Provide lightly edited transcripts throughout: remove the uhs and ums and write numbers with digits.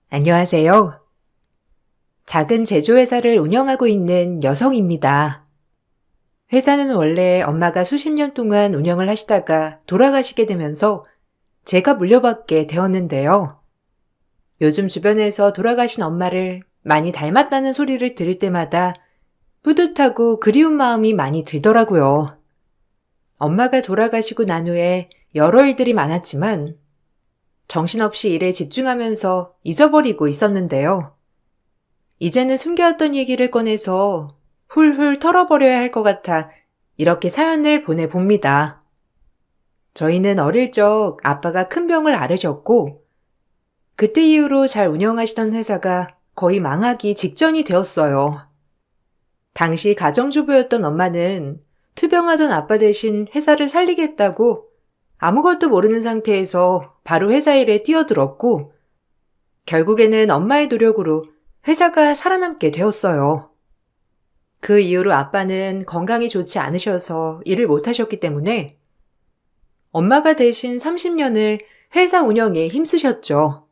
안녕하세요. 작은 제조회사를 운영하고 있는 여성입니다. 회사는 원래 엄마가 수십 년 동안 운영을 하시다가 돌아가시게 되면서 제가 물려받게 되었는데요. 요즘 주변에서 돌아가신 엄마를 많이 닮았다는 소리를 들을 때마다 뿌듯하고 그리운 마음이 많이 들더라고요. 엄마가 돌아가시고 난 후에 여러 일들이 많았지만 정신없이 일에 집중하면서 잊어버리고 있었는데요. 이제는 숨겨왔던 얘기를 꺼내서 훌훌 털어버려야 할 것 같아 이렇게 사연을 보내봅니다. 저희는 어릴 적 아빠가 큰 병을 앓으셨고 그때 이후로 잘 운영하시던 회사가 거의 망하기 직전이 되었어요. 당시 가정주부였던 엄마는 투병하던 아빠 대신 회사를 살리겠다고 아무것도 모르는 상태에서 바로 회사 일에 뛰어들었고 결국에는 엄마의 노력으로 회사가 살아남게 되었어요. 그 이후로 아빠는 건강이 좋지 않으셔서 일을 못하셨기 때문에 엄마가 대신 30년을 회사 운영에 힘쓰셨죠.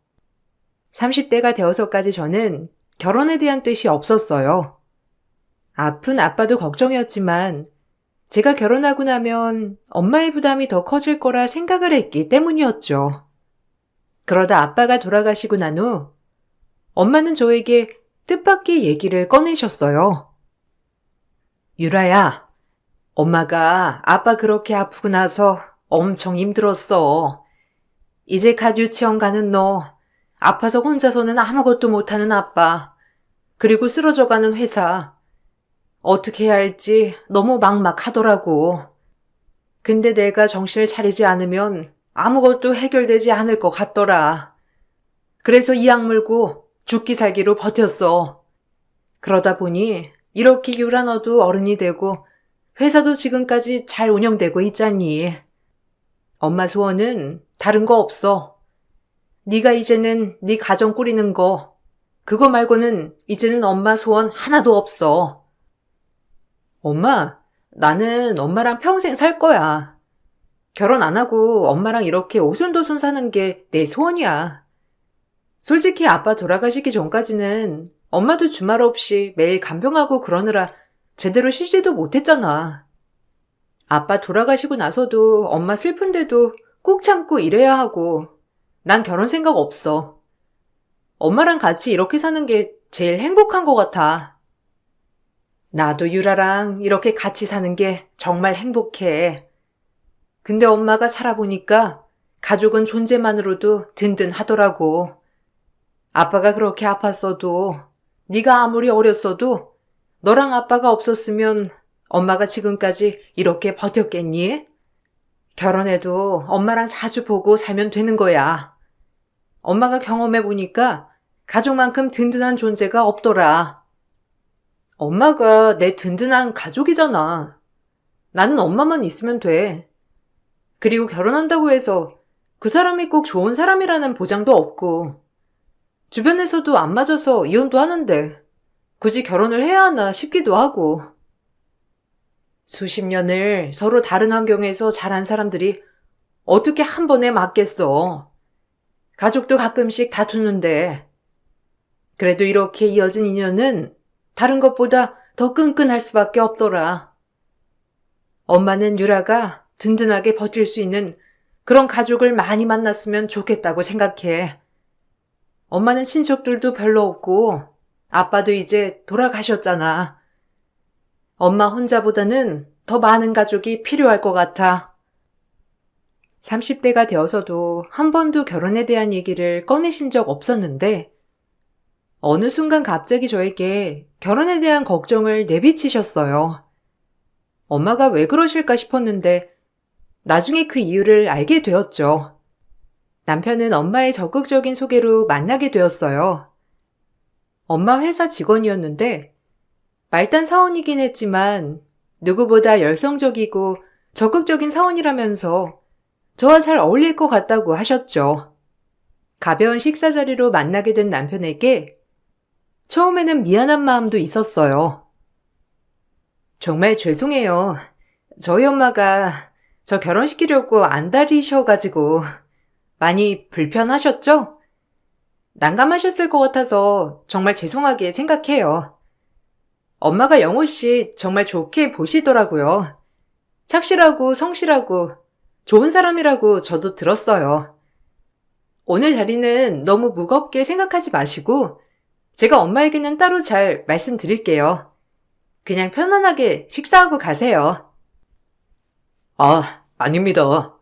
30대가 되어서까지 저는 결혼에 대한 뜻이 없었어요. 아픈 아빠도 걱정이었지만 제가 결혼하고 나면 엄마의 부담이 더 커질 거라 생각을 했기 때문이었죠. 그러다 아빠가 돌아가시고 난 후 엄마는 저에게 뜻밖의 얘기를 꺼내셨어요. 유라야, 엄마가 아빠 그렇게 아프고 나서 엄청 힘들었어. 이제 갓 유치원 가는 너, 아파서 혼자서는 아무것도 못하는 아빠, 그리고 쓰러져가는 회사. 어떻게 해야 할지 너무 막막하더라고. 근데 내가 정신을 차리지 않으면 아무것도 해결되지 않을 것 같더라. 그래서 이 악물고 죽기 살기로 버텼어. 그러다 보니 이렇게 유라 너도 어른이 되고 회사도 지금까지 잘 운영되고 있잖니. 엄마 소원은 다른 거 없어. 네가 이제는 네 가정 꾸리는 거, 그거 말고는 이제는 엄마 소원 하나도 없어. 엄마, 나는 엄마랑 평생 살 거야. 결혼 안 하고 엄마랑 이렇게 오손도손 사는 게 내 소원이야. 솔직히 아빠 돌아가시기 전까지는 엄마도 주말 없이 매일 간병하고 그러느라 제대로 쉬지도 못했잖아. 아빠 돌아가시고 나서도 엄마 슬픈데도 꾹 참고 일해야 하고 난 결혼 생각 없어. 엄마랑 같이 이렇게 사는 게 제일 행복한 것 같아. 나도 유라랑 이렇게 같이 사는 게 정말 행복해. 근데 엄마가 살아보니까 가족은 존재만으로도 든든하더라고. 아빠가 그렇게 아팠어도 네가 아무리 어렸어도 너랑 아빠가 없었으면 엄마가 지금까지 이렇게 버텼겠니? 결혼해도 엄마랑 자주 보고 살면 되는 거야. 엄마가 경험해보니까 가족만큼 든든한 존재가 없더라. 엄마가 내 든든한 가족이잖아. 나는 엄마만 있으면 돼. 그리고 결혼한다고 해서 그 사람이 꼭 좋은 사람이라는 보장도 없고 주변에서도 안 맞아서 이혼도 하는데 굳이 결혼을 해야 하나 싶기도 하고 수십 년을 서로 다른 환경에서 자란 사람들이 어떻게 한 번에 맞겠어. 가족도 가끔씩 다투는데 그래도 이렇게 이어진 인연은 다른 것보다 더 끈끈할 수밖에 없더라. 엄마는 유라가 든든하게 버틸 수 있는 그런 가족을 많이 만났으면 좋겠다고 생각해. 엄마는 친척들도 별로 없고 아빠도 이제 돌아가셨잖아. 엄마 혼자보다는 더 많은 가족이 필요할 것 같아. 30대가 되어서도 한 번도 결혼에 대한 얘기를 꺼내신 적 없었는데 어느 순간 갑자기 저에게 결혼에 대한 걱정을 내비치셨어요. 엄마가 왜 그러실까 싶었는데 나중에 그 이유를 알게 되었죠. 남편은 엄마의 적극적인 소개로 만나게 되었어요. 엄마 회사 직원이었는데 말단 사원이긴 했지만 누구보다 열성적이고 적극적인 사원이라면서 저와 잘 어울릴 것 같다고 하셨죠. 가벼운 식사 자리로 만나게 된 남편에게 처음에는 미안한 마음도 있었어요. 정말 죄송해요. 저희 엄마가 저 결혼시키려고 안달이셔가지고 많이 불편하셨죠? 난감하셨을 것 같아서 정말 죄송하게 생각해요. 엄마가 영호 씨 정말 좋게 보시더라고요. 착실하고 성실하고 좋은 사람이라고 저도 들었어요. 오늘 자리는 너무 무겁게 생각하지 마시고 제가 엄마에게는 따로 잘 말씀드릴게요. 그냥 편안하게 식사하고 가세요. 아닙니다.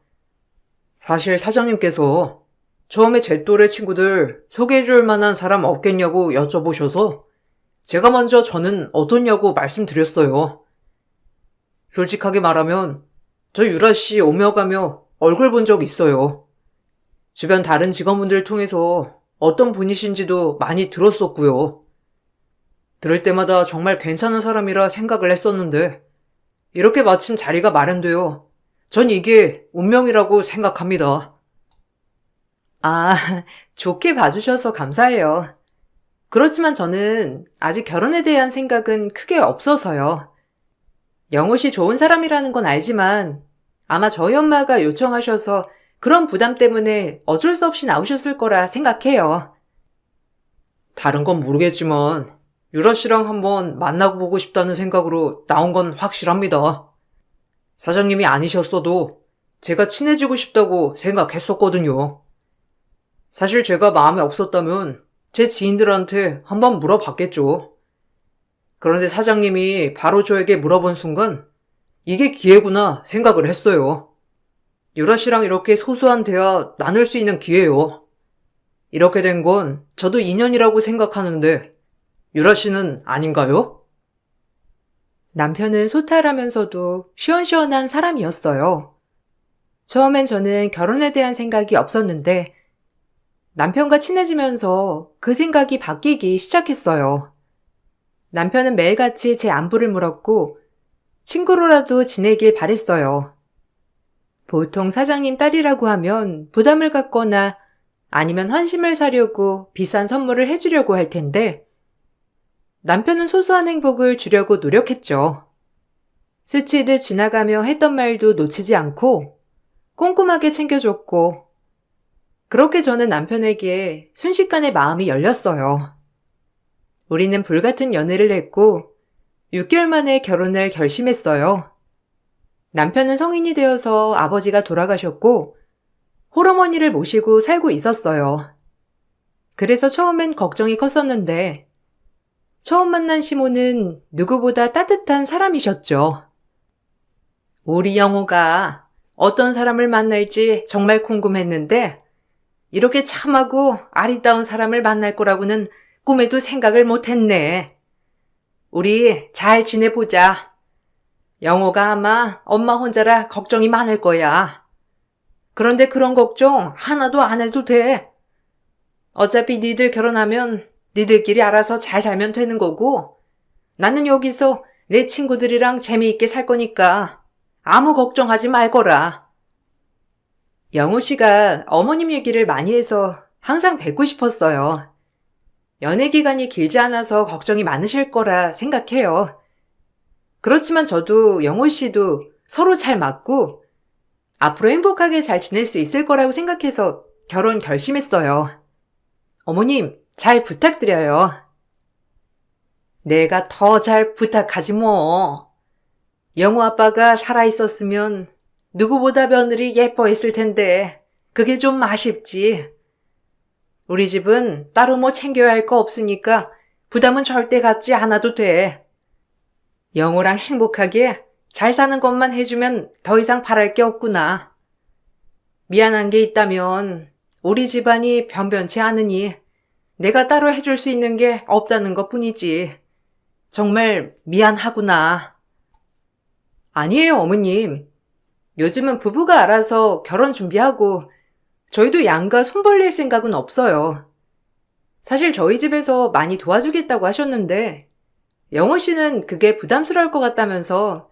사실 사장님께서 처음에 제 또래 친구들 소개해줄 만한 사람 없겠냐고 여쭤보셔서 제가 먼저 저는 어떻냐고 말씀드렸어요. 솔직하게 말하면 저 유라 씨 오며 가며 얼굴 본 적 있어요. 주변 다른 직원분들 통해서 어떤 분이신지도 많이 들었었고요. 들을 때마다 정말 괜찮은 사람이라 생각을 했었는데 이렇게 마침 자리가 마련되어 전 이게 운명이라고 생각합니다. 아, 좋게 봐주셔서 감사해요. 그렇지만 저는 아직 결혼에 대한 생각은 크게 없어서요. 영호 씨 좋은 사람이라는 건 알지만 아마 저희 엄마가 요청하셔서 그런 부담 때문에 어쩔 수 없이 나오셨을 거라 생각해요. 다른 건 모르겠지만 유라 씨랑 한번 만나고 보고 싶다는 생각으로 나온 건 확실합니다. 사장님이 아니셨어도 제가 친해지고 싶다고 생각했었거든요. 사실 제가 마음에 없었다면 제 지인들한테 한번 물어봤겠죠. 그런데 사장님이 바로 저에게 물어본 순간 이게 기회구나 생각을 했어요. 유라 씨랑 이렇게 소소한 대화 나눌 수 있는 기회요. 이렇게 된 건 저도 인연이라고 생각하는데 유라 씨는 아닌가요? 남편은 소탈하면서도 시원시원한 사람이었어요. 처음엔 저는 결혼에 대한 생각이 없었는데 남편과 친해지면서 그 생각이 바뀌기 시작했어요. 남편은 매일같이 제 안부를 물었고 친구로라도 지내길 바랬어요. 보통 사장님 딸이라고 하면 부담을 갖거나 아니면 환심을 사려고 비싼 선물을 해주려고 할 텐데 남편은 소소한 행복을 주려고 노력했죠. 스치듯 지나가며 했던 말도 놓치지 않고 꼼꼼하게 챙겨줬고 그렇게 저는 남편에게 순식간에 마음이 열렸어요. 우리는 불같은 연애를 했고 6개월 만에 결혼을 결심했어요. 남편은 성인이 되어서 아버지가 돌아가셨고 홀어머니를 모시고 살고 있었어요. 그래서 처음엔 걱정이 컸었는데 처음 만난 시모는 누구보다 따뜻한 사람이셨죠. 우리 영호가 어떤 사람을 만날지 정말 궁금했는데 이렇게 참하고 아리따운 사람을 만날 거라고는 꿈에도 생각을 못했네. 우리 잘 지내보자. 영호가 아마 엄마 혼자라 걱정이 많을 거야. 그런데 그런 걱정 하나도 안 해도 돼. 어차피 니들 결혼하면 니들끼리 알아서 잘 살면 되는 거고 나는 여기서 내 친구들이랑 재미있게 살 거니까 아무 걱정하지 말거라. 영호 씨가 어머님 얘기를 많이 해서 항상 뵙고 싶었어요. 연애 기간이 길지 않아서 걱정이 많으실 거라 생각해요. 그렇지만 저도 영호 씨도 서로 잘 맞고 앞으로 행복하게 잘 지낼 수 있을 거라고 생각해서 결혼 결심했어요. 어머님, 잘 부탁드려요. 내가 더 잘 부탁하지 뭐. 영호 아빠가 살아있었으면 누구보다 며느리 예뻐했을 텐데 그게 좀 아쉽지. 우리 집은 따로 뭐 챙겨야 할 거 없으니까 부담은 절대 갖지 않아도 돼. 영호랑 행복하게 잘 사는 것만 해주면 더 이상 바랄 게 없구나. 미안한 게 있다면 우리 집안이 변변치 않으니 내가 따로 해줄 수 있는 게 없다는 것뿐이지. 정말 미안하구나. 아니에요, 어머님. 요즘은 부부가 알아서 결혼 준비하고 저희도 양가 손 벌릴 생각은 없어요. 사실 저희 집에서 많이 도와주겠다고 하셨는데 영호 씨는 그게 부담스러울 것 같다면서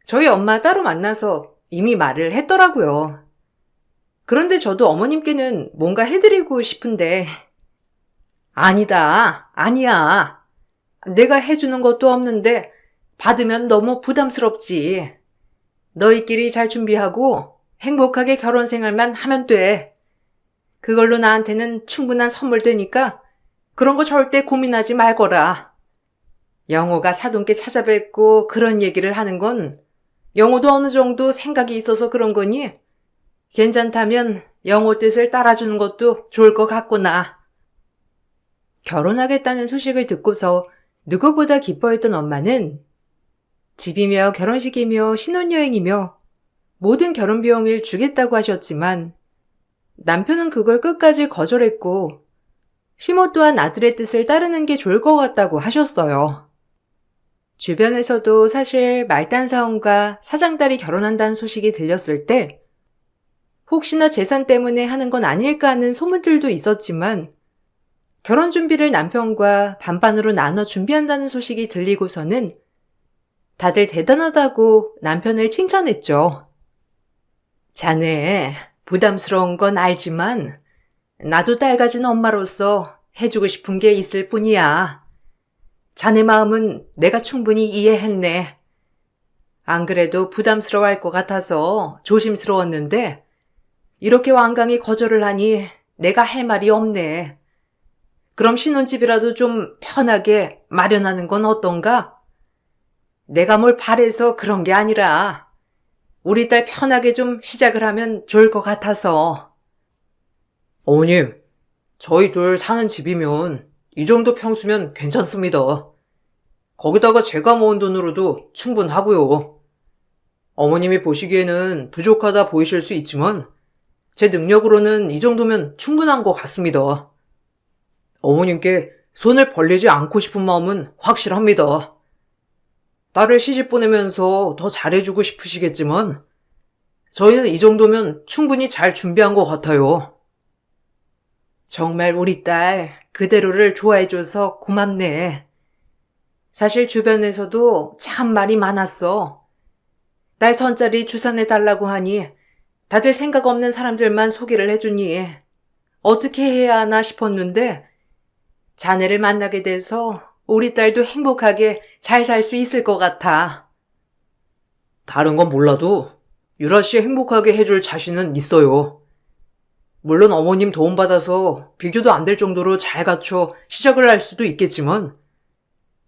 저희 엄마 따로 만나서 이미 말을 했더라고요. 그런데 저도 어머님께는 뭔가 해드리고 싶은데 아니다, 아니야. 내가 해주는 것도 없는데 받으면 너무 부담스럽지. 너희끼리 잘 준비하고 행복하게 결혼 생활만 하면 돼. 그걸로 나한테는 충분한 선물 되니까 그런 거 절대 고민하지 말거라. 영호가 사돈께 찾아뵙고 그런 얘기를 하는 건 영호도 어느 정도 생각이 있어서 그런 거니? 괜찮다면 영호 뜻을 따라주는 것도 좋을 것 같구나. 결혼하겠다는 소식을 듣고서 누구보다 기뻐했던 엄마는 집이며 결혼식이며 신혼여행이며 모든 결혼 비용을 주겠다고 하셨지만 남편은 그걸 끝까지 거절했고 시모 또한 아들의 뜻을 따르는 게 좋을 것 같다고 하셨어요. 주변에서도 사실 말단 사원과 사장딸이 결혼한다는 소식이 들렸을 때 혹시나 재산 때문에 하는 건 아닐까 하는 소문들도 있었지만 결혼 준비를 남편과 반반으로 나눠 준비한다는 소식이 들리고서는 다들 대단하다고 남편을 칭찬했죠. 자네, 부담스러운 건 알지만 나도 딸 가진 엄마로서 해주고 싶은 게 있을 뿐이야. 자네 마음은 내가 충분히 이해했네. 안 그래도 부담스러워할 것 같아서 조심스러웠는데 이렇게 완강히 거절을 하니 내가 할 말이 없네. 그럼 신혼집이라도 좀 편하게 마련하는 건 어떤가? 내가 뭘 바래서 그런 게 아니라 우리 딸 편하게 좀 시작을 하면 좋을 것 같아서. 어머님, 저희 둘 사는 집이면 이 정도 평수면 괜찮습니다. 거기다가 제가 모은 돈으로도 충분하고요. 어머님이 보시기에는 부족하다 보이실 수 있지만 제 능력으로는 이 정도면 충분한 것 같습니다. 어머님께 손을 벌리지 않고 싶은 마음은 확실합니다. 딸을 시집 보내면서 더 잘해주고 싶으시겠지만 저희는 이 정도면 충분히 잘 준비한 것 같아요. 정말 우리 딸 그대로를 좋아해줘서 고맙네. 사실 주변에서도 참 말이 많았어. 딸 선자리 주산해달라고 하니 다들 생각 없는 사람들만 소개를 해주니 어떻게 해야 하나 싶었는데 자네를 만나게 돼서 우리 딸도 행복하게 잘 살 수 있을 것 같아. 다른 건 몰라도 유라 씨 행복하게 해줄 자신은 있어요. 물론 어머님 도움받아서 비교도 안 될 정도로 잘 갖춰 시작을 할 수도 있겠지만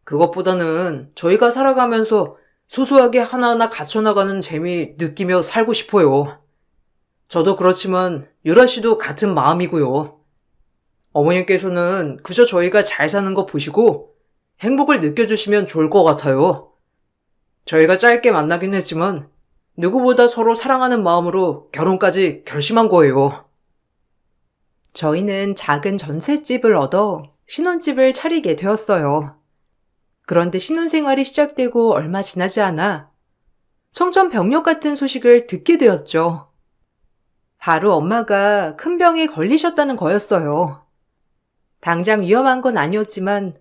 그것보다는 저희가 살아가면서 소소하게 하나하나 갖춰나가는 재미 느끼며 살고 싶어요. 저도 그렇지만 유라 씨도 같은 마음이고요. 어머님께서는 그저 저희가 잘 사는 거 보시고 행복을 느껴주시면 좋을 것 같아요. 저희가 짧게 만나긴 했지만 누구보다 서로 사랑하는 마음으로 결혼까지 결심한 거예요. 저희는 작은 전셋집을 얻어 신혼집을 차리게 되었어요. 그런데 신혼생활이 시작되고 얼마 지나지 않아 청천벽력 같은 소식을 듣게 되었죠. 바로 엄마가 큰 병에 걸리셨다는 거였어요. 당장 위험한 건 아니었지만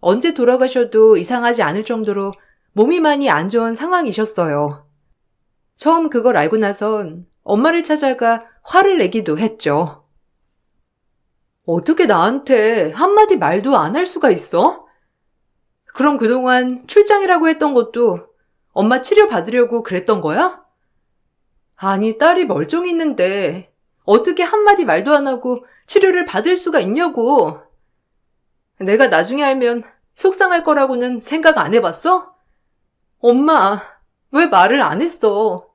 언제 돌아가셔도 이상하지 않을 정도로 몸이 많이 안 좋은 상황이셨어요. 처음 그걸 알고 나선 엄마를 찾아가 화를 내기도 했죠. 어떻게 나한테 한마디 말도 안 할 수가 있어? 그럼 그동안 출장이라고 했던 것도 엄마 치료 받으려고 그랬던 거야? 아니, 딸이 멀쩡히 있는데 어떻게 한마디 말도 안 하고 치료를 받을 수가 있냐고. 내가 나중에 알면 속상할 거라고는 생각 안 해봤어? 엄마, 왜 말을 안 했어?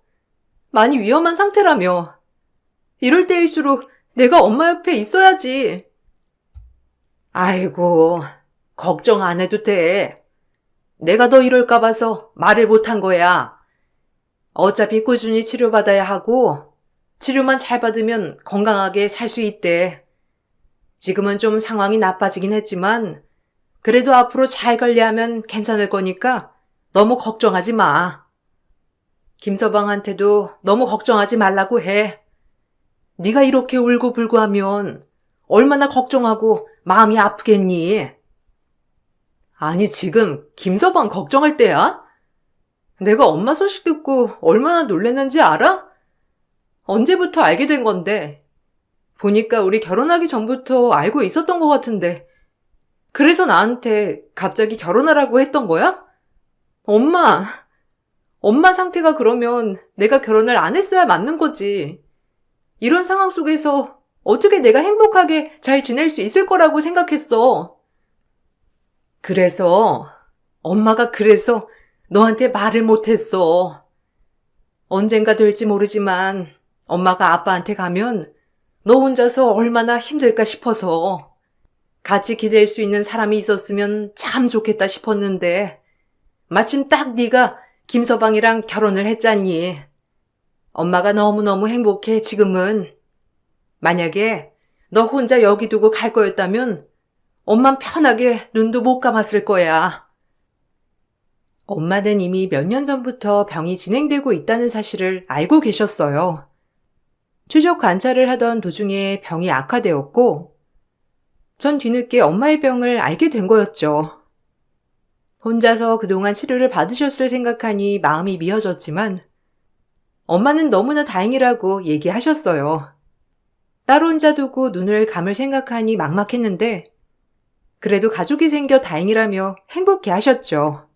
많이 위험한 상태라며. 이럴 때일수록 내가 엄마 옆에 있어야지. 아이고, 걱정 안 해도 돼. 내가 너 이럴까 봐서 말을 못한 거야. 어차피 꾸준히 치료받아야 하고 치료만 잘 받으면 건강하게 살 수 있대. 지금은 좀 상황이 나빠지긴 했지만 그래도 앞으로 잘 관리하면 괜찮을 거니까 너무 걱정하지 마. 김서방한테도 너무 걱정하지 말라고 해. 네가 이렇게 울고불고 하면 얼마나 걱정하고 마음이 아프겠니? 아니, 지금 김서방 걱정할 때야? 내가 엄마 소식 듣고 얼마나 놀랐는지 알아? 언제부터 알게 된 건데. 보니까 우리 결혼하기 전부터 알고 있었던 것 같은데. 그래서 나한테 갑자기 결혼하라고 했던 거야? 엄마 상태가 그러면 내가 결혼을 안 했어야 맞는 거지. 이런 상황 속에서 어떻게 내가 행복하게 잘 지낼 수 있을 거라고 생각했어. 엄마가 그래서 너한테 말을 못했어. 언젠가 될지 모르지만 엄마가 아빠한테 가면 너 혼자서 얼마나 힘들까 싶어서 같이 기댈 수 있는 사람이 있었으면 참 좋겠다 싶었는데 마침 딱 네가 김서방이랑 결혼을 했잖니. 엄마가 너무너무 행복해 지금은. 만약에 너 혼자 여기 두고 갈 거였다면 엄만 편하게 눈도 못 감았을 거야. 엄마는 이미 몇 년 전부터 병이 진행되고 있다는 사실을 알고 계셨어요. 추적 관찰을 하던 도중에 병이 악화되었고 전 뒤늦게 엄마의 병을 알게 된 거였죠. 혼자서 그동안 치료를 받으셨을 생각하니 마음이 미어졌지만 엄마는 너무나 다행이라고 얘기하셨어요. 딸 혼자 두고 눈을 감을 생각하니 막막했는데 그래도 가족이 생겨 다행이라며 행복해 하셨죠.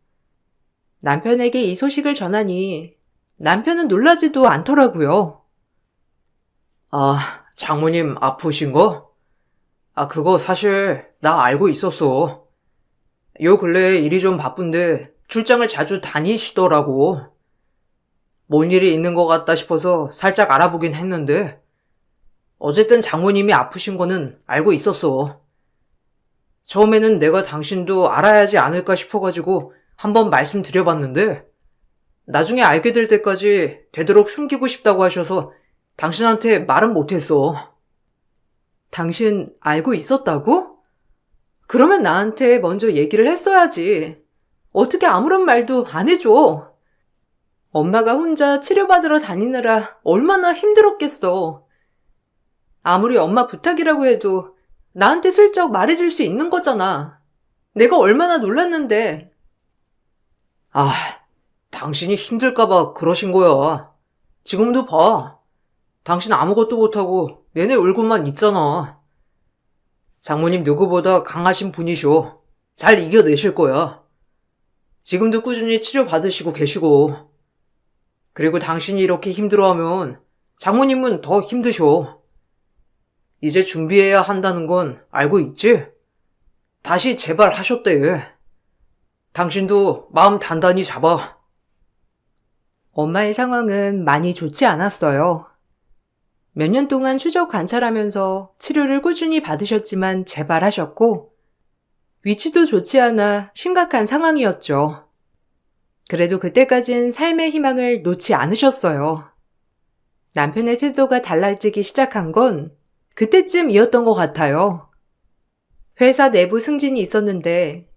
남편에게 이 소식을 전하니 남편은 놀라지도 않더라고요. 아, 장모님 아프신 거? 그거 사실 나 알고 있었어. 요 근래에 일이 좀 바쁜데 출장을 자주 다니시더라고. 뭔 일이 있는 것 같다 싶어서 살짝 알아보긴 했는데 어쨌든 장모님이 아프신 거는 알고 있었어. 처음에는 내가 당신도 알아야지 않을까 싶어가지고 한번 말씀드려봤는데 나중에 알게 될 때까지 되도록 숨기고 싶다고 하셔서 당신한테 말은 못했어. 당신 알고 있었다고? 그러면 나한테 먼저 얘기를 했어야지. 어떻게 아무런 말도 안 해줘. 엄마가 혼자 치료받으러 다니느라 얼마나 힘들었겠어. 아무리 엄마 부탁이라고 해도 나한테 슬쩍 말해줄 수 있는 거잖아. 내가 얼마나 놀랐는데. 당신이 힘들까봐 그러신 거야. 지금도 봐. 당신 아무것도 못하고 내내 울고만 있잖아. 장모님 누구보다 강하신 분이셔. 잘 이겨내실 거야. 지금도 꾸준히 치료받으시고 계시고. 그리고 당신이 이렇게 힘들어하면 장모님은 더 힘드셔. 이제 준비해야 한다는 건 알고 있지? 다시 재발하셨대. 당신도 마음 단단히 잡아. 엄마의 상황은 많이 좋지 않았어요. 몇 년 동안 추적 관찰하면서 치료를 꾸준히 받으셨지만 재발하셨고 위치도 좋지 않아 심각한 상황이었죠. 그래도 그때까진 삶의 희망을 놓지 않으셨어요. 남편의 태도가 달라지기 시작한 건 그때쯤이었던 것 같아요. 회사 내부 승진이 있었는데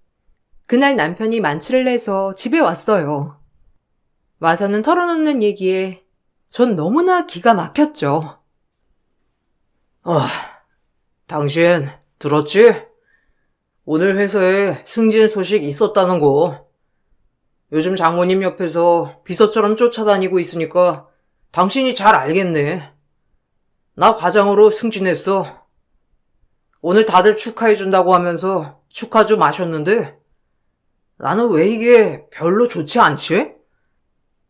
그날 남편이 만취를 내서 집에 왔어요. 와서는 털어놓는 얘기에 전 너무나 기가 막혔죠. 당신 들었지? 오늘 회사에 승진 소식 있었다는 거. 요즘 장모님 옆에서 비서처럼 쫓아다니고 있으니까 당신이 잘 알겠네. 나 과장으로 승진했어. 오늘 다들 축하해준다고 하면서 축하주 마셨는데 나는 왜 이게 별로 좋지 않지?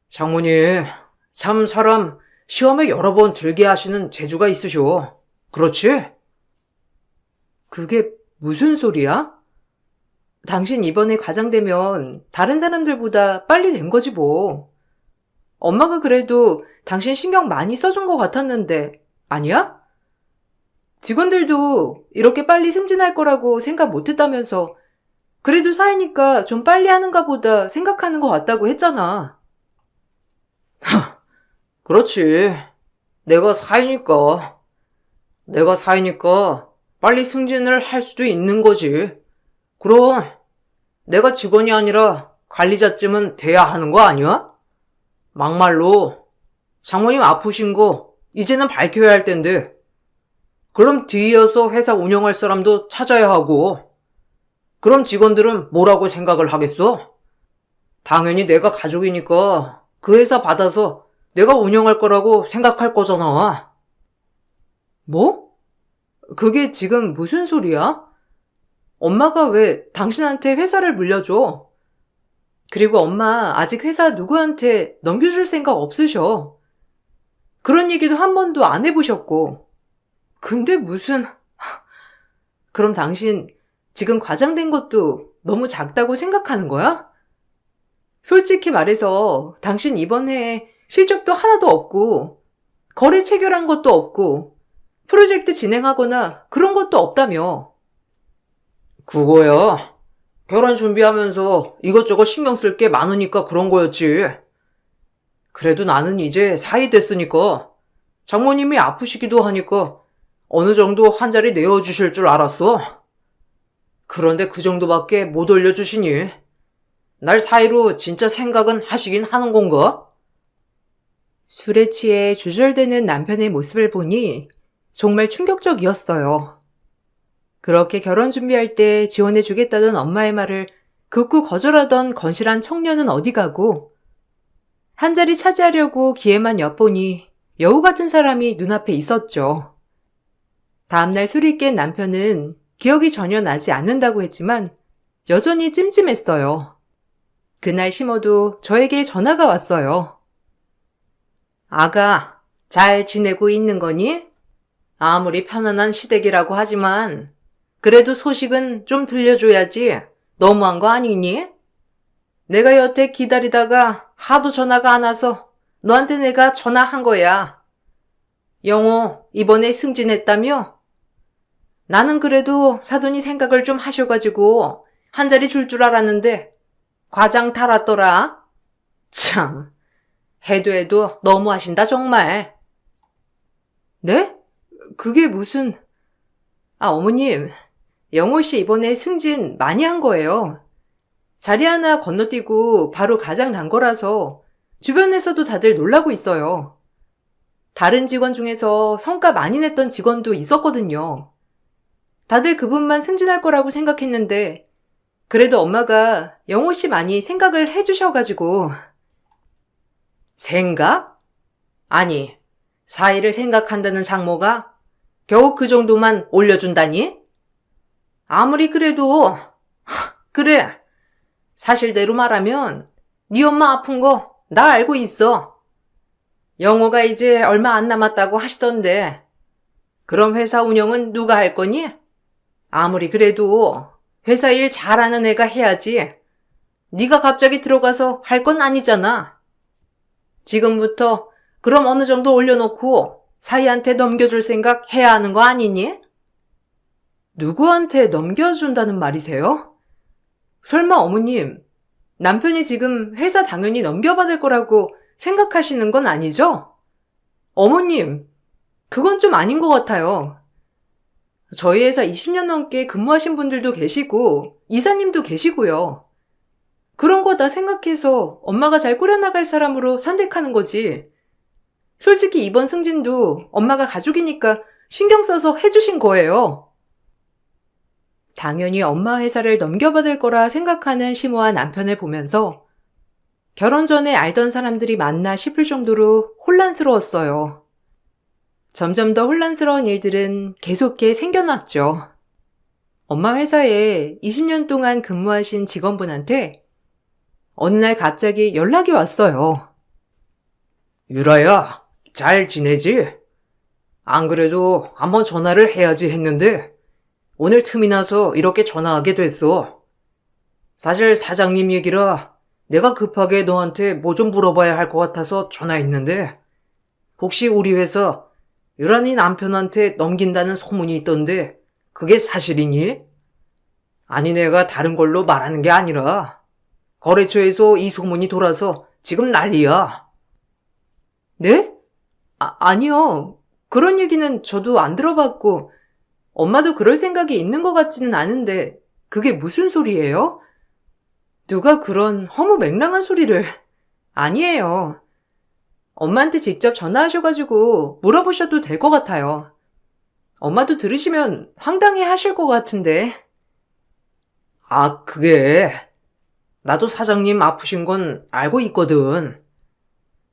장모님, 참 사람 시험에 여러 번 들게 하시는 재주가 있으셔. 그렇지? 그게 무슨 소리야? 당신 이번에 과장되면 다른 사람들보다 빨리 된 거지 뭐. 엄마가 그래도 당신 신경 많이 써준 것 같았는데 아니야? 직원들도 이렇게 빨리 승진할 거라고 생각 못했다면서 그래도 사이니까 좀 빨리 하는가 보다 생각하는 것 같다고 했잖아. 그렇지. 내가 사이니까 빨리 승진을 할 수도 있는 거지. 그럼 내가 직원이 아니라 관리자쯤은 돼야 하는 거 아니야? 막말로 장모님 아프신 거 이제는 밝혀야 할 텐데 그럼 뒤이어서 회사 운영할 사람도 찾아야 하고 그럼 직원들은 뭐라고 생각을 하겠어? 당연히 내가 가족이니까 그 회사 받아서 내가 운영할 거라고 생각할 거잖아. 뭐? 그게 지금 무슨 소리야? 엄마가 왜 당신한테 회사를 물려줘? 그리고 엄마 아직 회사 누구한테 넘겨줄 생각 없으셔. 그런 얘기도 한 번도 안 해보셨고. 근데 무슨... 그럼 당신 지금 과장된 것도 너무 작다고 생각하는 거야? 솔직히 말해서 당신 이번 해에 실적도 하나도 없고 거래 체결한 것도 없고 프로젝트 진행하거나 그런 것도 없다며. 그거야. 결혼 준비하면서 이것저것 신경 쓸 게 많으니까 그런 거였지. 그래도 나는 이제 사이 됐으니까 장모님이 아프시기도 하니까 어느 정도 한 자리 내어주실 줄 알았어. 그런데 그 정도밖에 못 올려주시니 날 사이로 진짜 생각은 하시긴 하는 건가? 술에 취해 주절대는 남편의 모습을 보니 정말 충격적이었어요. 그렇게 결혼 준비할 때 지원해주겠다던 엄마의 말을 극구 거절하던 건실한 청년은 어디 가고, 한 자리 차지하려고 기회만 엿보니 여우 같은 사람이 눈앞에 있었죠. 다음날 술이 깬 남편은 기억이 전혀 나지 않는다고 했지만 여전히 찜찜했어요. 그날 심어도 저에게 전화가 왔어요. 아가, 잘 지내고 있는 거니? 아무리 편안한 시댁이라고 하지만 그래도 소식은 좀 들려줘야지. 너무한 거 아니니? 내가 여태 기다리다가 하도 전화가 안 와서 너한테 내가 전화한 거야. 영호, 이번에 승진했다며? 나는 그래도 사돈이 생각을 좀 하셔가지고 한 자리 줄 알았는데 과장 달았더라. 참, 해도 너무하신다 정말. 네? 그게 무슨... 어머님, 영호 씨 이번에 승진 많이 한 거예요. 자리 하나 건너뛰고 바로 가장 난 거라서 주변에서도 다들 놀라고 있어요. 다른 직원 중에서 성과 많이 냈던 직원도 있었거든요. 다들 그분만 승진할 거라고 생각했는데 그래도 엄마가 영호 씨 많이 생각을 해주셔가지고. 생각? 아니, 사이를 생각한다는 장모가 겨우 그 정도만 올려준다니? 아무리 그래도 그래, 사실대로 말하면 네 엄마 아픈 거 나 알고 있어. 영호가 이제 얼마 안 남았다고 하시던데 그럼 회사 운영은 누가 할 거니? 아무리 그래도 회사 일 잘하는 애가 해야지. 네가 갑자기 들어가서 할 건 아니잖아. 지금부터 그럼 어느 정도 올려놓고 사이한테 넘겨줄 생각 해야 하는 거 아니니? 누구한테 넘겨준다는 말이세요? 설마 어머님, 남편이 지금 회사 당연히 넘겨받을 거라고 생각하시는 건 아니죠? 어머님, 그건 좀 아닌 것 같아요. 저희 회사 20년 넘게 근무하신 분들도 계시고 이사님도 계시고요. 그런 거 다 생각해서 엄마가 잘 꾸려나갈 사람으로 선택하는 거지. 솔직히 이번 승진도 엄마가 가족이니까 신경 써서 해주신 거예요. 당연히 엄마 회사를 넘겨받을 거라 생각하는 시모와 남편을 보면서 결혼 전에 알던 사람들이 맞나 싶을 정도로 혼란스러웠어요. 점점 더 혼란스러운 일들은 계속해 생겨났죠. 엄마 회사에 20년 동안 근무하신 직원분한테 어느 날 갑자기 연락이 왔어요. 유라야, 잘 지내지? 안 그래도 한번 전화를 해야지 했는데 오늘 틈이 나서 이렇게 전화하게 됐어. 사실 사장님 얘기라 내가 급하게 너한테 뭐 좀 물어봐야 할 것 같아서 전화했는데 혹시 우리 회사 유란이 남편한테 넘긴다는 소문이 있던데 그게 사실이니? 아니 내가 다른 걸로 말하는 게 아니라 거래처에서 이 소문이 돌아서 지금 난리야. 네? 아니요. 그런 얘기는 저도 안 들어봤고 엄마도 그럴 생각이 있는 것 같지는 않은데 그게 무슨 소리예요? 누가 그런 허무맹랑한 소리를... 아니에요. 엄마한테 직접 전화하셔가지고 물어보셔도 될 것 같아요. 엄마도 들으시면 황당해 하실 것 같은데. 아, 그게 나도 사장님 아프신 건 알고 있거든.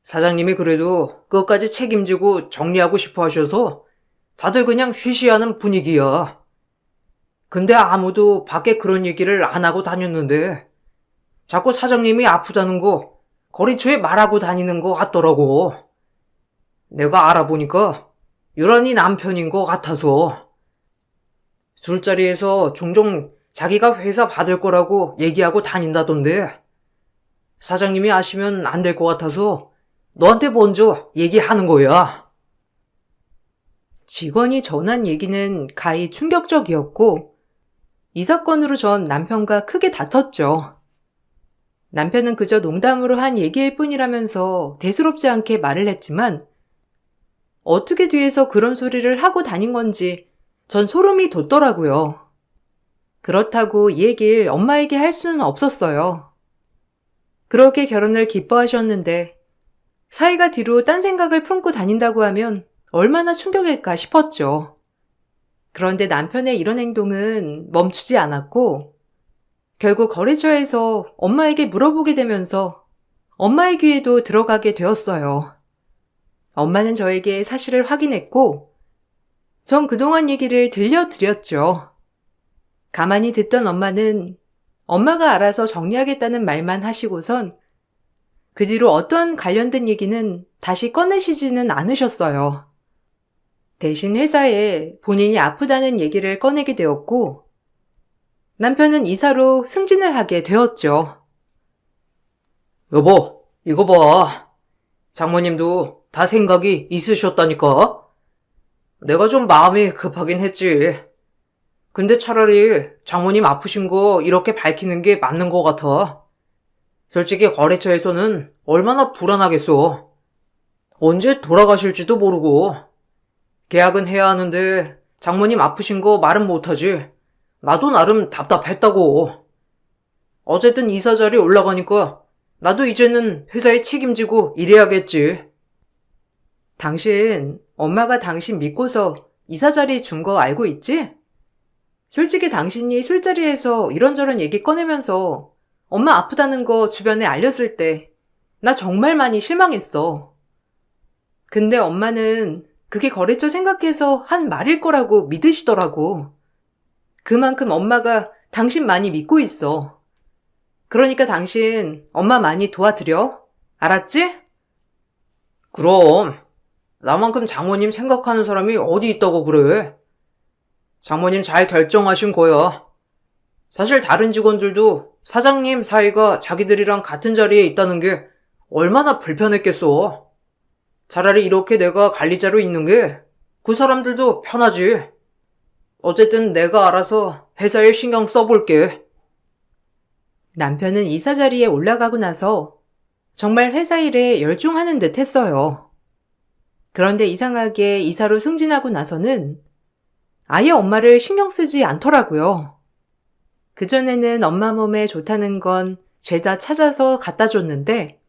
사장님이 그래도 그것까지 책임지고 정리하고 싶어 하셔서 다들 그냥 쉬쉬하는 분위기야. 근데 아무도 밖에 그런 얘기를 안 하고 다녔는데 자꾸 사장님이 아프다는 거 거리초에 말하고 다니는 거 같더라고. 내가 알아보니까 유란이 남편인 것 같아서. 술자리에서 종종 자기가 회사 받을 거라고 얘기하고 다닌다던데. 사장님이 아시면 안 될 것 같아서 너한테 먼저 얘기하는 거야. 직원이 전한 얘기는 가히 충격적이었고, 이 사건으로 전 남편과 크게 다퉜죠. 남편은 그저 농담으로 한 얘기일 뿐이라면서 대수롭지 않게 말을 했지만, 어떻게 뒤에서 그런 소리를 하고 다닌 건지 전 소름이 돋더라고요. 그렇다고 이 얘기를 엄마에게 할 수는 없었어요. 그렇게 결혼을 기뻐하셨는데 사이가 뒤로 딴 생각을 품고 다닌다고 하면 얼마나 충격일까 싶었죠. 그런데 남편의 이런 행동은 멈추지 않았고 결국 거래처에서 엄마에게 물어보게 되면서 엄마의 귀에도 들어가게 되었어요. 엄마는 저에게 사실을 확인했고 전 그동안 얘기를 들려드렸죠. 가만히 듣던 엄마는 엄마가 알아서 정리하겠다는 말만 하시고선 그 뒤로 어떠한 관련된 얘기는 다시 꺼내시지는 않으셨어요. 대신 회사에 본인이 아프다는 얘기를 꺼내게 되었고 남편은 이사로 승진을 하게 되었죠. 여보, 이거 봐. 장모님도 다 생각이 있으셨다니까. 내가 좀 마음이 급하긴 했지. 근데 차라리 장모님 아프신 거 이렇게 밝히는 게 맞는 것 같아. 솔직히 거래처에서는 얼마나 불안하겠어. 언제 돌아가실지도 모르고. 계약은 해야 하는데 장모님 아프신 거 말은 못하지. 나도 나름 답답했다고. 어쨌든 이사 자리 올라가니까 나도 이제는 회사에 책임지고 일해야겠지. 당신, 엄마가 당신 믿고서 이사 자리 준 거 알고 있지? 솔직히 당신이 술자리에서 이런저런 얘기 꺼내면서 엄마 아프다는 거 주변에 알렸을 때 나 정말 많이 실망했어. 근데 엄마는 그게 거래처 생각해서 한 말일 거라고 믿으시더라고. 그만큼 엄마가 당신 많이 믿고 있어. 그러니까 당신 엄마 많이 도와드려. 알았지? 그럼 나만큼 장모님 생각하는 사람이 어디 있다고 그래. 장모님 잘 결정하신 거야. 사실 다른 직원들도 사장님 사이가 자기들이랑 같은 자리에 있다는 게 얼마나 불편했겠어. 차라리 이렇게 내가 관리자로 있는 게 그 사람들도 편하지. 어쨌든 내가 알아서 회사에 신경 써볼게. 남편은 이사 자리에 올라가고 나서 정말 회사 일에 열중하는 듯 했어요. 그런데 이상하게 이사로 승진하고 나서는 아예 엄마를 신경 쓰지 않더라고요. 그전에는 엄마 몸에 좋다는 건 죄다 찾아서 갖다 줬는데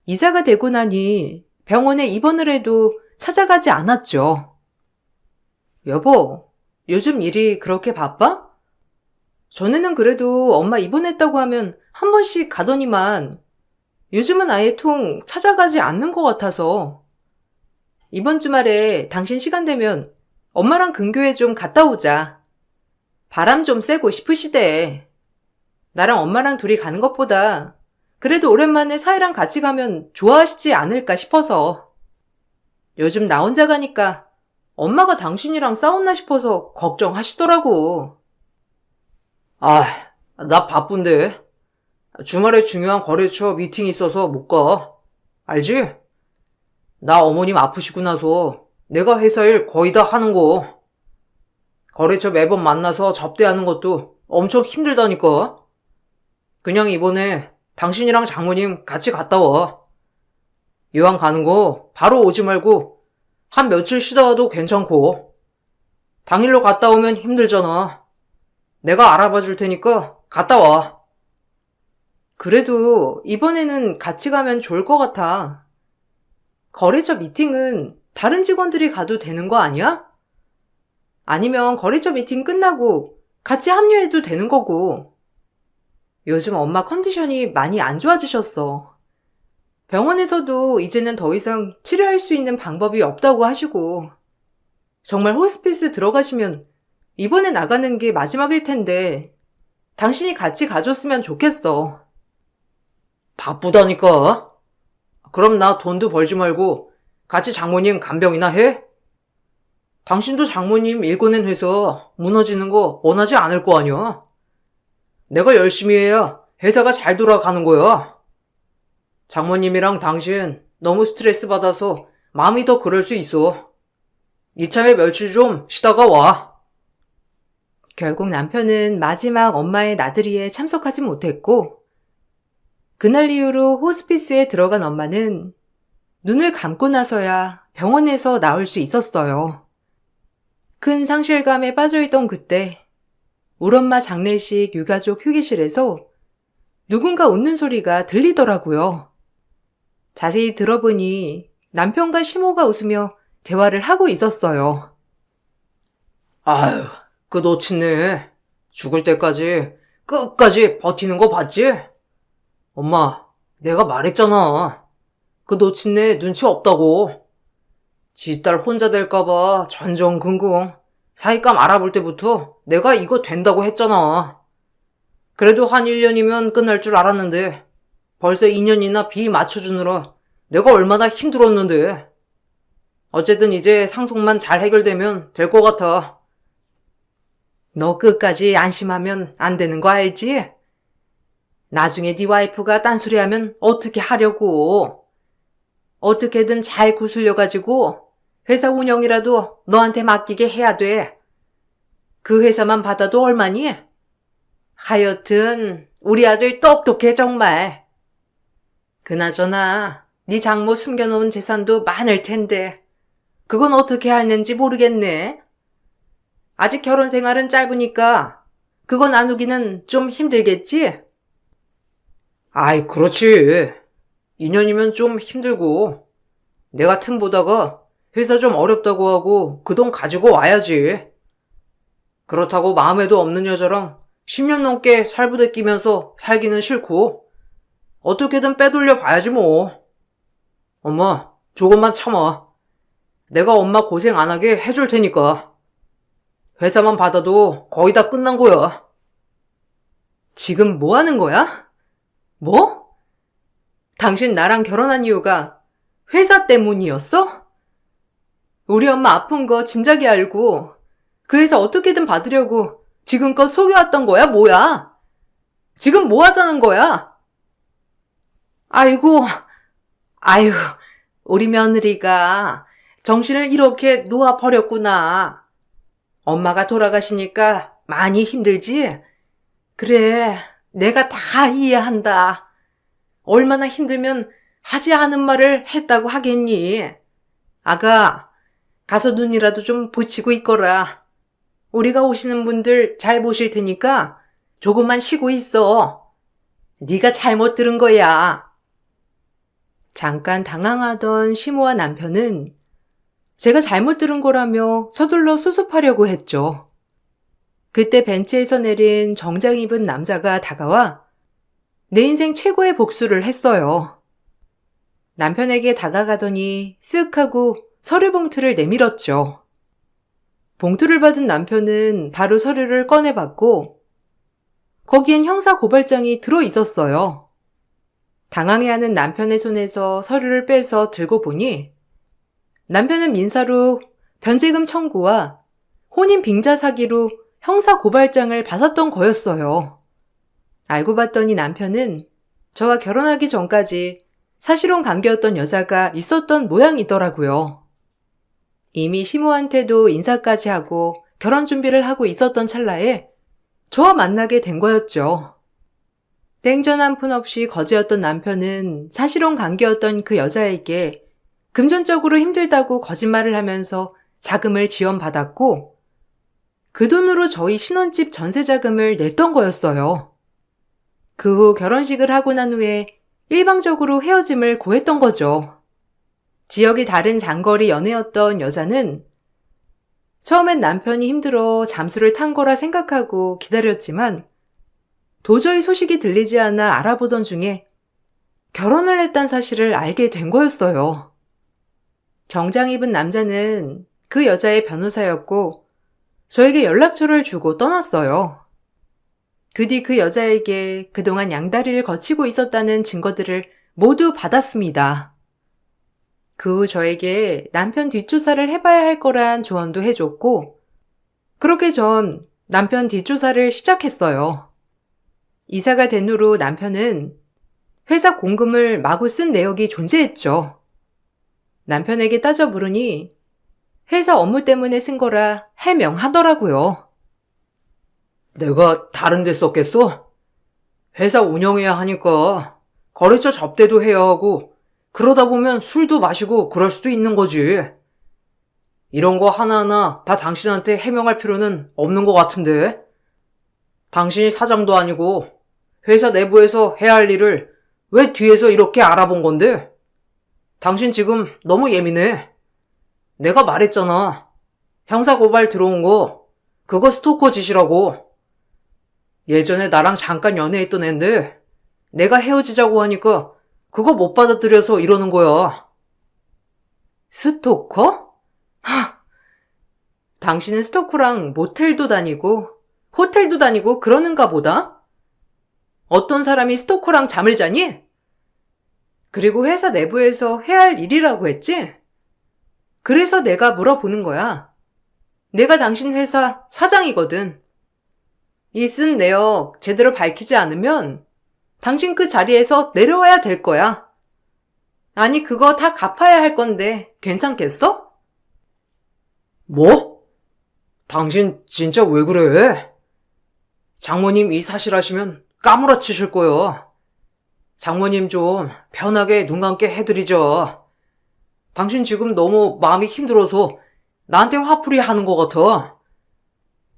이사가 되고 나니 병원에 입원을 해도 찾아가지 않았죠. 여보, 요즘 일이 그렇게 바빠? 전에는 그래도 엄마 입원했다고 하면 한 번씩 가더니만 요즘은 아예 통 찾아가지 않는 것 같아서 이번 주말에 당신 시간 되면 엄마랑 근교에 좀 갔다 오자. 바람 좀 쐬고 싶으시대. 나랑 엄마랑 둘이 가는 것보다 그래도 오랜만에 사이랑 같이 가면 좋아하시지 않을까 싶어서. 요즘 나 혼자 가니까 엄마가 당신이랑 싸웠나 싶어서 걱정하시더라고. 아, 나 바쁜데. 주말에 중요한 거래처 미팅 있어서 못 가. 알지? 나 어머님 아프시고 나서 내가 회사 일 거의 다 하는 거. 거래처 매번 만나서 접대하는 것도 엄청 힘들다니까. 그냥 이번에 당신이랑 장모님 같이 갔다 와. 이왕 가는 거 바로 오지 말고 한 며칠 쉬다 와도 괜찮고. 당일로 갔다 오면 힘들잖아. 내가 알아봐 줄 테니까 갔다 와. 그래도 이번에는 같이 가면 좋을 것 같아. 거래처 미팅은 다른 직원들이 가도 되는 거 아니야? 아니면 거래처 미팅 끝나고 같이 합류해도 되는 거고. 요즘 엄마 컨디션이 많이 안 좋아지셨어. 병원에서도 이제는 더 이상 치료할 수 있는 방법이 없다고 하시고. 정말 호스피스 들어가시면 이번에 나가는 게 마지막일 텐데 당신이 같이 가줬으면 좋겠어. 바쁘다니까. 그럼 나 돈도 벌지 말고 같이 장모님 간병이나 해? 당신도 장모님 일궈낸 회사 무너지는 거 원하지 않을 거 아니야? 내가 열심히 해야 회사가 잘 돌아가는 거야. 장모님이랑 당신 너무 스트레스 받아서 마음이 더 그럴 수 있어. 이참에 며칠 좀 쉬다가 와. 결국 남편은 마지막 엄마의 나들이에 참석하지 못했고, 그날 이후로 호스피스에 들어간 엄마는 눈을 감고 나서야 병원에서 나올 수 있었어요. 큰 상실감에 빠져있던 그때 우리 엄마 장례식 유가족 휴게실에서 누군가 웃는 소리가 들리더라고요. 자세히 들어보니 남편과 시모가 웃으며 대화를 하고 있었어요. 아유, 그 놓친네. 죽을 때까지 끝까지 버티는 거 봤지? 엄마, 내가 말했잖아. 그 놓친네 눈치 없다고. 지 딸 혼자 될까봐 전전긍긍. 사익감 알아볼 때부터 내가 이거 된다고 했잖아. 그래도 한 1년이면 끝날 줄 알았는데 벌써 2년이나 비 맞춰주느라 내가 얼마나 힘들었는데. 어쨌든 이제 상속만 잘 해결되면 될 것 같아. 너 끝까지 안심하면 안 되는 거 알지? 나중에 네 와이프가 딴소리하면 어떻게 하려고. 어떻게든 잘 구슬려가지고 회사 운영이라도 너한테 맡기게 해야 돼. 그 회사만 받아도 얼마니? 하여튼 우리 아들 똑똑해 정말. 그나저나 네 장모 숨겨놓은 재산도 많을 텐데 그건 어떻게 할는지 모르겠네. 아직 결혼 생활은 짧으니까 그거 나누기는 좀 힘들겠지? 아이, 그렇지. 2년이면 좀 힘들고. 내가 틈 보다가 회사 좀 어렵다고 하고 그 돈 가지고 와야지. 그렇다고 마음에도 없는 여자랑 10년 넘게 살부대 끼면서 살기는 싫고 어떻게든 빼돌려 봐야지 뭐. 엄마, 조금만 참아. 내가 엄마 고생 안 하게 해줄 테니까. 회사만 받아도 거의 다 끝난 거야. 지금 뭐 하는 거야? 뭐? 당신 나랑 결혼한 이유가 회사 때문이었어? 우리 엄마 아픈 거 진작에 알고 그 회사 어떻게든 받으려고 지금껏 속여왔던 거야, 뭐야? 지금 뭐 하자는 거야? 아이고, 아유, 우리 며느리가 정신을 이렇게 놓아버렸구나. 엄마가 돌아가시니까 많이 힘들지? 그래, 내가 다 이해한다. 얼마나 힘들면 하지 않은 말을 했다고 하겠니? 아가, 가서 눈이라도 좀 붙이고 있거라. 우리가 오시는 분들 잘 보실 테니까 조금만 쉬고 있어. 네가 잘못 들은 거야. 잠깐 당황하던 시모와 남편은 제가 잘못 들은 거라며 서둘러 수습하려고 했죠. 그때 벤치에서 내린 정장 입은 남자가 다가와 내 인생 최고의 복수를 했어요. 남편에게 다가가더니 쓱 하고 서류 봉투를 내밀었죠. 봉투를 받은 남편은 바로 서류를 꺼내봤고 거기엔 형사 고발장이 들어 있었어요. 당황해하는 남편의 손에서 서류를 빼서 들고 보니 남편은 민사로 변제금 청구와 혼인 빙자 사기로 형사 고발장을 받았던 거였어요. 알고 봤더니 남편은 저와 결혼하기 전까지 사실혼 관계였던 여자가 있었던 모양이더라고요. 이미 시모한테도 인사까지 하고 결혼 준비를 하고 있었던 찰나에 저와 만나게 된 거였죠. 땡전 한 푼 없이 거지였던 남편은 사실혼 관계였던 그 여자에게 금전적으로 힘들다고 거짓말을 하면서 자금을 지원받았고 그 돈으로 저희 신혼집 전세자금을 냈던 거였어요. 그 후 결혼식을 하고 난 후에 일방적으로 헤어짐을 고했던 거죠. 지역이 다른 장거리 연애였던 여자는 처음엔 남편이 힘들어 잠수를 탄 거라 생각하고 기다렸지만 도저히 소식이 들리지 않아 알아보던 중에 결혼을 했다는 사실을 알게 된 거였어요. 정장 입은 남자는 그 여자의 변호사였고 저에게 연락처를 주고 떠났어요. 그 뒤 그 여자에게 그동안 양다리를 거치고 있었다는 증거들을 모두 받았습니다. 그 후 저에게 남편 뒷조사를 해봐야 할 거란 조언도 해줬고, 그렇게 전 남편 뒷조사를 시작했어요. 이사가 된 후로 남편은 회사 공금을 마구 쓴 내역이 존재했죠. 남편에게 따져 물으니 회사 업무 때문에 쓴 거라 해명하더라고요. 내가 다른 데 썼겠어? 회사 운영해야 하니까 거래처 접대도 해야 하고 그러다 보면 술도 마시고 그럴 수도 있는 거지. 이런 거 하나하나 다 당신한테 해명할 필요는 없는 것 같은데. 당신이 사장도 아니고 회사 내부에서 해야 할 일을 왜 뒤에서 이렇게 알아본 건데? 당신 지금 너무 예민해. 내가 말했잖아. 형사고발 들어온 거 그거 스토커 짓이라고. 예전에 나랑 잠깐 연애했던 앤데 내가 헤어지자고 하니까 그거 못 받아들여서 이러는 거야. 스토커? 당신은 스토커랑 모텔도 다니고 호텔도 다니고 그러는가 보다? 어떤 사람이 스토커랑 잠을 자니? 그리고 회사 내부에서 해야 할 일이라고 했지? 그래서 내가 물어보는 거야. 내가 당신 회사 사장이거든. 이 쓴 내역 제대로 밝히지 않으면 당신 그 자리에서 내려와야 될 거야. 아니, 그거 다 갚아야 할 건데 괜찮겠어? 뭐? 당신 진짜 왜 그래? 장모님 이 사실 아시면 까무러치실 거야. 장모님 좀 편하게 눈 감게 해드리죠. 당신 지금 너무 마음이 힘들어서 나한테 화풀이 하는 것 같아.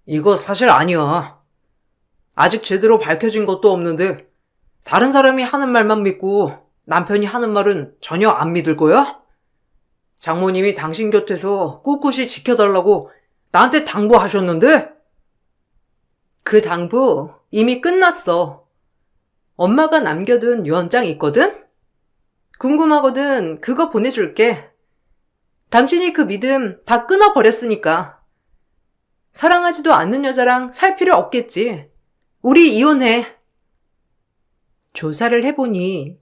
이거 사실 아니야. 아직 제대로 밝혀진 것도 없는데 다른 사람이 하는 말만 믿고 남편이 하는 말은 전혀 안 믿을 거야? 장모님이 당신 곁에서 꿋꿋이 지켜달라고 나한테 당부하셨는데? 그 당부 이미 끝났어. 엄마가 남겨둔 유언장 있거든? 궁금하거든. 그거 보내줄게. 당신이 그 믿음 다 끊어버렸으니까. 사랑하지도 않는 여자랑 살 필요 없겠지. 우리 이혼해. 조사를 해보니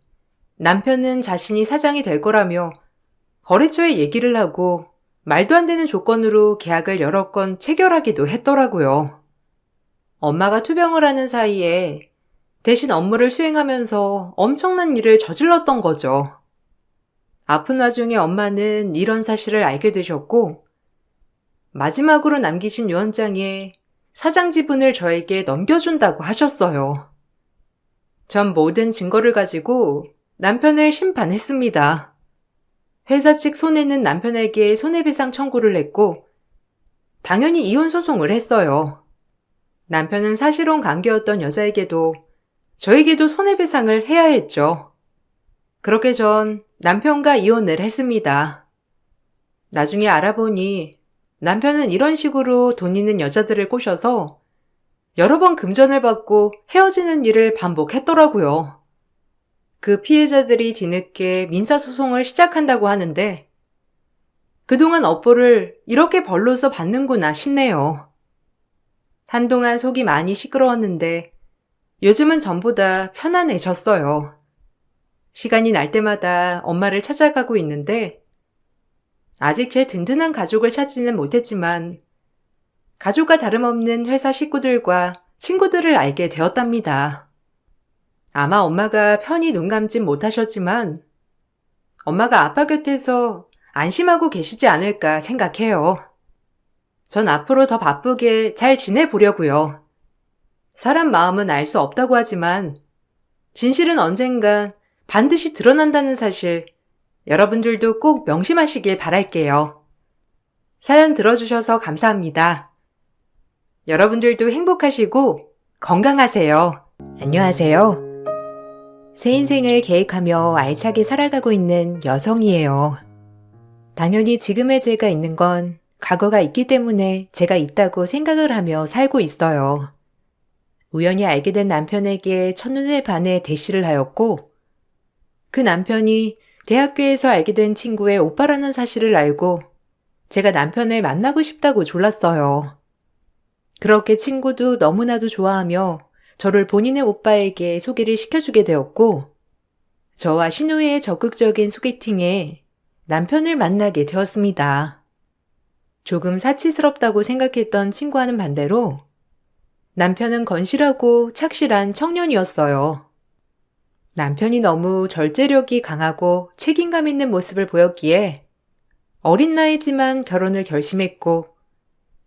남편은 자신이 사장이 될 거라며 거래처에 얘기를 하고 말도 안 되는 조건으로 계약을 여러 건 체결하기도 했더라고요. 엄마가 투병을 하는 사이에 대신 업무를 수행하면서 엄청난 일을 저질렀던 거죠. 아픈 와중에 엄마는 이런 사실을 알게 되셨고 마지막으로 남기신 유언장에 사장 지분을 저에게 넘겨준다고 하셨어요. 전 모든 증거를 가지고 남편을 심판했습니다. 회사 측 손해는 남편에게 손해배상 청구를 했고 당연히 이혼 소송을 했어요. 남편은 사실혼 관계였던 여자에게도 저에게도 손해배상을 해야 했죠. 그렇게 전 남편과 이혼을 했습니다. 나중에 알아보니 남편은 이런 식으로 돈 있는 여자들을 꼬셔서 여러 번 금전을 받고 헤어지는 일을 반복했더라고요. 그 피해자들이 뒤늦게 민사소송을 시작한다고 하는데 그동안 업보를 이렇게 벌로서 받는구나 싶네요. 한동안 속이 많이 시끄러웠는데 요즘은 전보다 편안해졌어요. 시간이 날 때마다 엄마를 찾아가고 있는데 아직 제 든든한 가족을 찾지는 못했지만 가족과 다름없는 회사 식구들과 친구들을 알게 되었답니다. 아마 엄마가 편히 눈 감진 못하셨지만 엄마가 아빠 곁에서 안심하고 계시지 않을까 생각해요. 전 앞으로 더 바쁘게 잘 지내보려고요. 사람 마음은 알 수 없다고 하지만 진실은 언젠간 반드시 드러난다는 사실 여러분들도 꼭 명심하시길 바랄게요. 사연 들어주셔서 감사합니다. 여러분들도 행복하시고 건강하세요. 안녕하세요. 새 인생을 계획하며 알차게 살아가고 있는 여성이에요. 당연히 지금의 제가 있는 건 과거가 있기 때문에 제가 있다고 생각을 하며 살고 있어요. 우연히 알게 된 남편에게 첫눈에 반해 대시를 하였고 그 남편이 대학교에서 알게 된 친구의 오빠라는 사실을 알고 제가 남편을 만나고 싶다고 졸랐어요. 그렇게 친구도 너무나도 좋아하며 저를 본인의 오빠에게 소개를 시켜주게 되었고 저와 신우의 적극적인 소개팅에 남편을 만나게 되었습니다. 조금 사치스럽다고 생각했던 친구와는 반대로 남편은 건실하고 착실한 청년이었어요. 남편이 너무 절제력이 강하고 책임감 있는 모습을 보였기에 어린 나이지만 결혼을 결심했고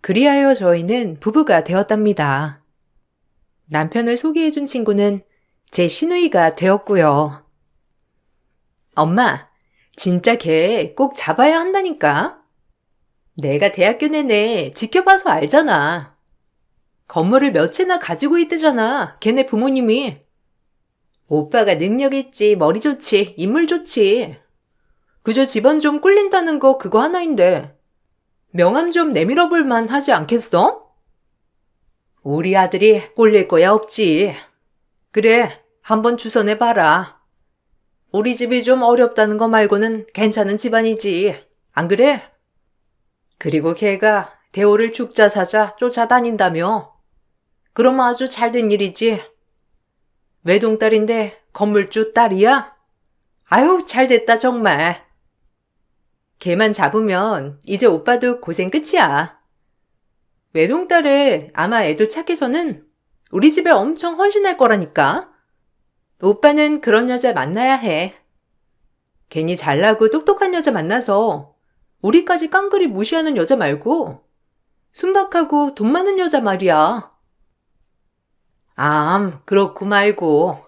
그리하여 저희는 부부가 되었답니다. 남편을 소개해준 친구는 제 시누이가 되었고요. 엄마, 진짜 걔 꼭 잡아야 한다니까? 내가 대학교 내내 지켜봐서 알잖아. 건물을 몇 채나 가지고 있대잖아, 걔네 부모님이. 오빠가 능력 있지, 머리 좋지, 인물 좋지. 그저 집안 좀 꿀린다는 거 그거 하나인데 명함 좀 내밀어 볼만 하지 않겠어? 우리 아들이 꿀릴 거야 없지. 그래, 한번 주선해봐라. 우리 집이 좀 어렵다는 거 말고는 괜찮은 집안이지. 안 그래? 그리고 걔가 대호를 죽자 사자 쫓아다닌다며. 그럼 아주 잘된 일이지. 외동딸인데 건물주 딸이야? 아유, 잘됐다 정말. 걔만 잡으면 이제 오빠도 고생 끝이야. 외동딸에 아마 애도 착해서는 우리 집에 엄청 헌신할 거라니까. 오빠는 그런 여자 만나야 해. 괜히 잘나고 똑똑한 여자 만나서 우리까지 깡그리 무시하는 여자 말고 순박하고 돈 많은 여자 말이야. 그렇고 말고.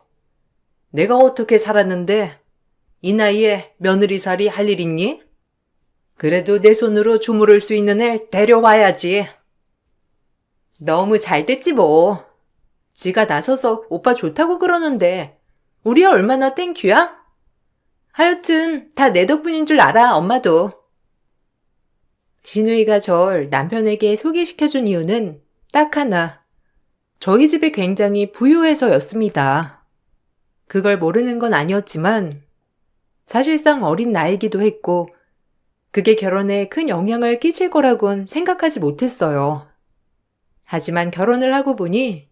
내가 어떻게 살았는데 이 나이에 며느리살이 할 일 있니? 그래도 내 손으로 주무를 수 있는 애 데려와야지. 너무 잘 됐지 뭐. 지가 나서서 오빠 좋다고 그러는데 우리 얼마나 땡큐야? 하여튼 다 내 덕분인 줄 알아, 엄마도. 시누이가 절 남편에게 소개시켜준 이유는 딱 하나. 저희 집이 굉장히 부유해서였습니다. 그걸 모르는 건 아니었지만 사실상 어린 나이기도 했고 그게 결혼에 큰 영향을 끼칠 거라곤 생각하지 못했어요. 하지만 결혼을 하고 보니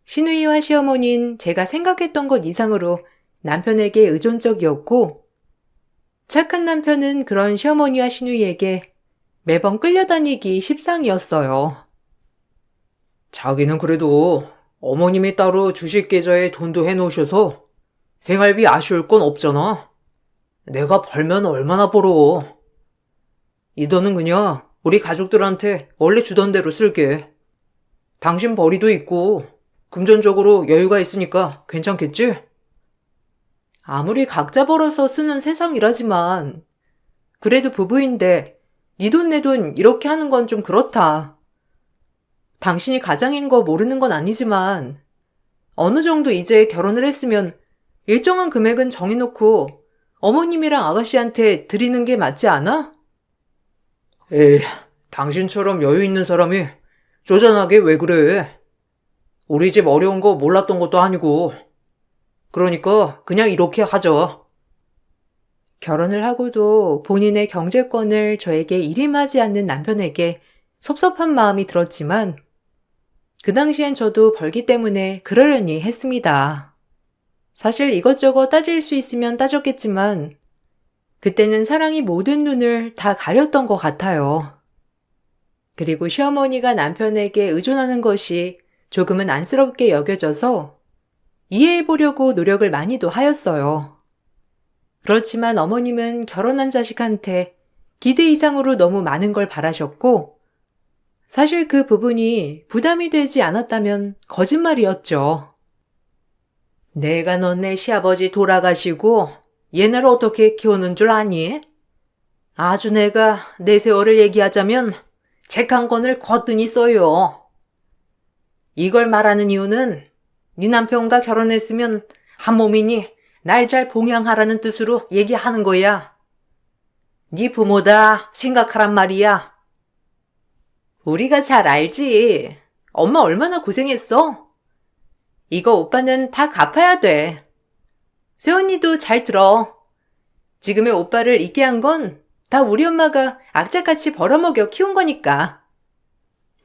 시누이와 시어머니는 제가 생각했던 것 이상으로 남편에게 의존적이었고 착한 남편은 그런 시어머니와 시누이에게 매번 끌려다니기 십상이었어요. 자기는 그래도 어머님이 따로 주식 계좌에 돈도 해놓으셔서 생활비 아쉬울 건 없잖아. 내가 벌면 얼마나 벌어. 이 돈은 그냥 우리 가족들한테 원래 주던 대로 쓸게. 당신 벌이도 있고 금전적으로 여유가 있으니까 괜찮겠지? 아무리 각자 벌어서 쓰는 세상이라지만 그래도 부부인데 네 돈 내 돈 이렇게 하는 건 좀 그렇다. 당신이 가장인 거 모르는 건 아니지만 어느 정도 이제 결혼을 했으면 일정한 금액은 정해놓고 어머님이랑 아가씨한테 드리는 게 맞지 않아? 에이, 당신처럼 여유 있는 사람이 쪼잔하게 왜 그래? 우리 집 어려운 거 몰랐던 것도 아니고. 그러니까 그냥 이렇게 하자. 결혼을 하고도 본인의 경제권을 저에게 일임하지 않는 남편에게 섭섭한 마음이 들었지만 그 당시엔 저도 벌기 때문에 그러려니 했습니다. 사실 이것저것 따질 수 있으면 따졌겠지만 그때는 사랑이 모든 눈을 다 가렸던 것 같아요. 그리고 시어머니가 남편에게 의존하는 것이 조금은 안쓰럽게 여겨져서 이해해보려고 노력을 많이도 하였어요. 그렇지만 어머님은 결혼한 자식한테 기대 이상으로 너무 많은 걸 바라셨고 사실 그 부분이 부담이 되지 않았다면 거짓말이었죠. 내가 너네 시아버지 돌아가시고 얘네를 어떻게 키우는 줄 아니? 아주 내가 내 세월을 얘기하자면 책 한 권을 거뜬히 써요. 이걸 말하는 이유는 네 남편과 결혼했으면 한 몸이니 날 잘 봉양하라는 뜻으로 얘기하는 거야. 네 부모다 생각하란 말이야. 우리가 잘 알지. 엄마 얼마나 고생했어. 이거 오빠는 다 갚아야 돼. 세언니도 잘 들어. 지금의 오빠를 있게 한 건 다 우리 엄마가 악착같이 벌어먹여 키운 거니까.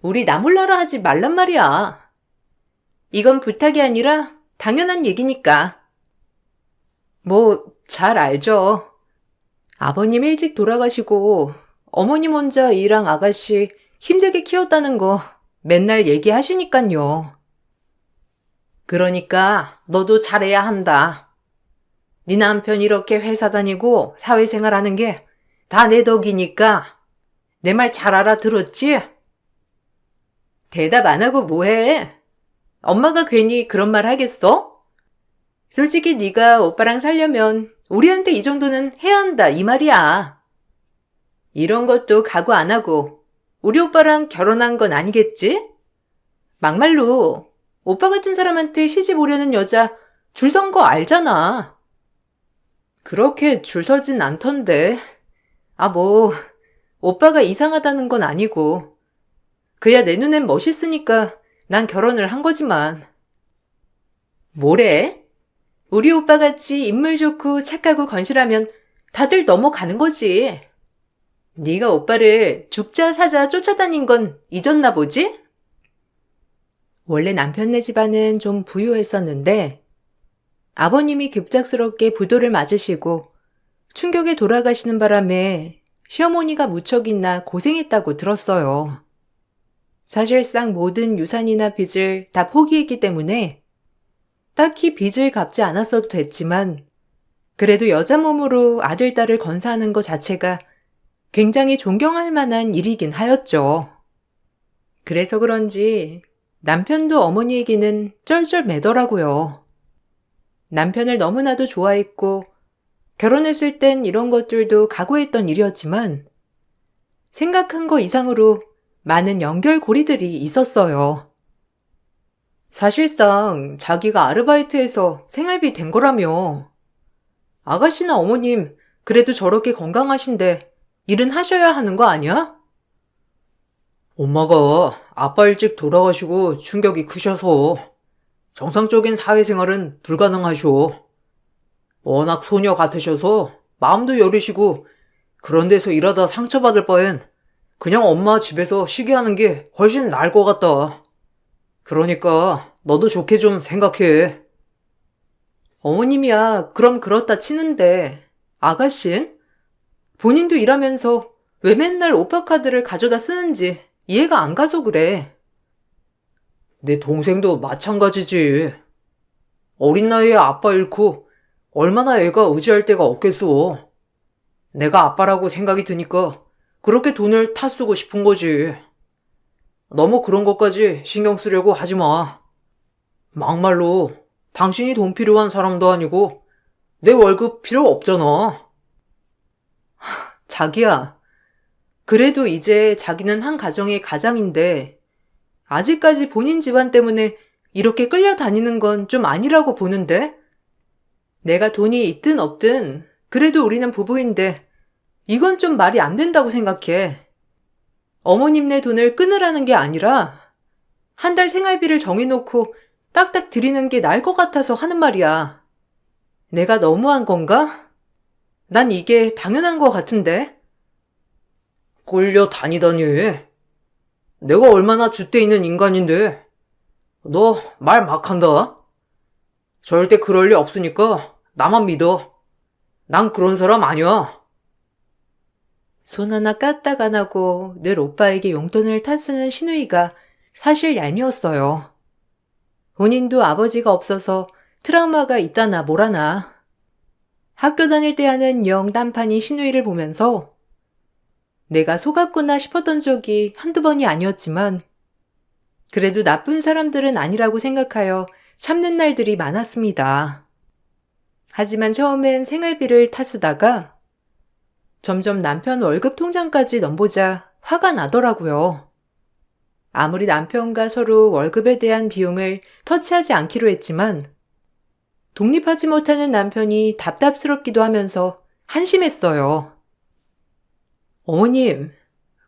우리 나 몰라라 하지 말란 말이야. 이건 부탁이 아니라 당연한 얘기니까. 뭐 잘 알죠. 아버님 일찍 돌아가시고 어머님 혼자 이랑 아가씨 힘들게 키웠다는 거 맨날 얘기하시니깐요. 그러니까 너도 잘해야 한다. 네 남편 이렇게 회사 다니고 사회생활 하는 게 다 내 덕이니까 내 말 잘 알아들었지? 대답 안 하고 뭐해? 엄마가 괜히 그런 말 하겠어? 솔직히 네가 오빠랑 살려면 우리한테 이 정도는 해야 한다 이 말이야. 이런 것도 각오 안 하고 우리 오빠랑 결혼한 건 아니겠지? 막말로 오빠 같은 사람한테 시집 오려는 여자 줄 선 거 알잖아. 그렇게 줄 서진 않던데. 뭐 오빠가 이상하다는 건 아니고 그야 내 눈엔 멋있으니까 난 결혼을 한 거지만. 뭐래? 우리 오빠 같이 인물 좋고 착하고 건실하면 다들 넘어가는 거지. 네가 오빠를 죽자 사자 쫓아다닌 건 잊었나 보지? 원래 남편네 집안은 좀 부유했었는데 아버님이 급작스럽게 부도를 맞으시고 충격에 돌아가시는 바람에 시어머니가 무척이나 고생했다고 들었어요. 사실상 모든 유산이나 빚을 다 포기했기 때문에 딱히 빚을 갚지 않았어도 됐지만 그래도 여자 몸으로 아들, 딸을 건사하는 것 자체가 굉장히 존경할 만한 일이긴 하였죠. 그래서 그런지 남편도 어머니에게는 쩔쩔매더라고요. 남편을 너무나도 좋아했고 결혼했을 땐 이런 것들도 각오했던 일이었지만 생각한 거 이상으로 많은 연결고리들이 있었어요. 사실상 자기가 아르바이트해서 생활비 된 거라며. 아가씨나 어머님 그래도 저렇게 건강하신데 일은 하셔야 하는 거 아니야? 엄마가 아빠 일찍 돌아가시고 충격이 크셔서 정상적인 사회생활은 불가능하쇼. 워낙 소녀 같으셔서 마음도 여리시고 그런 데서 일하다 상처받을 바엔 그냥 엄마 집에서 쉬게 하는 게 훨씬 나을 것 같다. 그러니까 너도 좋게 좀 생각해. 어머님이야 그럼 그렇다 치는데 아가씨는? 본인도 일하면서 왜 맨날 오빠 카드를 가져다 쓰는지 이해가 안 가서 그래. 내 동생도 마찬가지지. 어린 나이에 아빠 잃고 얼마나 애가 의지할 데가 없겠어. 내가 아빠라고 생각이 드니까 그렇게 돈을 타 쓰고 싶은 거지. 너무 그런 것까지 신경 쓰려고 하지 마. 막말로 당신이 돈 필요한 사람도 아니고 내 월급 필요 없잖아. 자기야, 그래도 이제 자기는 한 가정의 가장인데 아직까지 본인 집안 때문에 이렇게 끌려다니는 건 좀 아니라고 보는데? 내가 돈이 있든 없든 그래도 우리는 부부인데 이건 좀 말이 안 된다고 생각해. 어머님네 돈을 끊으라는 게 아니라 한 달 생활비를 정해놓고 딱딱 드리는 게 나을 것 같아서 하는 말이야. 내가 너무한 건가? 난 이게 당연한 것 같은데. 끌려다니다니. 내가 얼마나 줏대 있는 인간인데. 너 말 막 한다. 절대 그럴 리 없으니까 나만 믿어. 난 그런 사람 아니야. 손 하나 까딱 안 하고 늘 오빠에게 용돈을 타쓰는 시누이가 사실 얄미웠어요. 본인도 아버지가 없어서 트라우마가 있다나 뭐라나. 학교 다닐 때 하는 영 딴판이 시누이를 보면서 내가 속았구나 싶었던 적이 한두 번이 아니었지만 그래도 나쁜 사람들은 아니라고 생각하여 참는 날들이 많았습니다. 하지만 처음엔 생활비를 타쓰다가 점점 남편 월급 통장까지 넘보자 화가 나더라고요. 아무리 남편과 서로 월급에 대한 비용을 터치하지 않기로 했지만 독립하지 못하는 남편이 답답스럽기도 하면서 한심했어요. 어머님,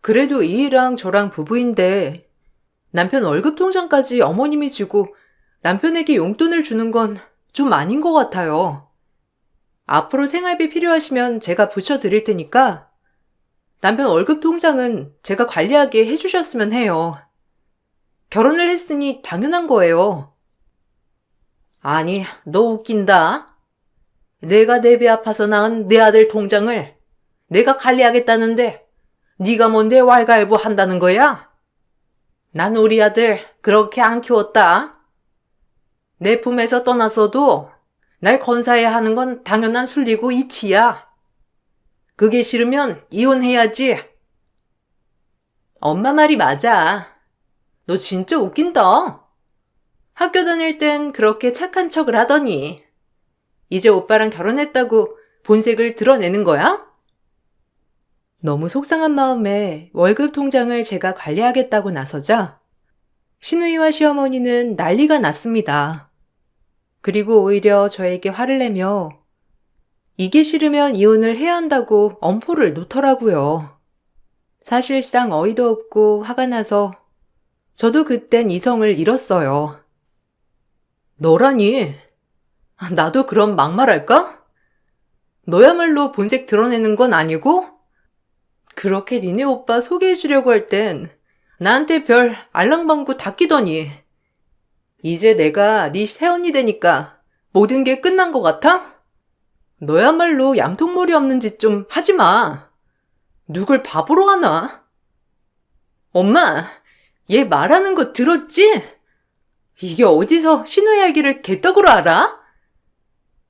그래도 이희랑 저랑 부부인데 남편 월급 통장까지 어머님이 주고 남편에게 용돈을 주는 건 좀 아닌 것 같아요. 앞으로 생활비 필요하시면 제가 붙여드릴 테니까 남편 월급 통장은 제가 관리하게 해주셨으면 해요. 결혼을 했으니 당연한 거예요. 아니, 너 웃긴다. 내가 내 배 아파서 낳은 내 아들 통장을 내가 관리하겠다는데 네가 뭔데 왈가왈부 한다는 거야? 난 우리 아들 그렇게 안 키웠다. 내 품에서 떠났어도 날 건사해야 하는 건 당연한 순리고 이치야. 그게 싫으면 이혼해야지. 엄마 말이 맞아. 너 진짜 웃긴다. 학교 다닐 땐 그렇게 착한 척을 하더니 이제 오빠랑 결혼했다고 본색을 드러내는 거야? 너무 속상한 마음에 월급 통장을 제가 관리하겠다고 나서자 신우이와 시어머니는 난리가 났습니다. 그리고 오히려 저에게 화를 내며 이게 싫으면 이혼을 해야 한다고 엄포를 놓더라고요. 사실상 어이도 없고 화가 나서 저도 그땐 이성을 잃었어요. 너라니? 나도 그럼 막말할까? 너야말로 본색 드러내는 건 아니고? 그렇게 니네 오빠 소개해주려고 할 땐 나한테 별 알랑방구 다 끼더니 이제 내가 네 새언니 되니까 모든 게 끝난 것 같아? 너야말로 얌통머리 없는 짓 좀 하지 마. 누굴 바보로 하나? 엄마, 얘 말하는 거 들었지? 이게 어디서 신우 이야기를 개떡으로 알아?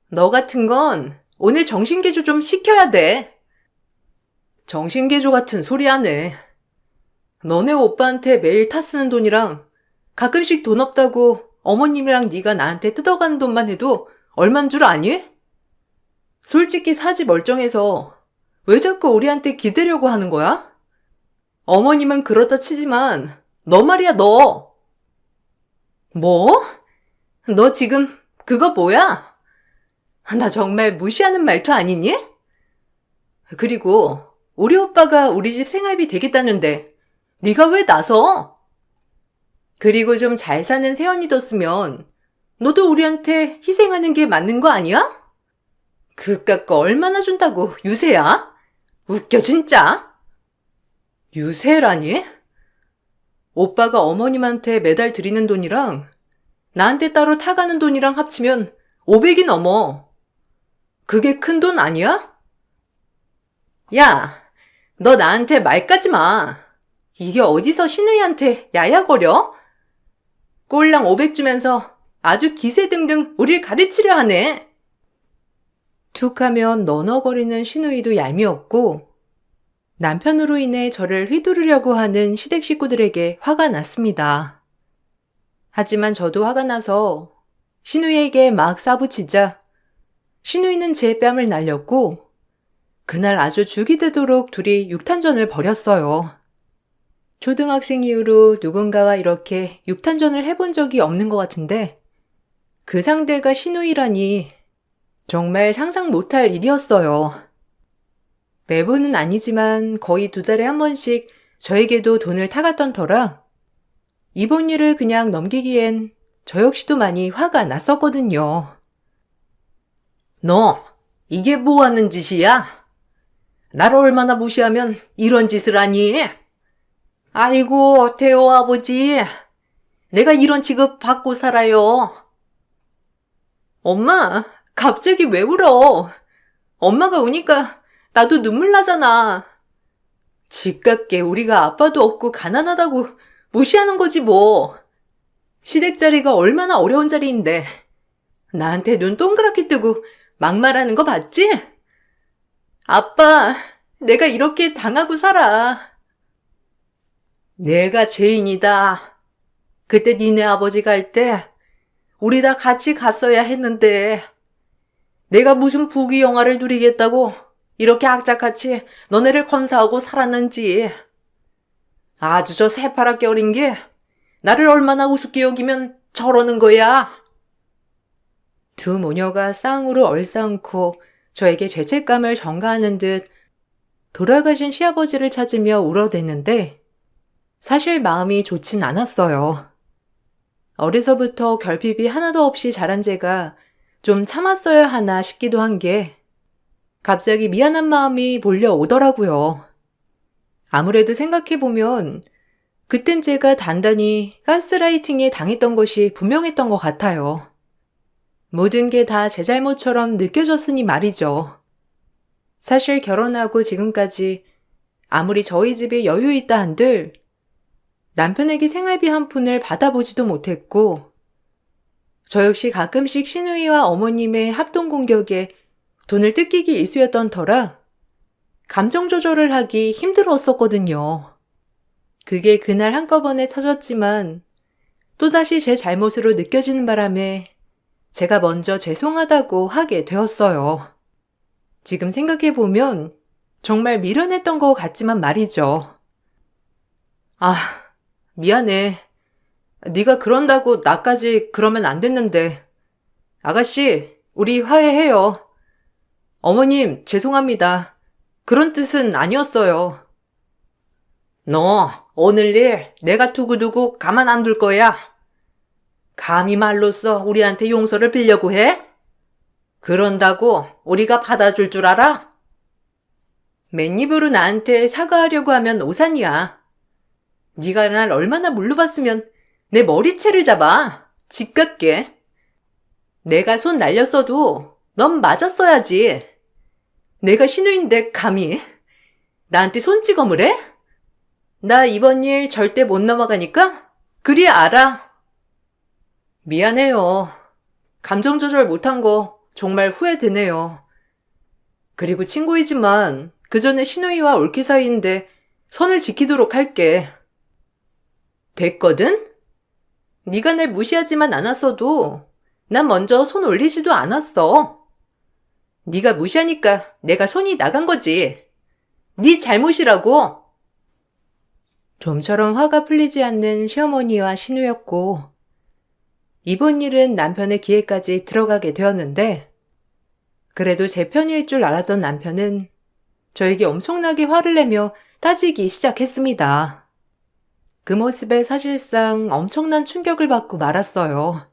너 같은 건 오늘 정신개조 좀 시켜야 돼. 정신개조 같은 소리 하네. 너네 오빠한테 매일 타 쓰는 돈이랑 가끔씩 돈 없다고 어머님이랑 네가 나한테 뜯어가는 돈만 해도 얼만 줄 아니? 솔직히 사지 멀쩡해서 왜 자꾸 우리한테 기대려고 하는 거야? 어머님은 그렇다 치지만 너 말이야 너. 뭐? 너 지금 그거 뭐야? 나 정말 무시하는 말투 아니니? 그리고 우리 오빠가 우리 집 생활비 되겠다는데 네가 왜 나서? 그리고 좀 잘 사는 새언니 뒀으면 너도 우리한테 희생하는 게 맞는 거 아니야? 그깟 거 얼마나 준다고 유세야? 웃겨 진짜. 유세라니? 오빠가 어머님한테 매달 드리는 돈이랑 나한테 따로 타가는 돈이랑 합치면 500이 넘어. 그게 큰 돈 아니야? 야, 너 나한테 말까지 마. 이게 어디서 신우이한테 야야거려? 꼴랑 500 주면서 아주 기세등등 우릴 가르치려 하네. 툭 하면 너너거리는 신우이도 얄미웠고 남편으로 인해 저를 휘두르려고 하는 시댁 식구들에게 화가 났습니다. 하지만 저도 화가 나서 신우이에게 막 싸붙이자 신우이는 제 뺨을 날렸고 그날 아주 죽이 되도록 둘이 육탄전을 벌였어요. 초등학생 이후로 누군가와 이렇게 육탄전을 해본 적이 없는 것 같은데 그 상대가 신우이라니 정말 상상 못할 일이었어요. 매번은 아니지만 거의 2달에 한 번씩 저에게도 돈을 타갔던 터라 이번 일을 그냥 넘기기엔 저 역시도 많이 화가 났었거든요. 너 이게 뭐 하는 짓이야? 나를 얼마나 무시하면 이런 짓을 하니? 아이고 대호 아버지, 내가 이런 취급 받고 살아요. 엄마, 갑자기 왜 울어? 엄마가 우니까 나도 눈물 나잖아. 집값게 우리가 아빠도 없고 가난하다고 무시하는 거지 뭐. 시댁 자리가 얼마나 어려운 자리인데 나한테 눈 동그랗게 뜨고 막말하는 거 봤지? 아빠, 내가 이렇게 당하고 살아. 내가 죄인이다. 그때 니네 아버지 갈 때 우리 다 같이 갔어야 했는데 내가 무슨 부귀영화를 누리겠다고 이렇게 악착같이 너네를 건사하고 살았는지. 아주 저 새파랗게 어린 게 나를 얼마나 우습게 여기면 저러는 거야. 두 모녀가 쌍으로 얼싸안고 저에게 죄책감을 전가하는 듯 돌아가신 시아버지를 찾으며 울어댔는데 사실 마음이 좋진 않았어요. 어려서부터 결핍이 하나도 없이 자란 제가 좀 참았어야 하나 싶기도 한 게 갑자기 미안한 마음이 몰려오더라고요. 아무래도 생각해보면 그땐 제가 단단히 가스라이팅에 당했던 것이 분명했던 것 같아요. 모든 게 다 제 잘못처럼 느껴졌으니 말이죠. 사실 결혼하고 지금까지 아무리 저희 집에 여유 있다 한들 남편에게 생활비 한 푼을 받아보지도 못했고 저 역시 가끔씩 시누이와 어머님의 합동 공격에 돈을 뜯기기 일쑤였던 터라 감정 조절을 하기 힘들었었거든요. 그게 그날 한꺼번에 터졌지만 또다시 제 잘못으로 느껴지는 바람에 제가 먼저 죄송하다고 하게 되었어요. 지금 생각해보면 정말 미련했던 것 같지만 말이죠. 아, 미안해. 네가 그런다고 나까지 그러면 안 됐는데. 아가씨, 우리 화해해요. 어머님, 죄송합니다. 그런 뜻은 아니었어요. 너 오늘 일 내가 두고두고 가만 안 둘 거야. 감히 말로써 우리한테 용서를 빌려고 해? 그런다고 우리가 받아줄 줄 알아? 맨입으로 나한테 사과하려고 하면 오산이야. 네가 날 얼마나 물러봤으면 내 머리채를 잡아. 집 같게. 내가 손 날렸어도 넌 맞았어야지. 내가 신우인데 감히 나한테 손찌검을 해? 나 이번 일 절대 못 넘어가니까 그리 알아. 미안해요. 감정 조절 못한 거 정말 후회되네요. 그리고 친구이지만 그 전에 신우이와 올케 사이인데 선을 지키도록 할게. 됐거든? 네가 날 무시하지만 않았어도 난 먼저 손 올리지도 않았어. 네가 무시하니까 내가 손이 나간 거지. 네 잘못이라고. 좀처럼 화가 풀리지 않는 시어머니와 신우였고 이번 일은 남편의 귀에까지 들어가게 되었는데 그래도 제 편일 줄 알았던 남편은 저에게 엄청나게 화를 내며 따지기 시작했습니다. 그 모습에 사실상 엄청난 충격을 받고 말았어요.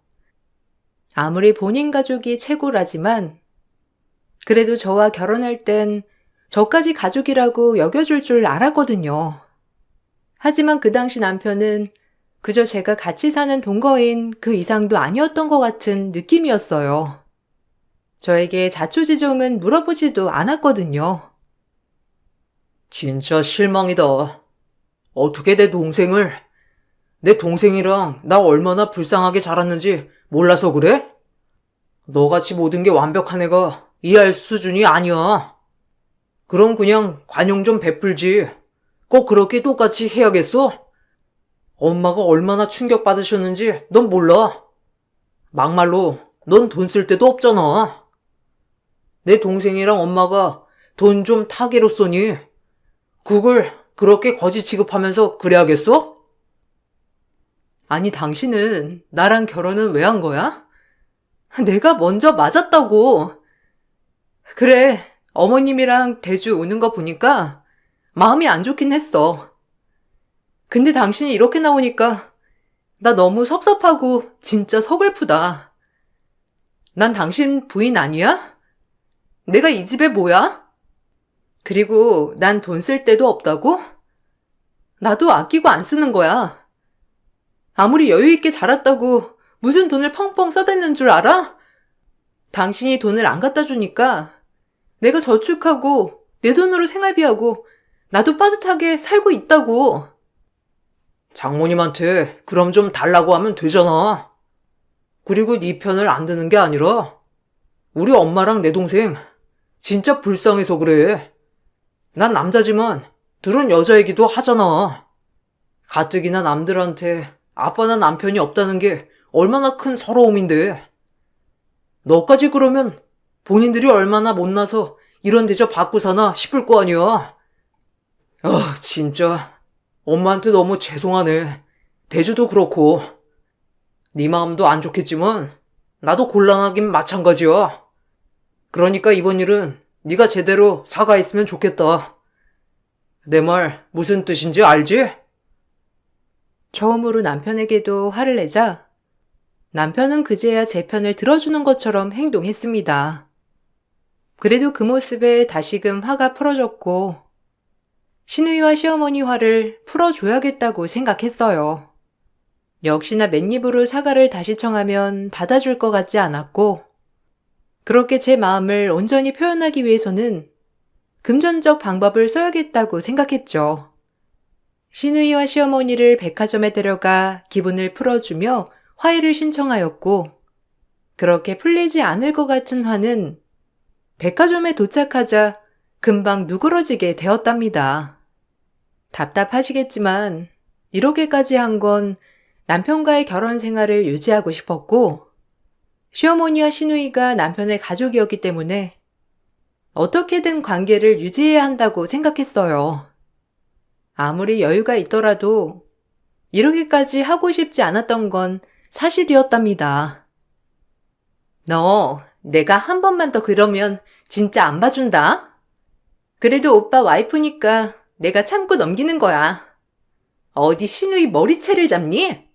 아무리 본인 가족이 최고라지만 그래도 저와 결혼할 땐 저까지 가족이라고 여겨줄 줄 알았거든요. 하지만 그 당시 남편은 그저 제가 같이 사는 동거인 그 이상도 아니었던 것 같은 느낌이었어요. 저에게 자초지종은 물어보지도 않았거든요. 진짜 실망이다. 어떻게 내 동생이랑 나 얼마나 불쌍하게 자랐는지 몰라서 그래? 너같이 모든 게 완벽한 애가 이해할 수준이 아니야. 그럼 그냥 관용 좀 베풀지. 꼭 그렇게 똑같이 해야겠어? 엄마가 얼마나 충격받으셨는지 넌 몰라. 막말로 넌 돈 쓸 데도 없잖아. 내 동생이랑 엄마가 돈 좀 타개로 쏘니 그걸 그렇게 거지 취급하면서 그래야겠어? 아니, 당신은 나랑 결혼은 왜 한 거야? 내가 먼저 맞았다고. 그래, 어머님이랑 대주 우는 거 보니까 마음이 안 좋긴 했어. 근데 당신이 이렇게 나오니까 나 너무 섭섭하고 진짜 서글프다. 난 당신 부인 아니야? 내가 이 집에 뭐야? 그리고 난 돈 쓸 데도 없다고? 나도 아끼고 안 쓰는 거야. 아무리 여유 있게 자랐다고 무슨 돈을 펑펑 써댔는 줄 알아? 당신이 돈을 안 갖다 주니까 내가 저축하고 내 돈으로 생활비하고 나도 빠듯하게 살고 있다고. 장모님한테 그럼 좀 달라고 하면 되잖아. 그리고 네 편을 안 드는 게 아니라 우리 엄마랑 내 동생 진짜 불쌍해서 그래. 난 남자지만 둘은 여자이기도 하잖아. 가뜩이나 남들한테 아빠나 남편이 없다는 게 얼마나 큰 서러움인데. 너까지 그러면 본인들이 얼마나 못나서 이런 대접 받고 사나 싶을 거 아니야. 진짜 엄마한테 너무 죄송하네. 대주도 그렇고. 네 마음도 안 좋겠지만 나도 곤란하긴 마찬가지야. 그러니까 이번 일은 네가 제대로 사과했으면 좋겠다. 내 말 무슨 뜻인지 알지? 처음으로 남편에게도 화를 내자 남편은 그제야 제 편을 들어주는 것처럼 행동했습니다. 그래도 그 모습에 다시금 화가 풀어졌고 시누이와 시어머니 화를 풀어줘야겠다고 생각했어요. 역시나 맨입으로 사과를 다시 청하면 받아줄 것 같지 않았고 그렇게 제 마음을 온전히 표현하기 위해서는 금전적 방법을 써야겠다고 생각했죠. 시누이와 시어머니를 백화점에 데려가 기분을 풀어주며 화해를 신청하였고, 그렇게 풀리지 않을 것 같은 화는 백화점에 도착하자 금방 누그러지게 되었답니다. 답답하시겠지만 이렇게까지 한 건 남편과의 결혼 생활을 유지하고 싶었고, 시어머니와 시누이가 남편의 가족이었기 때문에 어떻게든 관계를 유지해야 한다고 생각했어요. 아무리 여유가 있더라도 이렇게까지 하고 싶지 않았던 건 사실이었답니다. 너 내가 한 번만 더 그러면 진짜 안 봐준다? 그래도 오빠 와이프니까 내가 참고 넘기는 거야. 어디 시누이 머리채를 잡니?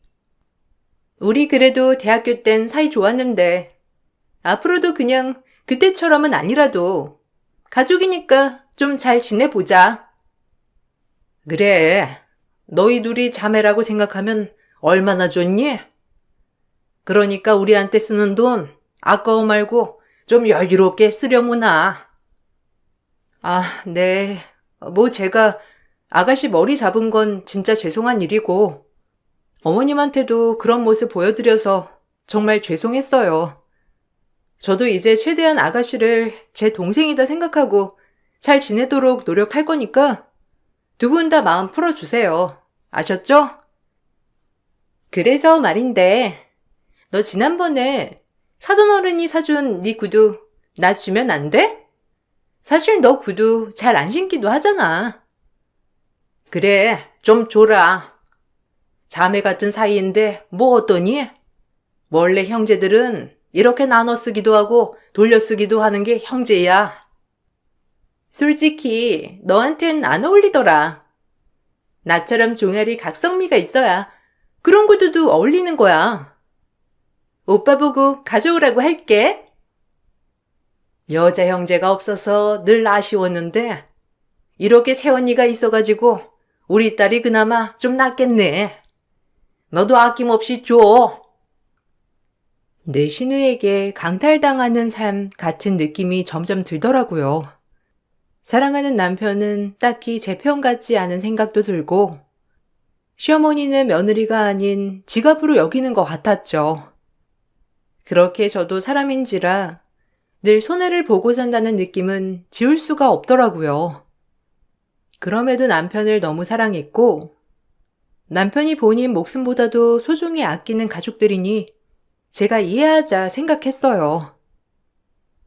우리 그래도 대학교 땐 사이 좋았는데 앞으로도 그냥 그때처럼은 아니라도 가족이니까 좀 잘 지내보자. 그래, 너희 둘이 자매라고 생각하면 얼마나 좋니? 그러니까 우리한테 쓰는 돈 아까워 말고 좀 여유롭게 쓰려무나. 아, 네. 뭐 제가 아가씨 머리 잡은 건 진짜 죄송한 일이고 어머님한테도 그런 모습 보여드려서 정말 죄송했어요. 저도 이제 최대한 아가씨를 제 동생이다 생각하고 잘 지내도록 노력할 거니까 두 분 다 마음 풀어주세요. 아셨죠? 그래서 말인데 너 지난번에 사돈어른이 사준 네 구두 나 주면 안 돼? 사실 너 구두 잘 안 신기도 하잖아. 그래, 좀 줘라. 자매 같은 사이인데 뭐 어떠니? 원래 형제들은 이렇게 나눠 쓰기도 하고 돌려 쓰기도 하는 게 형제야. 솔직히 너한텐 안 어울리더라. 나처럼 종아리 각성미가 있어야 그런 구두도 어울리는 거야. 오빠 보고 가져오라고 할게. 여자 형제가 없어서 늘 아쉬웠는데 이렇게 새언니가 있어가지고 우리 딸이 그나마 좀 낫겠네. 너도 아낌없이 줘. 내 시누에게 강탈당하는 삶 같은 느낌이 점점 들더라고요. 사랑하는 남편은 딱히 제 편 같지 않은 생각도 들고 시어머니는 며느리가 아닌 지갑으로 여기는 것 같았죠. 그렇게 저도 사람인지라 늘 손해를 보고 산다는 느낌은 지울 수가 없더라고요. 그럼에도 남편을 너무 사랑했고 남편이 본인 목숨보다도 소중히 아끼는 가족들이니 제가 이해하자 생각했어요.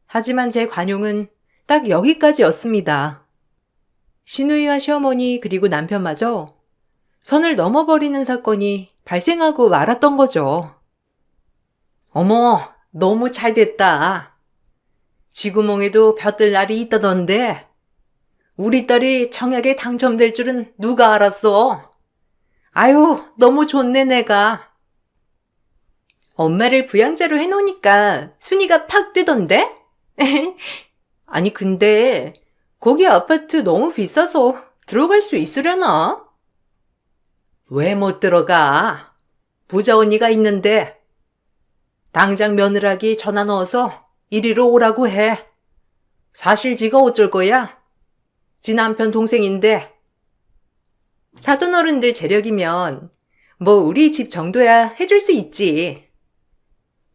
하지만 제 관용은 딱 여기까지였습니다. 시누이와 시어머니 그리고 남편마저 선을 넘어버리는 사건이 발생하고 말았던 거죠. 어머, 너무 잘 됐다. 쥐구멍에도 벼뜰 날이 있다던데 우리 딸이 청약에 당첨될 줄은 누가 알았어? 아유, 너무 좋네 내가. 엄마를 부양자로 해놓으니까 순위가 팍 뜨던데? 아니 근데 거기 아파트 너무 비싸서 들어갈 수 있으려나? 왜 못 들어가? 부자 언니가 있는데 당장 며느라기 전화 넣어서 이리로 오라고 해. 사실 지가 어쩔 거야? 지 남편 동생인데. 사돈어른들 재력이면 뭐 우리 집 정도야 해줄 수 있지.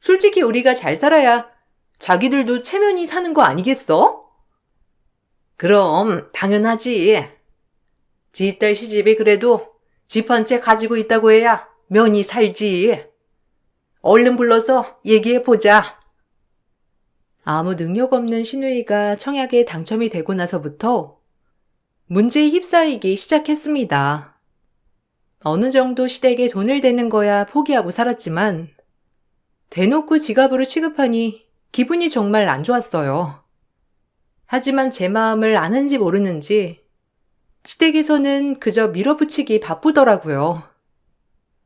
솔직히 우리가 잘 살아야 자기들도 체면이 사는 거 아니겠어? 그럼 당연하지. 지 딸 시집이 그래도 집 한 채 가지고 있다고 해야 면이 살지. 얼른 불러서 얘기해보자. 아무 능력 없는 시누이가 청약에 당첨이 되고 나서부터 문제에 휩싸이기 시작했습니다. 어느 정도 시댁에 돈을 대는 거야 포기하고 살았지만 대놓고 지갑으로 취급하니 기분이 정말 안 좋았어요. 하지만 제 마음을 아는지 모르는지 시댁에서는 그저 밀어붙이기 바쁘더라고요.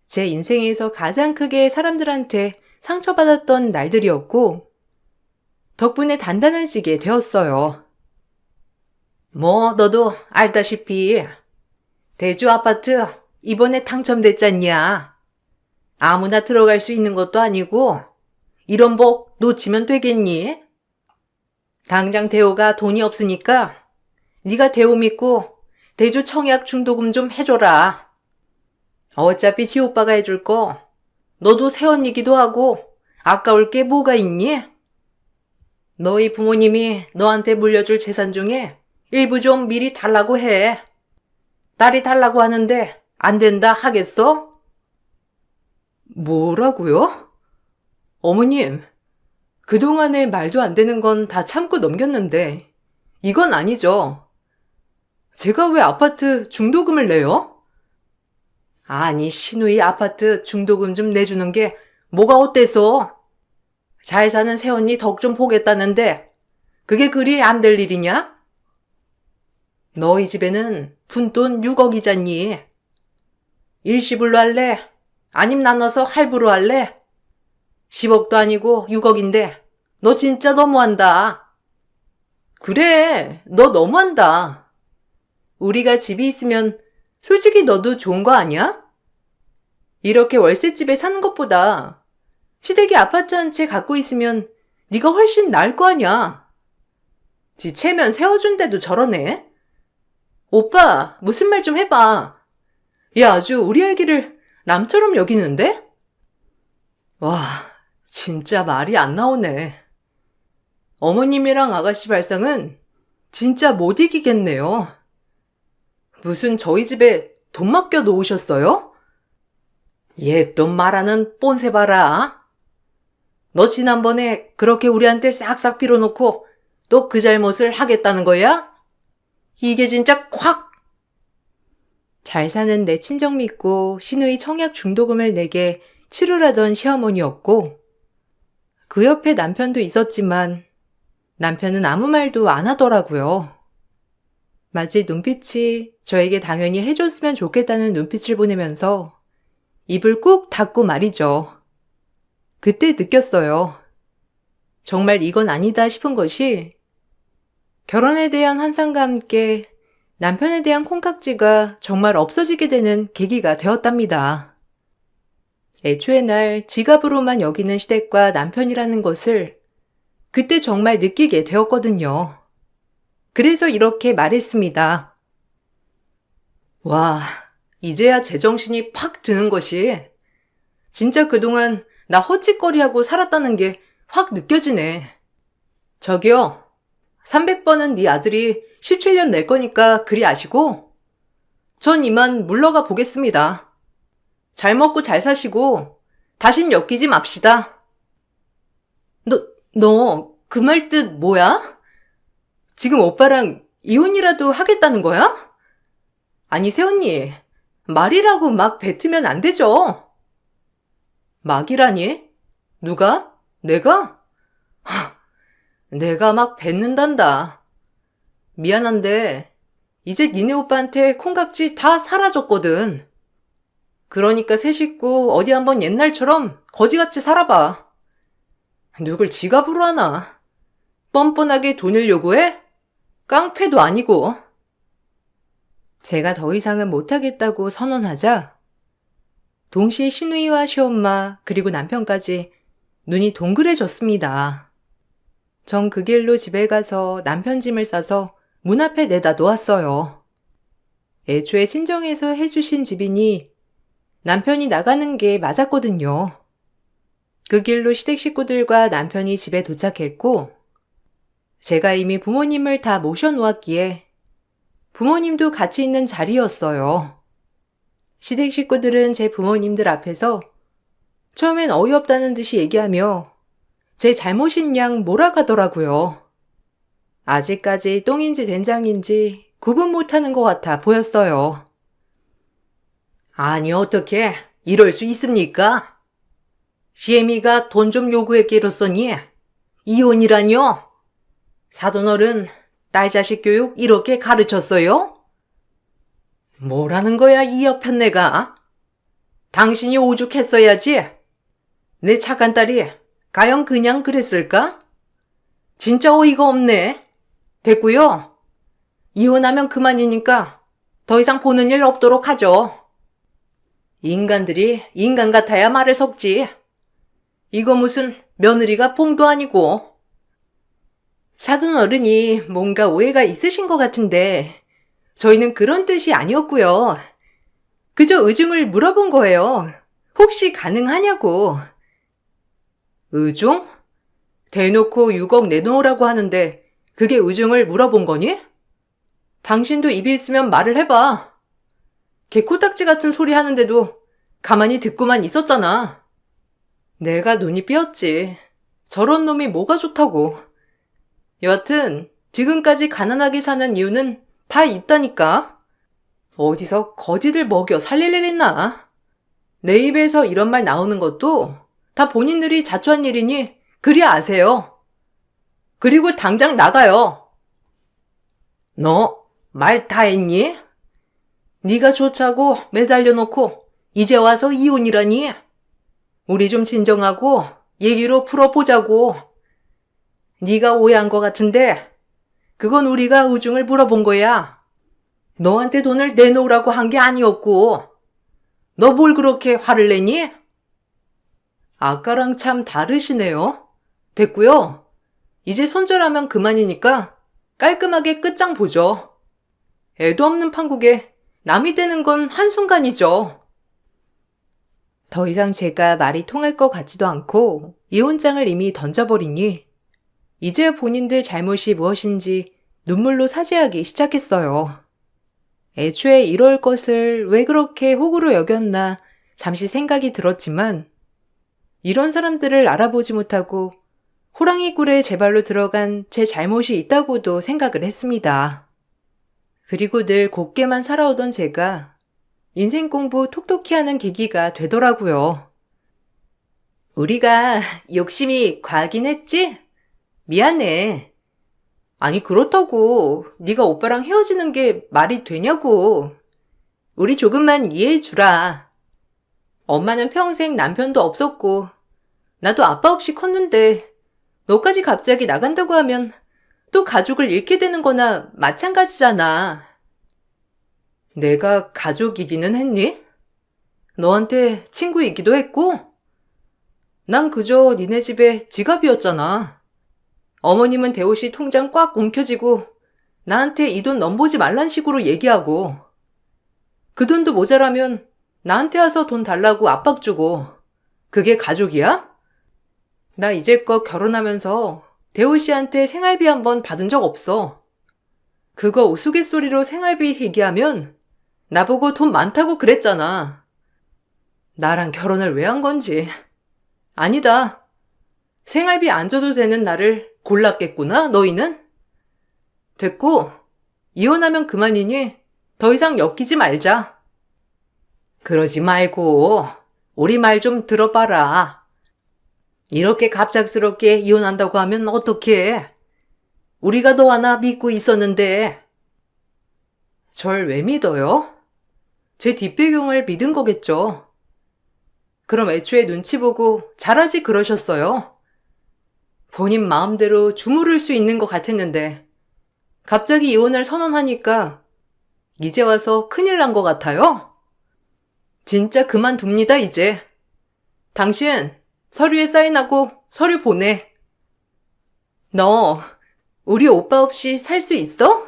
제 인생에서 가장 크게 사람들한테 상처받았던 날들이었고 덕분에 단단해지게 되었어요. 뭐 너도 알다시피 대주 아파트 이번에 당첨됐잖냐. 아무나 들어갈 수 있는 것도 아니고 이런 복 놓치면 되겠니? 당장 대호가 돈이 없으니까 네가 대우 믿고 대주 청약 중도금 좀 해줘라. 어차피 지 오빠가 해줄 거 너도 새언니기도 하고 아까울 게 뭐가 있니? 너희 부모님이 너한테 물려줄 재산 중에 일부 좀 미리 달라고 해. 딸이 달라고 하는데 안 된다 하겠어? 뭐라고요? 어머님, 그동안에 말도 안 되는 건 다 참고 넘겼는데, 이건 아니죠. 제가 왜 아파트 중도금을 내요? 아니, 시누이 아파트 중도금 좀 내주는 게 뭐가 어때서? 잘 사는 새언니 덕 좀 보겠다는데 그게 그리 안 될 일이냐? 너희 집에는 푼돈 6억이잖니. 일시불로 할래? 아님 나눠서 할부로 할래? 10억도 아니고 6억인데 너 진짜 너무한다. 그래, 너 너무한다. 우리가 집이 있으면 솔직히 너도 좋은 거 아니야? 이렇게 월세집에 사는 것보다 시댁이 아파트 한 채 갖고 있으면 네가 훨씬 나을 거 아니야. 지 체면 세워준데도 저러네. 오빠, 무슨 말 좀 해봐. 얘 아주 우리 아기를 남처럼 여기는데? 와, 진짜 말이 안 나오네. 어머님이랑 아가씨 발상은 진짜 못 이기겠네요. 무슨 저희 집에 돈 맡겨 놓으셨어요? 얘 또 말하는 뽐새 봐라. 너 지난번에 그렇게 우리한테 싹싹 빌어놓고 또 그 잘못을 하겠다는 거야? 이게 진짜 콱! 잘 사는 내 친정 믿고 시누이 청약 중도금을 내게 치르라던 시어머니였고, 그 옆에 남편도 있었지만 남편은 아무 말도 안 하더라고요. 마치 눈빛이 저에게 당연히 해줬으면 좋겠다는 눈빛을 보내면서 입을 꾹 닫고 말이죠. 그때 느꼈어요. 정말 이건 아니다 싶은 것이 결혼에 대한 환상과 함께 남편에 대한 콩깍지가 정말 없어지게 되는 계기가 되었답니다. 애초에 날 지갑으로만 여기는 시댁과 남편이라는 것을 그때 정말 느끼게 되었거든요. 그래서 이렇게 말했습니다. 와, 이제야 제정신이 팍 드는 것이 진짜 그동안 나 헛짓거리하고 살았다는 게 확 느껴지네. 저기요, 300번은 네 아들이 17년 낼 거니까 그리 아시고 전 이만 물러가 보겠습니다. 잘 먹고 잘 사시고 다신 엮이지 맙시다. 너 그 말 뜻 뭐야? 지금 오빠랑 이혼이라도 하겠다는 거야? 아니 새언니, 말이라고 막 뱉으면 안 되죠. 막이라니? 누가? 내가? 내가 막 뱉는단다. 미안한데 이제 니네 오빠한테 콩깍지 다 사라졌거든. 그러니까 새 식구 어디 한번 옛날처럼 거지같이 살아봐. 누굴 지갑으로 하나? 뻔뻔하게 돈을 요구해? 깡패도 아니고. 제가 더 이상은 못하겠다고 선언하자 동시에 시누이와 시엄마 그리고 남편까지 눈이 동그래졌습니다. 전 그 길로 집에 가서 남편 짐을 싸서 문 앞에 내다 놓았어요. 애초에 친정에서 해주신 집이니 남편이 나가는 게 맞았거든요. 그 길로 시댁 식구들과 남편이 집에 도착했고 제가 이미 부모님을 다 모셔놓았기에 부모님도 같이 있는 자리였어요. 시댁 식구들은 제 부모님들 앞에서 처음엔 어이없다는 듯이 얘기하며 제 잘못인 양 몰아가더라고요. 아직까지 똥인지 된장인지 구분 못하는 것 같아 보였어요. 아니 어떻게 이럴 수 있습니까? 시애미가 돈 좀 요구했기로써니 이혼이라뇨? 사돈어른 딸 자식 교육 이렇게 가르쳤어요? 뭐라는 거야 이 여편네가? 당신이 오죽했어야지. 내 착한 딸이 가영 그냥 그랬을까? 진짜 어이가 없네. 됐고요. 이혼하면 그만이니까 더 이상 보는 일 없도록 하죠. 인간들이 인간 같아야 말을 섞지. 이거 무슨 며느리가 봉도 아니고. 사돈 어른이 뭔가 오해가 있으신 것 같은데 저희는 그런 뜻이 아니었고요. 그저 의중을 물어본 거예요. 혹시 가능하냐고. 의중? 대놓고 6억 내놓으라고 하는데 그게 의중을 물어본 거니? 당신도 입이 있으면 말을 해봐. 개코딱지 같은 소리 하는데도 가만히 듣고만 있었잖아. 내가 눈이 삐었지. 저런 놈이 뭐가 좋다고. 여하튼 지금까지 가난하게 사는 이유는 다 있다니까. 어디서 거지들 먹여 살릴 일 있나? 내 입에서 이런 말 나오는 것도 다 본인들이 자초한 일이니 그리 아세요. 그리고 당장 나가요. 너 말 다 했니? 네가 좋자고 매달려 놓고 이제 와서 이혼이라니? 우리 좀 진정하고 얘기로 풀어보자고. 네가 오해한 것 같은데 그건 우리가 의중을 물어본 거야. 너한테 돈을 내놓으라고 한 게 아니었고. 너 뭘 그렇게 화를 내니? 아까랑 참 다르시네요. 됐고요. 이제 손절하면 그만이니까 깔끔하게 끝장 보죠. 애도 없는 판국에 남이 되는 건 한순간이죠. 더 이상 제가 말이 통할 것 같지도 않고 이혼장을 이미 던져버리니 이제 본인들 잘못이 무엇인지 눈물로 사죄하기 시작했어요. 애초에 이럴 것을 왜 그렇게 호구로 여겼나 잠시 생각이 들었지만 이런 사람들을 알아보지 못하고 호랑이 굴에 제 발로 들어간 제 잘못이 있다고도 생각을 했습니다. 그리고 늘 곱게만 살아오던 제가 인생 공부 톡톡히 하는 계기가 되더라고요. 우리가 욕심이 과하긴 했지? 미안해. 아니 그렇다고 네가 오빠랑 헤어지는 게 말이 되냐고. 우리 조금만 이해해 주라. 엄마는 평생 남편도 없었고 나도 아빠 없이 컸는데 너까지 갑자기 나간다고 하면 또 가족을 잃게 되는 거나 마찬가지잖아. 내가 가족이기는 했니? 너한테 친구이기도 했고? 난 그저 니네 집의 지갑이었잖아. 어머님은 대호씨 통장 꽉 움켜쥐고 나한테 이 돈 넘보지 말란 식으로 얘기하고 그 돈도 모자라면 나한테 와서 돈 달라고 압박 주고 그게 가족이야? 나 이제껏 결혼하면서 대호씨한테 생활비 한 번 받은 적 없어. 그거 우스갯소리로 생활비 얘기하면 나보고 돈 많다고 그랬잖아. 나랑 결혼을 왜 한 건지. 아니다. 생활비 안 줘도 되는 나를 골랐겠구나, 너희는? 됐고, 이혼하면 그만이니 더 이상 엮이지 말자. 그러지 말고 우리 말 좀 들어봐라. 이렇게 갑작스럽게 이혼한다고 하면 어떡해? 우리가 너 하나 믿고 있었는데. 절 왜 믿어요? 제 뒷배경을 믿은 거겠죠. 그럼 애초에 눈치 보고 잘하지 그러셨어요. 본인 마음대로 주무를 수 있는 것 같았는데 갑자기 이혼을 선언하니까 이제 와서 큰일 난 것 같아요? 진짜 그만둡니다, 이제. 당신 서류에 사인하고 서류 보내. 너 우리 오빠 없이 살 수 있어?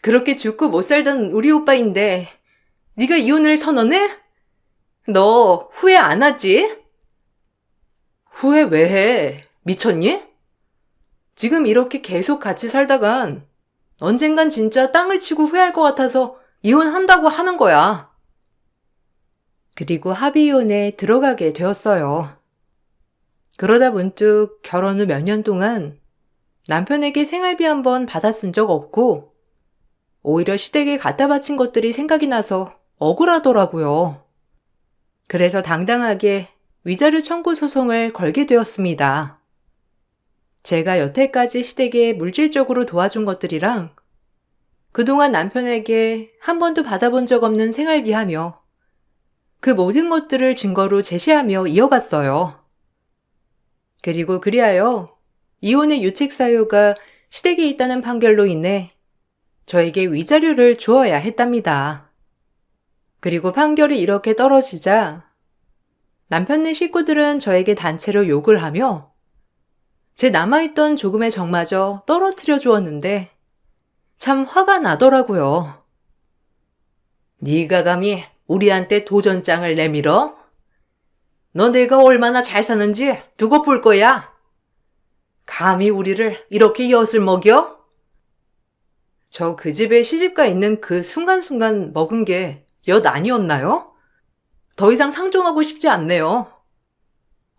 그렇게 죽고 못 살던 우리 오빠인데 네가 이혼을 선언해? 너 후회 안 하지? 후회 왜 해? 미쳤니? 지금 이렇게 계속 같이 살다간 언젠간 진짜 땅을 치고 후회할 것 같아서 이혼한다고 하는 거야. 그리고 합의이혼에 들어가게 되었어요. 그러다 문득 결혼 후 몇 년 동안 남편에게 생활비 한 번 받아쓴 적 없고 오히려 시댁에 갖다 바친 것들이 생각이 나서 억울하더라고요. 그래서 당당하게 위자료 청구 소송을 걸게 되었습니다. 제가 여태까지 시댁에 물질적으로 도와준 것들이랑 그동안 남편에게 한 번도 받아본 적 없는 생활비 하며 그 모든 것들을 증거로 제시하며 이어갔어요. 그리고 그리하여 이혼의 유책 사유가 시댁에 있다는 판결로 인해 저에게 위자료를 주어야 했답니다. 그리고 판결이 이렇게 떨어지자 남편네 식구들은 저에게 단체로 욕을 하며 제 남아있던 조금의 정마저 떨어뜨려 주었는데 참 화가 나더라고요. 네가 감히 우리한테 도전장을 내밀어? 너 내가 얼마나 잘 사는지 두고 볼 거야. 감히 우리를 이렇게 엿을 먹여? 저 그 집에 시집가 있는 그 순간순간 먹은 게 엿 아니었나요? 더 이상 상종하고 싶지 않네요.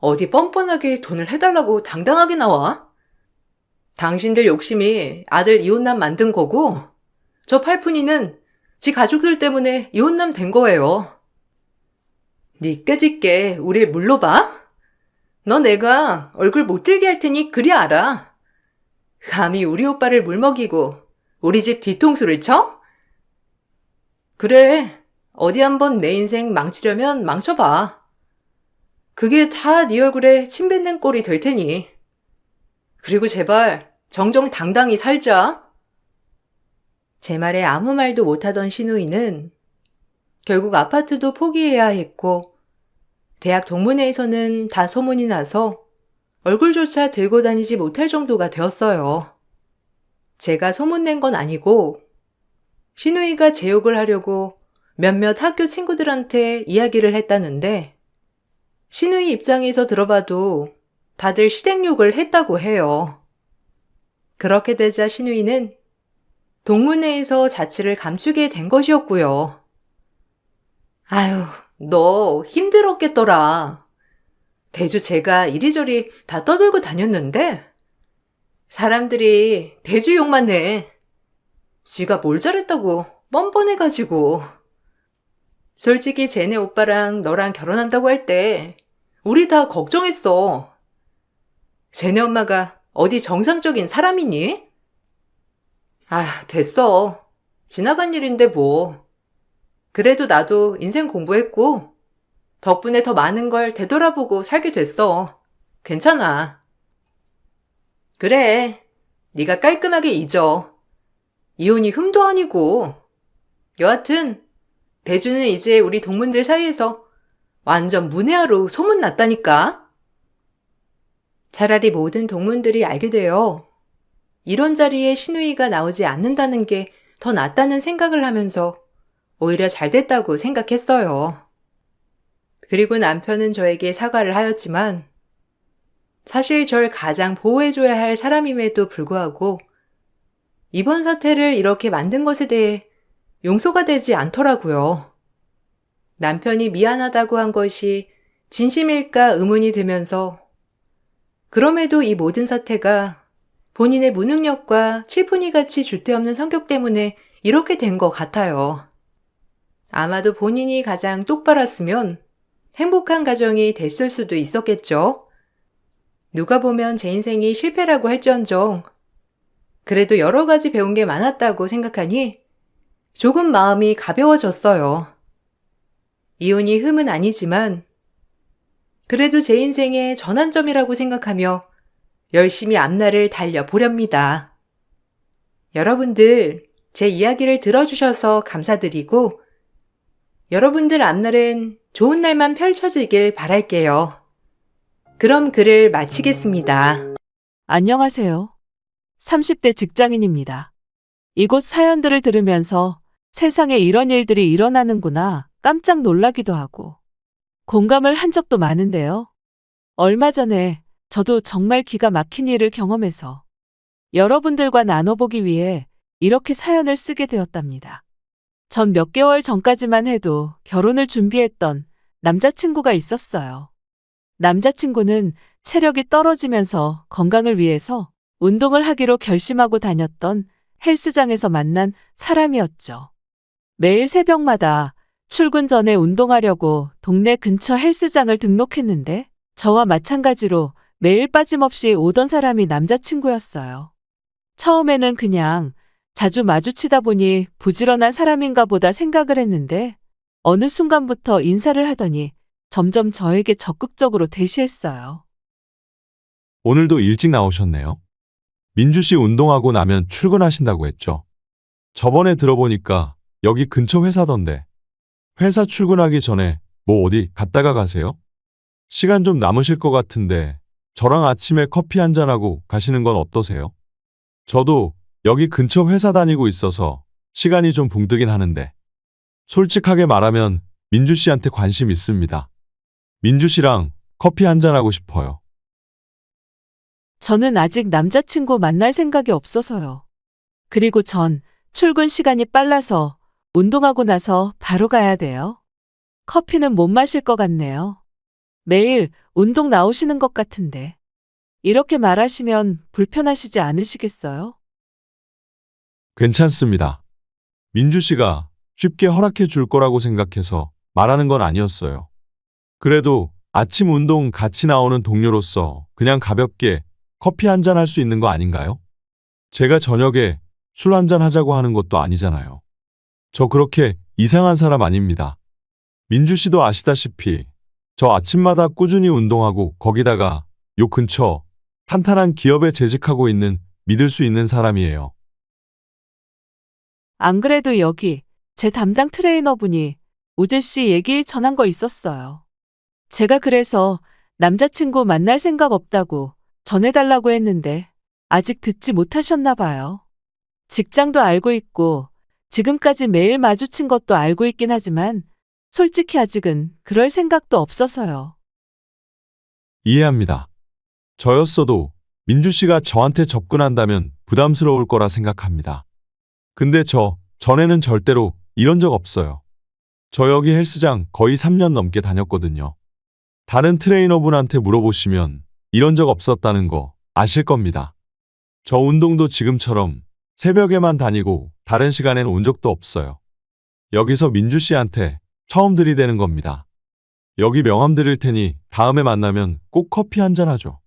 어디 뻔뻔하게 돈을 해달라고 당당하게 나와? 당신들 욕심이 아들 이혼남 만든 거고, 저 팔푼이는 지 가족들 때문에 이혼남 된 거예요. 니까짓게 우릴 물러봐? 너 내가 얼굴 못 들게 할 테니 그리 알아. 감히 우리 오빠를 물먹이고 우리 집 뒤통수를 쳐? 그래, 어디 한번 내 인생 망치려면 망쳐봐. 그게 다 네 얼굴에 침 뱉는 꼴이 될 테니. 그리고 제발 정정당당히 살자. 제 말에 아무 말도 못하던 신우이는 결국 아파트도 포기해야 했고 대학 동문회에서는 다 소문이 나서 얼굴조차 들고 다니지 못할 정도가 되었어요. 제가 소문낸 건 아니고 신우이가 제 욕을 하려고 몇몇 학교 친구들한테 이야기를 했다는데 신우이 입장에서 들어봐도 다들 시댁욕을 했다고 해요. 그렇게 되자 신우이는 동문회에서 자취를 감추게 된 것이었고요. 아유, 너 힘들었겠더라. 대주 제가 이리저리 다 떠들고 다녔는데 사람들이 대주 욕만 해. 지가 뭘 잘했다고 뻔뻔해가지고. 솔직히 쟤네 오빠랑 너랑 결혼한다고 할 때 우리 다 걱정했어. 쟤네 엄마가 어디 정상적인 사람이니? 아, 됐어. 지나간 일인데 뭐. 그래도 나도 인생 공부했고 덕분에 더 많은 걸 되돌아보고 살게 됐어. 괜찮아. 그래, 네가 깔끔하게 잊어. 이혼이 흠도 아니고. 여하튼 대주는 이제 우리 동문들 사이에서 완전 문외하로 소문났다니까. 차라리 모든 동문들이 알게 되어 이런 자리에 신우이가 나오지 않는다는 게 더 낫다는 생각을 하면서 오히려 잘 됐다고 생각했어요. 그리고 남편은 저에게 사과를 하였지만 사실 절 가장 보호해줘야 할 사람임에도 불구하고 이번 사태를 이렇게 만든 것에 대해 용서가 되지 않더라고요. 남편이 미안하다고 한 것이 진심일까 의문이 들면서 그럼에도 이 모든 사태가 본인의 무능력과 칠푼이같이 주대없는 성격 때문에 이렇게 된 것 같아요. 아마도 본인이 가장 똑바랐으면 행복한 가정이 됐을 수도 있었겠죠. 누가 보면 제 인생이 실패라고 할지언정 그래도 여러 가지 배운 게 많았다고 생각하니 조금 마음이 가벼워졌어요. 이혼이 흠은 아니지만 그래도 제 인생의 전환점이라고 생각하며 열심히 앞날을 달려보렵니다. 여러분들 제 이야기를 들어주셔서 감사드리고 여러분들 앞날엔 좋은 날만 펼쳐지길 바랄게요. 그럼 글을 마치겠습니다. 안녕하세요. 30대 직장인입니다. 이곳 사연들을 들으면서 세상에 이런 일들이 일어나는구나 깜짝 놀라기도 하고 공감을 한 적도 많은데요. 얼마 전에 저도 정말 기가 막힌 일을 경험해서 여러분들과 나눠보기 위해 이렇게 사연을 쓰게 되었답니다. 전 몇 개월 전까지만 해도 결혼을 준비했던 남자친구가 있었어요. 남자친구는 체력이 떨어지면서 건강을 위해서 운동을 하기로 결심하고 다녔던 헬스장에서 만난 사람이었죠. 매일 새벽마다 출근 전에 운동하려고 동네 근처 헬스장을 등록했는데 저와 마찬가지로 매일 빠짐없이 오던 사람이 남자친구였어요. 처음에는 그냥 자주 마주치다 보니 부지런한 사람인가 보다 생각을 했는데 어느 순간부터 인사를 하더니 점점 저에게 적극적으로 대시했어요. 오늘도 일찍 나오셨네요. 민주 씨 운동하고 나면 출근하신다고 했죠. 저번에 들어보니까 여기 근처 회사던데. 회사 출근하기 전에 뭐 어디 갔다가 가세요? 시간 좀 남으실 것 같은데 저랑 아침에 커피 한잔하고 가시는 건 어떠세요? 저도 여기 근처 회사 다니고 있어서 시간이 좀 붕뜨긴 하는데 솔직하게 말하면 민주 씨한테 관심 있습니다. 민주 씨랑 커피 한잔하고 싶어요. 저는 아직 남자친구 만날 생각이 없어서요. 그리고 전 출근 시간이 빨라서 운동하고 나서 바로 가야 돼요. 커피는 못 마실 것 같네요. 매일 운동 나오시는 것 같은데. 이렇게 말하시면 불편하시지 않으시겠어요? 괜찮습니다. 민주 씨가 쉽게 허락해 줄 거라고 생각해서 말하는 건 아니었어요. 그래도 아침 운동 같이 나오는 동료로서 그냥 가볍게 커피 한잔 할 수 있는 거 아닌가요? 제가 저녁에 술 한잔 하자고 하는 것도 아니잖아요. 저 그렇게 이상한 사람 아닙니다. 민주 씨도 아시다시피 저 아침마다 꾸준히 운동하고 거기다가 요 근처 탄탄한 기업에 재직하고 있는 믿을 수 있는 사람이에요. 안 그래도 여기 제 담당 트레이너분이 우재 씨 얘기 전한 거 있었어요. 제가 그래서 남자친구 만날 생각 없다고 전해달라고 했는데 아직 듣지 못하셨나 봐요. 직장도 알고 있고 지금까지 매일 마주친 것도 알고 있긴 하지만 솔직히 아직은 그럴 생각도 없어서요. 이해합니다. 저였어도 민주 씨가 저한테 접근한다면 부담스러울 거라 생각합니다. 근데 전에는 절대로 이런 적 없어요. 저 여기 헬스장 거의 3년 넘게 다녔거든요. 다른 트레이너분한테 물어보시면 이런 적 없었다는 거 아실 겁니다. 저 운동도 지금처럼 새벽에만 다니고 다른 시간엔 온 적도 없어요. 여기서 민주 씨한테 처음 들이대는 겁니다. 여기 명함 드릴 테니 다음에 만나면 꼭 커피 한잔 하죠.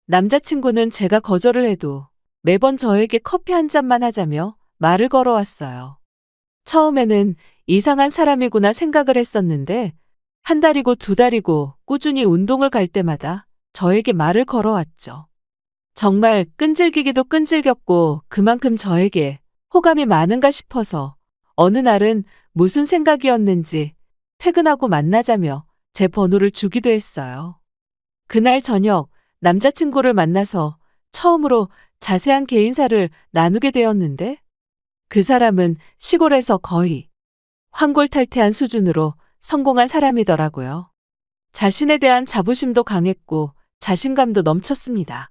남자친구는 제가 거절을 해도 매번 저에게 커피 한 잔만 하자며 말을 걸어왔어요. 처음에는 이상한 사람이구나 생각을 했었는데 한 달이고 두 달이고 꾸준히 운동을 갈 때마다 저에게 말을 걸어왔죠. 정말 끈질기기도 끈질겼고 그만큼 저에게 호감이 많은가 싶어서 어느 날은 무슨 생각이었는지 퇴근하고 만나자며 제 번호를 주기도 했어요. 그날 저녁 남자친구를 만나서 처음으로 자세한 개인사를 나누게 되었는데 그 사람은 시골에서 거의 환골탈태한 수준으로 성공한 사람이더라고요. 자신에 대한 자부심도 강했고 자신감도 넘쳤습니다.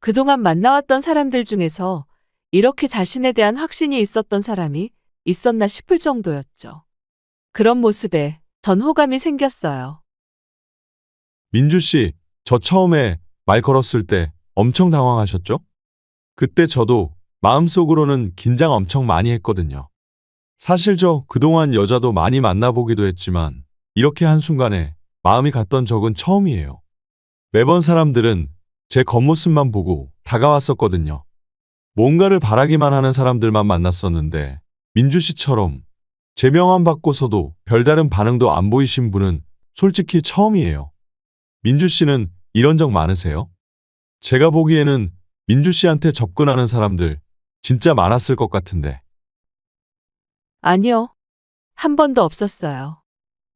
그동안 만나왔던 사람들 중에서 이렇게 자신에 대한 확신이 있었던 사람이 있었나 싶을 정도였죠. 그런 모습에 전 호감이 생겼어요. 민주 씨, 저 처음에 말 걸었을 때 엄청 당황하셨죠? 그때 저도 마음속으로는 긴장 엄청 많이 했거든요. 사실 저 그동안 여자도 많이 만나보기도 했지만 이렇게 한순간에 마음이 갔던 적은 처음이에요. 매번 사람들은 제 겉모습만 보고 다가왔었거든요. 뭔가를 바라기만 하는 사람들만 만났었는데 민주 씨처럼 제 명함 받고서도 별다른 반응도 안 보이신 분은 솔직히 처음이에요. 민주 씨는 이런 적 많으세요? 제가 보기에는 민주 씨한테 접근하는 사람들 진짜 많았을 것 같은데. 아니요. 한 번도 없었어요.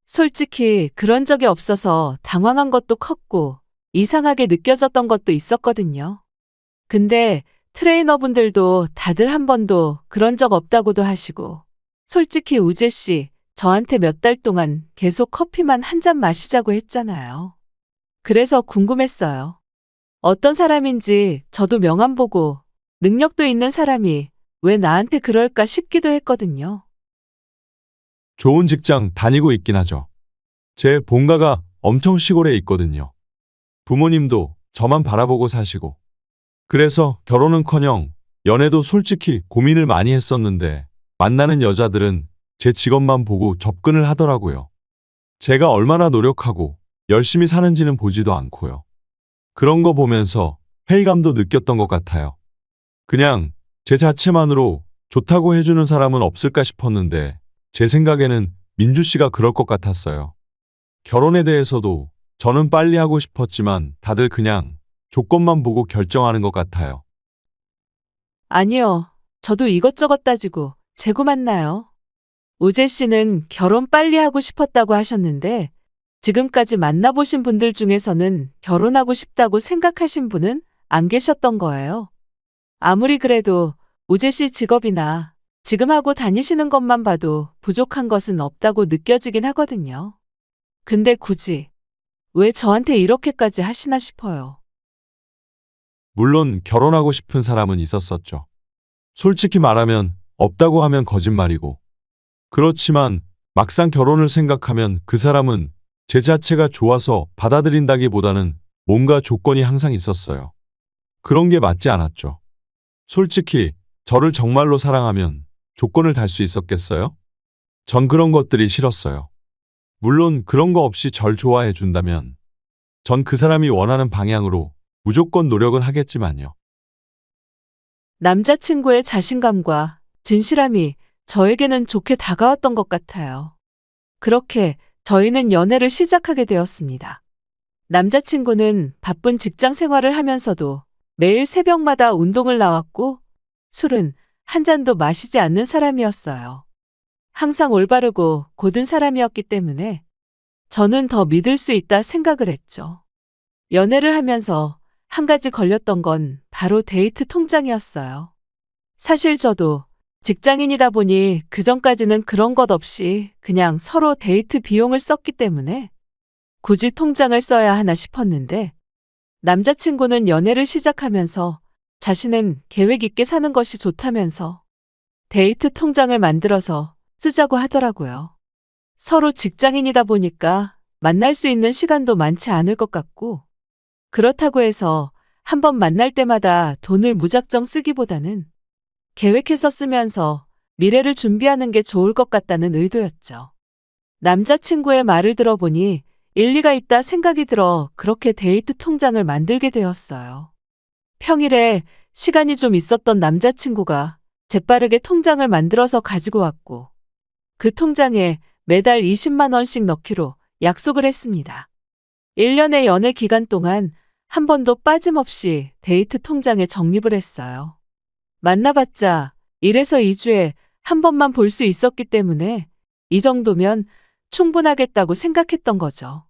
솔직히 그런 적이 없어서 당황한 것도 컸고 이상하게 느껴졌던 것도 있었거든요. 근데 트레이너분들도 다들 한 번도 그런 적 없다고도 하시고 솔직히 우재 씨 저한테 몇 달 동안 계속 커피만 한 잔 마시자고 했잖아요. 그래서 궁금했어요. 어떤 사람인지 저도 명함 보고 능력도 있는 사람이 왜 나한테 그럴까 싶기도 했거든요. 좋은 직장 다니고 있긴 하죠. 제 본가가 엄청 시골에 있거든요. 부모님도 저만 바라보고 사시고. 그래서 결혼은커녕 연애도 솔직히 고민을 많이 했었는데 만나는 여자들은 제 직업만 보고 접근을 하더라고요. 제가 얼마나 노력하고 열심히 사는지는 보지도 않고요. 그런 거 보면서 회의감도 느꼈던 것 같아요. 그냥 제 자체만으로 좋다고 해주는 사람은 없을까 싶었는데 제 생각에는 민주 씨가 그럴 것 같았어요. 결혼에 대해서도 저는 빨리 하고 싶었지만 다들 그냥 조건만 보고 결정하는 것 같아요. 아니요. 저도 이것저것 따지고 재고 만나요. 우재 씨는 결혼 빨리 하고 싶었다고 하셨는데 지금까지 만나보신 분들 중에서는 결혼하고 싶다고 생각하신 분은 안 계셨던 거예요. 아무리 그래도 우재 씨 직업이나 지금 하고 다니시는 것만 봐도 부족한 것은 없다고 느껴지긴 하거든요. 근데 굳이 왜 저한테 이렇게까지 하시나 싶어요. 물론 결혼하고 싶은 사람은 있었었죠. 솔직히 말하면 없다고 하면 거짓말이고. 그렇지만 막상 결혼을 생각하면 그 사람은 제 자체가 좋아서 받아들인다기보다는 뭔가 조건이 항상 있었어요. 그런 게 맞지 않았죠. 솔직히 저를 정말로 사랑하면 조건을 달 수 있었겠어요? 전 그런 것들이 싫었어요. 물론 그런 거 없이 절 좋아해 준다면 전 그 사람이 원하는 방향으로 무조건 노력은 하겠지만요. 남자친구의 자신감과 진실함이 저에게는 좋게 다가왔던 것 같아요. 그렇게 저희는 연애를 시작하게 되었습니다. 남자친구는 바쁜 직장 생활을 하면서도 매일 새벽마다 운동을 나왔고 술은 한 잔도 마시지 않는 사람이었어요. 항상 올바르고 고든 사람이었기 때문에 저는 더 믿을 수 있다 생각을 했죠. 연애를 하면서 한 가지 걸렸던 건 바로 데이트 통장이었어요. 사실 저도 직장인이다 보니 그전까지는 그런 것 없이 그냥 서로 데이트 비용을 썼기 때문에 굳이 통장을 써야 하나 싶었는데 남자친구는 연애를 시작하면서 자신은 계획 있게 사는 것이 좋다면서 데이트 통장을 만들어서 쓰자고 하더라고요. 서로 직장인이다 보니까 만날 수 있는 시간도 많지 않을 것 같고 그렇다고 해서 한 번 만날 때마다 돈을 무작정 쓰기보다는 계획해서 쓰면서 미래를 준비하는 게 좋을 것 같다는 의도였죠. 남자친구의 말을 들어보니 일리가 있다 생각이 들어 그렇게 데이트 통장을 만들게 되었어요. 평일에 시간이 좀 있었던 남자친구가 재빠르게 통장을 만들어서 가지고 왔고 그 통장에 매달 20만 원씩 넣기로 약속을 했습니다. 1년의 연애 기간 동안 한 번도 빠짐없이 데이트 통장에 적립을 했어요. 만나봤자 1에서 2주에 한 번만 볼 수 있었기 때문에 이 정도면 충분하겠다고 생각했던 거죠.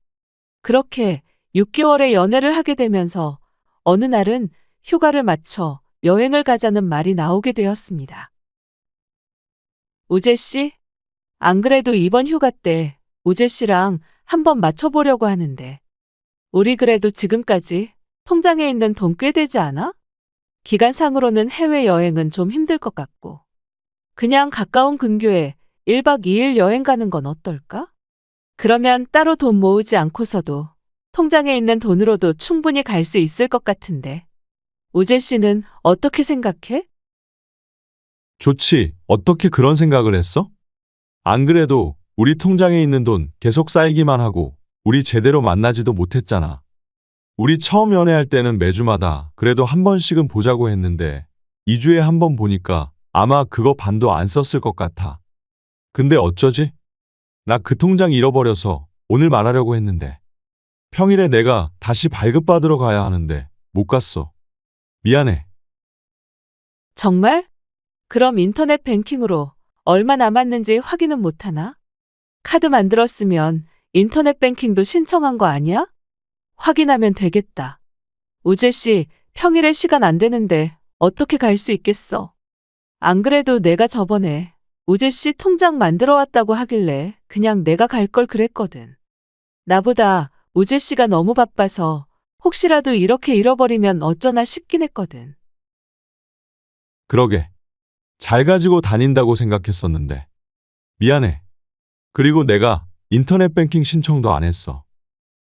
그렇게 6개월의 연애를 하게 되면서 어느 날은 휴가를 맞춰 여행을 가자는 말이 나오게 되었습니다. 우재 씨? 안 그래도 이번 휴가 때 우재 씨랑 한번 맞춰보려고 하는데 우리 그래도 지금까지 통장에 있는 돈 꽤 되지 않아? 기간상으로는 해외여행은 좀 힘들 것 같고 그냥 가까운 근교에 1박 2일 여행 가는 건 어떨까? 그러면 따로 돈 모으지 않고서도 통장에 있는 돈으로도 충분히 갈 수 있을 것 같은데 우재 씨는 어떻게 생각해? 좋지. 어떻게 그런 생각을 했어? 안 그래도 우리 통장에 있는 돈 계속 쌓이기만 하고 우리 제대로 만나지도 못했잖아. 우리 처음 연애할 때는 매주마다 그래도 한 번씩은 보자고 했는데 2주에 한 번 보니까 아마 그거 반도 안 썼을 것 같아. 근데 어쩌지? 나 그 통장 잃어버려서 오늘 말하려고 했는데 평일에 내가 다시 발급받으러 가야 하는데 못 갔어. 미안해. 정말? 그럼 인터넷 뱅킹으로 얼마 남았는지 확인은 못하나? 카드 만들었으면 인터넷 뱅킹도 신청한 거 아니야? 확인하면 되겠다. 우재 씨, 평일에 시간 안 되는데 어떻게 갈 수 있겠어? 안 그래도 내가 저번에 우재 씨 통장 만들어 왔다고 하길래 그냥 내가 갈 걸 그랬거든. 나보다 우재 씨가 너무 바빠서 혹시라도 이렇게 잃어버리면 어쩌나 싶긴 했거든. 그러게. 잘 가지고 다닌다고 생각했었는데. 미안해. 그리고 내가 인터넷 뱅킹 신청도 안 했어.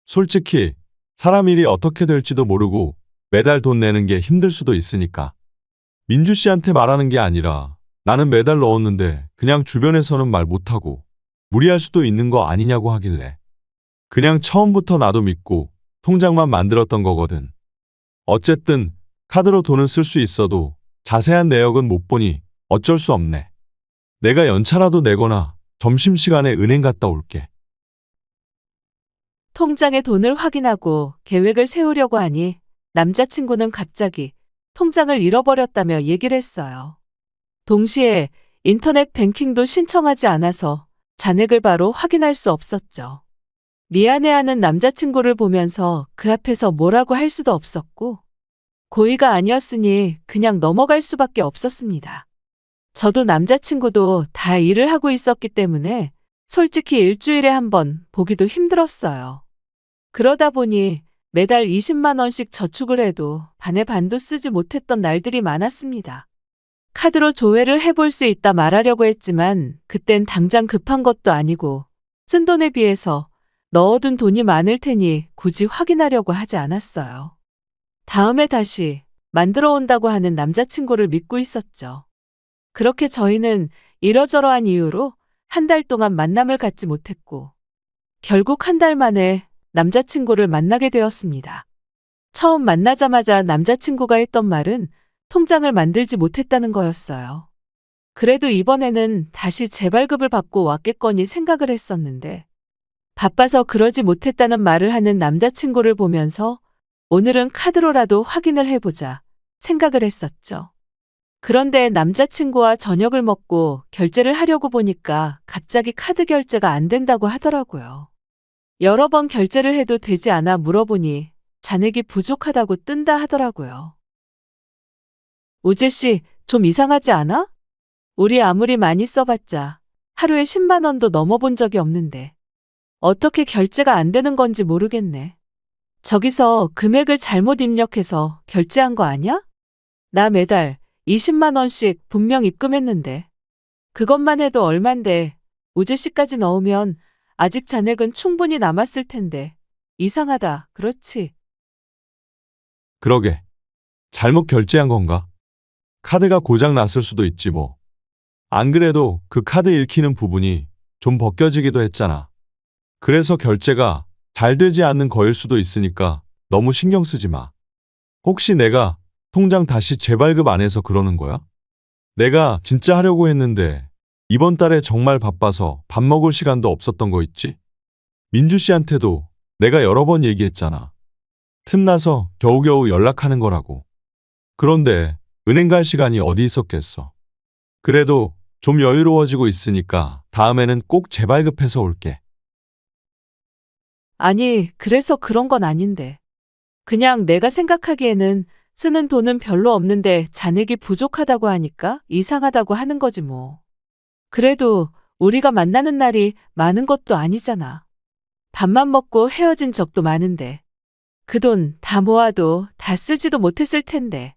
솔직히 사람 일이 어떻게 될지도 모르고 매달 돈 내는 게 힘들 수도 있으니까. 민주 씨한테 말하는 게 아니라 나는 매달 넣었는데 그냥 주변에서는 말 못하고 무리할 수도 있는 거 아니냐고 하길래 그냥 처음부터 나도 믿고 통장만 만들었던 거거든. 어쨌든 카드로 돈은 쓸 수 있어도 자세한 내역은 못 보니 어쩔 수 없네. 내가 연차라도 내거나 점심시간에 은행 갔다 올게. 통장에 돈을 확인하고 계획을 세우려고 하니 남자친구는 갑자기 통장을 잃어버렸다며 얘기를 했어요. 동시에 인터넷 뱅킹도 신청하지 않아서 잔액을 바로 확인할 수 없었죠. 미안해하는 남자친구를 보면서 그 앞에서 뭐라고 할 수도 없었고, 고의가 아니었으니 그냥 넘어갈 수밖에 없었습니다. 저도 남자친구도 다 일을 하고 있었기 때문에 솔직히 일주일에 한 번 보기도 힘들었어요. 그러다 보니 매달 20만 원씩 저축을 해도 반의 반도 쓰지 못했던 날들이 많았습니다. 카드로 조회를 해볼 수 있다 말하려고 했지만 그땐 당장 급한 것도 아니고 쓴 돈에 비해서 넣어둔 돈이 많을 테니 굳이 확인하려고 하지 않았어요. 다음에 다시 만들어 온다고 하는 남자친구를 믿고 있었죠. 그렇게 저희는 이러저러한 이유로 한 달 동안 만남을 갖지 못했고 결국 한 달 만에 남자친구를 만나게 되었습니다. 처음 만나자마자 남자친구가 했던 말은 통장을 만들지 못했다는 거였어요. 그래도 이번에는 다시 재발급을 받고 왔겠거니 생각을 했었는데 바빠서 그러지 못했다는 말을 하는 남자친구를 보면서 오늘은 카드로라도 확인을 해보자 생각을 했었죠. 그런데 남자친구와 저녁을 먹고 결제를 하려고 보니까 갑자기 카드 결제가 안 된다고 하더라고요. 여러 번 결제를 해도 되지 않아 물어보니 잔액이 부족하다고 뜬다 하더라고요. 우재 씨, 좀 이상하지 않아? 우리 아무리 많이 써봤자 하루에 10만 원도 넘어본 적이 없는데 어떻게 결제가 안 되는 건지 모르겠네. 저기서 금액을 잘못 입력해서 결제한 거 아니야? 나 매달 20만 원씩 분명 입금했는데 그것만 해도 얼만데 우재 씨까지 넣으면 아직 잔액은 충분히 남았을 텐데 이상하다, 그렇지? 그러게. 잘못 결제한 건가? 카드가 고장 났을 수도 있지 뭐. 안 그래도 그 카드 읽히는 부분이 좀 벗겨지기도 했잖아. 그래서 결제가 잘 되지 않는 거일 수도 있으니까 너무 신경 쓰지 마. 혹시 내가 통장 다시 재발급 안 해서 그러는 거야? 내가 진짜 하려고 했는데 이번 달에 정말 바빠서 밥 먹을 시간도 없었던 거 있지? 민주 씨한테도 내가 여러 번 얘기했잖아. 틈나서 겨우겨우 연락하는 거라고. 그런데 은행 갈 시간이 어디 있었겠어. 그래도 좀 여유로워지고 있으니까 다음에는 꼭 재발급해서 올게. 아니, 그래서 그런 건 아닌데. 그냥 내가 생각하기에는 쓰는 돈은 별로 없는데 잔액이 부족하다고 하니까 이상하다고 하는 거지 뭐. 그래도 우리가 만나는 날이 많은 것도 아니잖아. 밥만 먹고 헤어진 적도 많은데. 그 돈 다 모아도 다 쓰지도 못했을 텐데.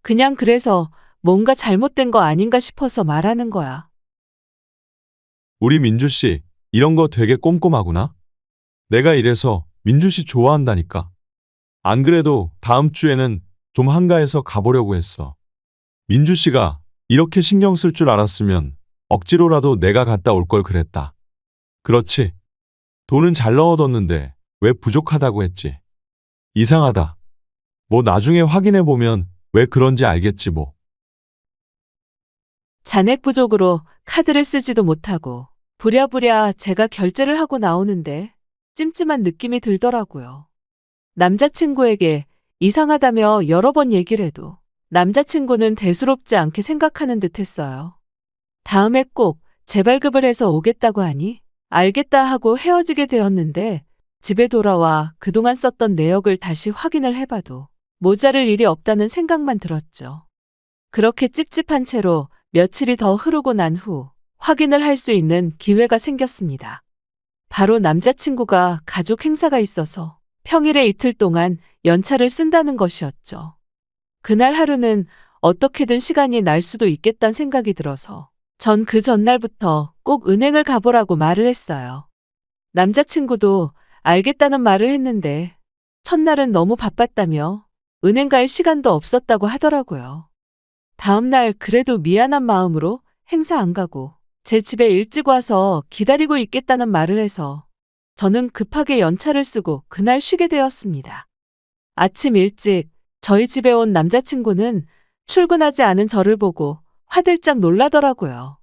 그냥 그래서 뭔가 잘못된 거 아닌가 싶어서 말하는 거야. 우리 민주 씨, 이런 거 되게 꼼꼼하구나. 내가 이래서 민주 씨 좋아한다니까. 안 그래도 다음 주에는 좀 한가해서 가보려고 했어. 민주 씨가 이렇게 신경 쓸 줄 알았으면 억지로라도 내가 갔다 올 걸 그랬다. 그렇지. 돈은 잘 넣어뒀는데 왜 부족하다고 했지. 이상하다. 뭐 나중에 확인해 보면 왜 그런지 알겠지 뭐. 잔액 부족으로 카드를 쓰지도 못하고 부랴부랴 제가 결제를 하고 나오는데 찜찜한 느낌이 들더라고요. 남자친구에게 이상하다며 여러 번 얘기를 해도 남자친구는 대수롭지 않게 생각하는 듯 했어요. 다음에 꼭 재발급을 해서 오겠다고 하니 알겠다 하고 헤어지게 되었는데 집에 돌아와 그동안 썼던 내역을 다시 확인을 해봐도 모자랄 일이 없다는 생각만 들었죠. 그렇게 찝찝한 채로 며칠이 더 흐르고 난 후 확인을 할 수 있는 기회가 생겼습니다. 바로 남자친구가 가족 행사가 있어서 평일에 이틀 동안 연차를 쓴다는 것이었죠. 그날 하루는 어떻게든 시간이 날 수도 있겠다는 생각이 들어서 전 그 전날부터 꼭 은행을 가보라고 말을 했어요. 남자친구도 알겠다는 말을 했는데 첫날은 너무 바빴다며 은행 갈 시간도 없었다고 하더라고요. 다음날 그래도 미안한 마음으로 행사 안 가고 제 집에 일찍 와서 기다리고 있겠다는 말을 해서 저는 급하게 연차를 쓰고 그날 쉬게 되었습니다. 아침 일찍 저희 집에 온 남자친구는 출근하지 않은 저를 보고 화들짝 놀라더라고요.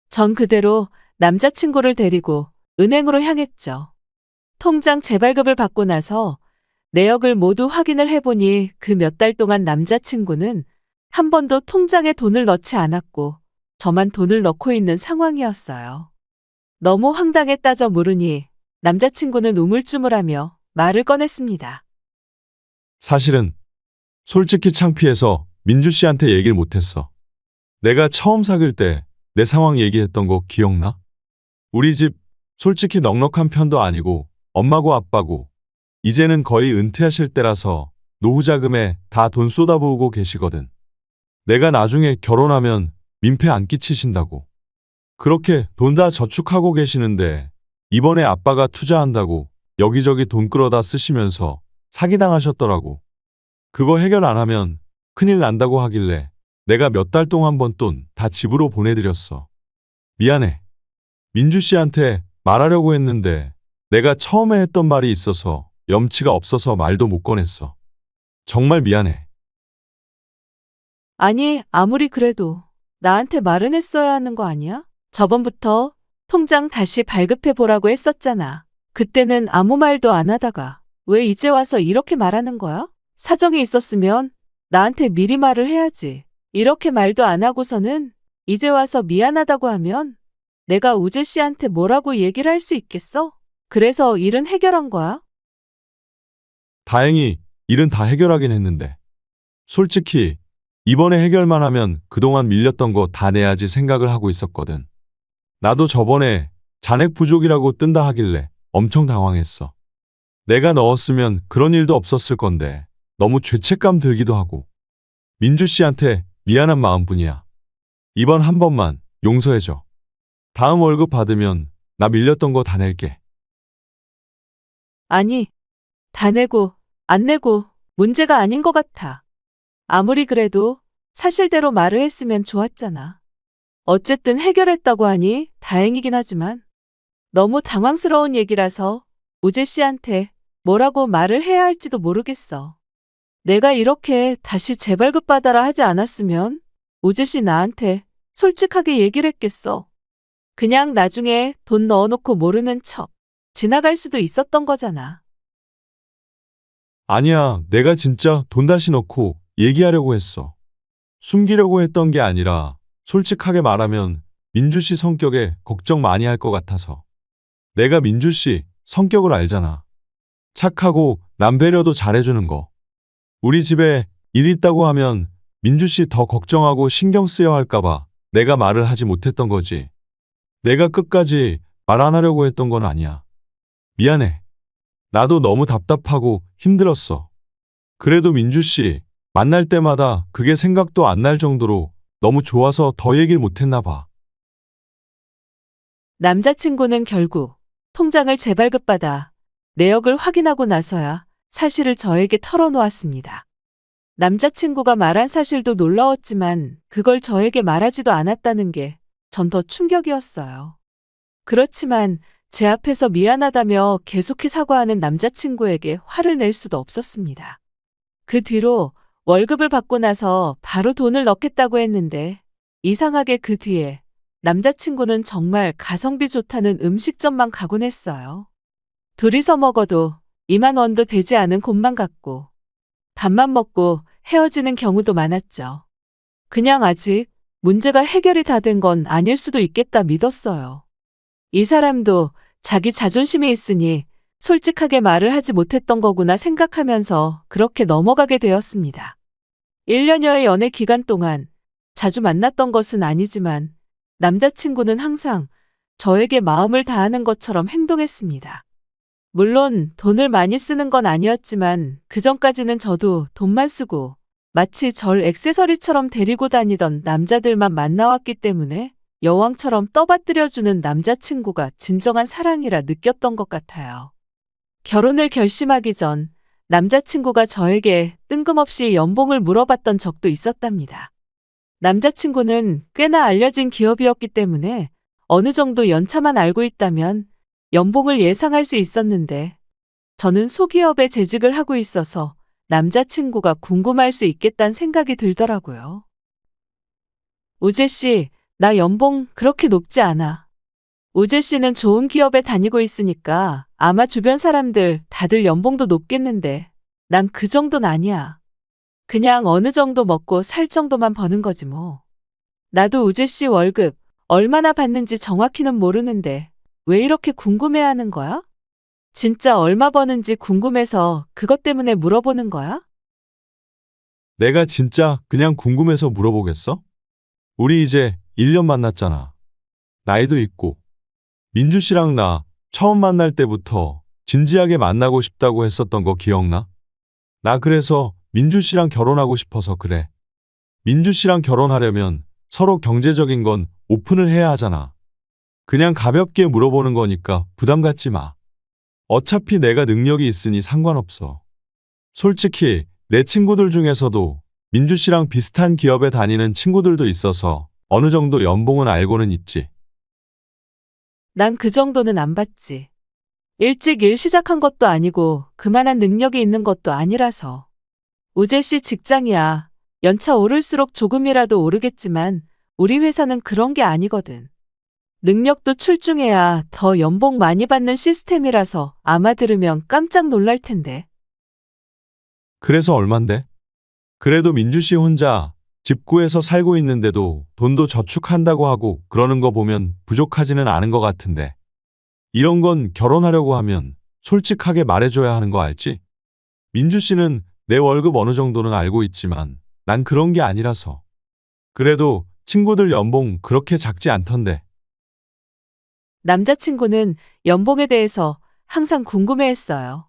전 그대로 남자친구를 데리고 은행으로 향했죠. 통장 재발급을 받고 나서 내역을 모두 확인을 해보니 그 몇 달 동안 남자친구는 한 번도 통장에 돈을 넣지 않았고 저만 돈을 넣고 있는 상황이었어요. 너무 황당해 따져 물으니 남자친구는 우물쭈물하며 말을 꺼냈습니다. 사실은 솔직히 창피해서 민주 씨한테 얘기를 못했어. 내가 처음 사귈 때 내 상황 얘기했던 거 기억나? 우리 집 솔직히 넉넉한 편도 아니고 엄마고 아빠고 이제는 거의 은퇴하실 때라서 노후 자금에 다 돈 쏟아부으고 계시거든. 내가 나중에 결혼하면 민폐 안 끼치신다고. 그렇게 돈 다 저축하고 계시는데 이번에 아빠가 투자한다고 여기저기 돈 끌어다 쓰시면서 사기당하셨더라고. 그거 해결 안 하면 큰일 난다고 하길래 내가 몇 달 동안 번 돈 다 집으로 보내드렸어. 미안해. 민주 씨한테 말하려고 했는데 내가 처음에 했던 말이 있어서 염치가 없어서 말도 못 꺼냈어. 정말 미안해. 아니, 아무리 그래도 나한테 말은 했어야 하는 거 아니야? 저번부터 통장 다시 발급해 보라고 했었잖아. 그때는 아무 말도 안 하다가 왜 이제 와서 이렇게 말하는 거야? 사정이 있었으면 나한테 미리 말을 해야지. 이렇게 말도 안 하고서는 이제 와서 미안하다고 하면 내가 우재 씨한테 뭐라고 얘기를 할 수 있겠어? 그래서 일은 해결한 거야? 다행히 일은 다 해결하긴 했는데 솔직히 이번에 해결만 하면 그동안 밀렸던 거 다 내야지 생각을 하고 있었거든. 나도 저번에 잔액 부족이라고 뜬다 하길래 엄청 당황했어. 내가 넣었으면 그런 일도 없었을 건데 너무 죄책감 들기도 하고. 민주 씨한테 미안한 마음뿐이야. 이번 한 번만 용서해줘. 다음 월급 받으면 나 밀렸던 거 다 낼게. 아니, 다 내고 안 내고 문제가 아닌 것 같아. 아무리 그래도 사실대로 말을 했으면 좋았잖아. 어쨌든 해결했다고 하니 다행이긴 하지만 너무 당황스러운 얘기라서 우재 씨한테 뭐라고 말을 해야 할지도 모르겠어. 내가 이렇게 다시 재발급 받아라 하지 않았으면 우재 씨 나한테 솔직하게 얘기를 했겠어. 그냥 나중에 돈 넣어놓고 모르는 척 지나갈 수도 있었던 거잖아. 아니야, 내가 진짜 돈 다시 넣고 얘기하려고 했어. 숨기려고 했던 게 아니라 솔직하게 말하면 민주 씨 성격에 걱정 많이 할 것 같아서. 내가 민주 씨 성격을 알잖아. 착하고 남 배려도 잘해주는 거. 우리 집에 일 있다고 하면 민주 씨 더 걱정하고 신경 쓰여 할까봐 내가 말을 하지 못했던 거지. 내가 끝까지 말 안 하려고 했던 건 아니야. 미안해. 나도 너무 답답하고 힘들었어. 그래도 민주 씨 만날 때마다 그게 생각도 안 날 정도로 너무 좋아서 더 얘기를 못했나 봐. 남자친구는 결국 통장을 재발급받아 내역을 확인하고 나서야 사실을 저에게 털어놓았습니다. 남자친구가 말한 사실도 놀라웠지만 그걸 저에게 말하지도 않았다는 게 전 더 충격이었어요. 그렇지만 제 앞에서 미안하다며 계속해 사과하는 남자친구에게 화를 낼 수도 없었습니다. 그 뒤로 월급을 받고 나서 바로 돈을 넣겠다고 했는데 이상하게 그 뒤에 남자친구는 정말 가성비 좋다는 음식점만 가곤 했어요. 둘이서 먹어도 2만 원도 되지 않은 곳만 갔고 밥만 먹고 헤어지는 경우도 많았죠. 그냥 아직 문제가 해결이 다 된 건 아닐 수도 있겠다 믿었어요. 이 사람도 자기 자존심이 있으니 솔직하게 말을 하지 못했던 거구나 생각하면서 그렇게 넘어가게 되었습니다. 1년여의 연애 기간 동안 자주 만났던 것은 아니지만 남자친구는 항상 저에게 마음을 다하는 것처럼 행동했습니다. 물론 돈을 많이 쓰는 건 아니었지만 그전까지는 저도 돈만 쓰고 마치 절 액세서리처럼 데리고 다니던 남자들만 만나왔기 때문에 여왕처럼 떠받들여주는 남자친구가 진정한 사랑이라 느꼈던 것 같아요. 결혼을 결심하기 전 남자친구가 저에게 뜬금없이 연봉을 물어봤던 적도 있었답니다. 남자친구는 꽤나 알려진 기업이었기 때문에 어느 정도 연차만 알고 있다면 연봉을 예상할 수 있었는데 저는 소기업에 재직을 하고 있어서 남자친구가 궁금할 수 있겠다는 생각이 들더라고요. 우재 씨, 나 연봉 그렇게 높지 않아. 우재 씨는 좋은 기업에 다니고 있으니까 아마 주변 사람들 다들 연봉도 높겠는데 난 그 정도는 아니야. 그냥 어느 정도 먹고 살 정도만 버는 거지 뭐. 나도 우재 씨 월급 얼마나 받는지 정확히는 모르는데 왜 이렇게 궁금해하는 거야? 진짜 얼마 버는지 궁금해서 그것 때문에 물어보는 거야? 내가 진짜 그냥 궁금해서 물어보겠어? 우리 이제 1년 만났잖아. 나이도 있고. 민주 씨랑 나 처음 만날 때부터 진지하게 만나고 싶다고 했었던 거 기억나? 나 그래서 민주 씨랑 결혼하고 싶어서 그래. 민주 씨랑 결혼하려면 서로 경제적인 건 오픈을 해야 하잖아. 그냥 가볍게 물어보는 거니까 부담 갖지 마. 어차피 내가 능력이 있으니 상관없어. 솔직히 내 친구들 중에서도 민주 씨랑 비슷한 기업에 다니는 친구들도 있어서 어느 정도 연봉은 알고는 있지. 난 그 정도는 안 받지. 일찍 일 시작한 것도 아니고 그만한 능력이 있는 것도 아니라서. 우재 씨 직장이야. 연차 오를수록 조금이라도 오르겠지만 우리 회사는 그런 게 아니거든. 능력도 출중해야 더 연봉 많이 받는 시스템이라서 아마 들으면 깜짝 놀랄 텐데. 그래서 얼만데? 그래도 민주 씨 혼자 집 구해서 살고 있는데도 돈도 저축한다고 하고 그러는 거 보면 부족하지는 않은 것 같은데. 이런 건 결혼하려고 하면 솔직하게 말해줘야 하는 거 알지? 민주 씨는 내 월급 어느 정도는 알고 있지만 난 그런 게 아니라서. 그래도 친구들 연봉 그렇게 작지 않던데. 남자친구는 연봉에 대해서 항상 궁금해했어요.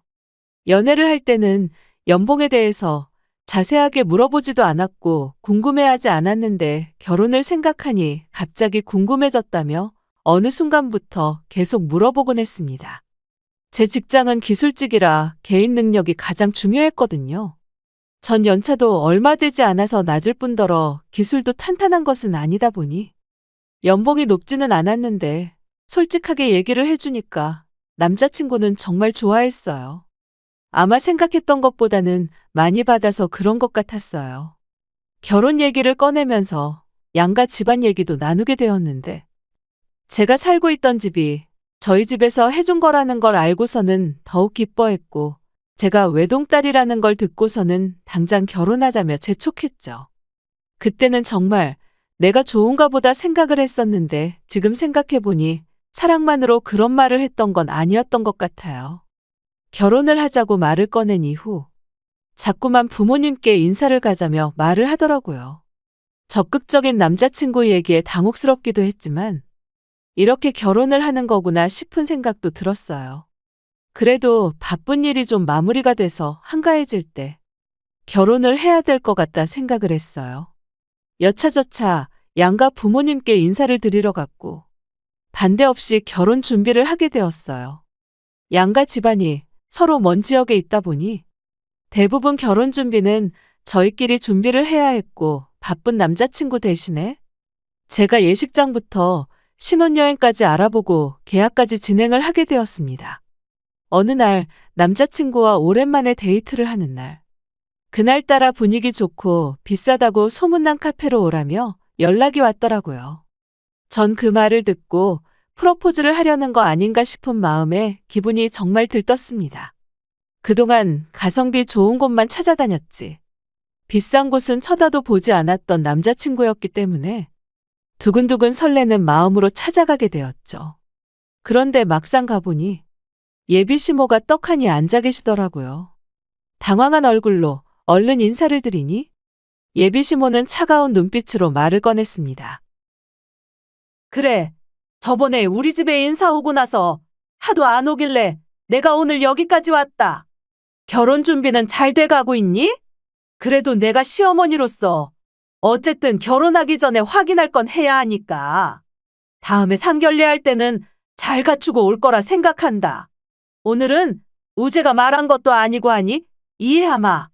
연애를 할 때는 연봉에 대해서 자세하게 물어보지도 않았고 궁금해하지 않았는데 결혼을 생각하니 갑자기 궁금해졌다며 어느 순간부터 계속 물어보곤 했습니다. 제 직장은 기술직이라 개인 능력이 가장 중요했거든요. 전 연차도 얼마 되지 않아서 낮을 뿐더러 기술도 탄탄한 것은 아니다 보니 연봉이 높지는 않았는데 솔직하게 얘기를 해주니까 남자친구는 정말 좋아했어요. 아마 생각했던 것보다는 많이 받아서 그런 것 같았어요. 결혼 얘기를 꺼내면서 양가 집안 얘기도 나누게 되었는데 제가 살고 있던 집이 저희 집에서 해준 거라는 걸 알고서는 더욱 기뻐했고 제가 외동딸이라는 걸 듣고서는 당장 결혼하자며 재촉했죠. 그때는 정말 내가 좋은가 보다 생각을 했었는데 지금 생각해보니 사랑만으로 그런 말을 했던 건 아니었던 것 같아요. 결혼을 하자고 말을 꺼낸 이후 자꾸만 부모님께 인사를 가자며 말을 하더라고요. 적극적인 남자친구 얘기에 당혹스럽기도 했지만 이렇게 결혼을 하는 거구나 싶은 생각도 들었어요. 그래도 바쁜 일이 좀 마무리가 돼서 한가해질 때 결혼을 해야 될 것 같다 생각을 했어요. 여차저차 양가 부모님께 인사를 드리러 갔고 반대 없이 결혼 준비를 하게 되었어요. 양가 집안이 서로 먼 지역에 있다 보니 대부분 결혼 준비는 저희끼리 준비를 해야 했고 바쁜 남자친구 대신에 제가 예식장부터 신혼여행까지 알아보고 계약까지 진행을 하게 되었습니다. 어느 날 남자친구와 오랜만에 데이트를 하는 날. 그날따라 분위기 좋고 비싸다고 소문난 카페로 오라며 연락이 왔더라고요. 전 그 말을 듣고 프로포즈를 하려는 거 아닌가 싶은 마음에 기분이 정말 들떴습니다. 그동안 가성비 좋은 곳만 찾아다녔지. 비싼 곳은 쳐다도 보지 않았던 남자친구였기 때문에 두근두근 설레는 마음으로 찾아가게 되었죠. 그런데 막상 가보니 예비 시모가 떡하니 앉아 계시더라고요. 당황한 얼굴로 얼른 인사를 드리니 예비 시모는 차가운 눈빛으로 말을 꺼냈습니다. 그래, 저번에 우리 집에 인사 오고 나서 하도 안 오길래 내가 오늘 여기까지 왔다. 결혼 준비는 잘 돼가고 있니? 그래도 내가 시어머니로서 어쨌든 결혼하기 전에 확인할 건 해야 하니까. 다음에 상견례 할 때는 잘 갖추고 올 거라 생각한다. 오늘은 우재가 말한 것도 아니고 하니 이해하마.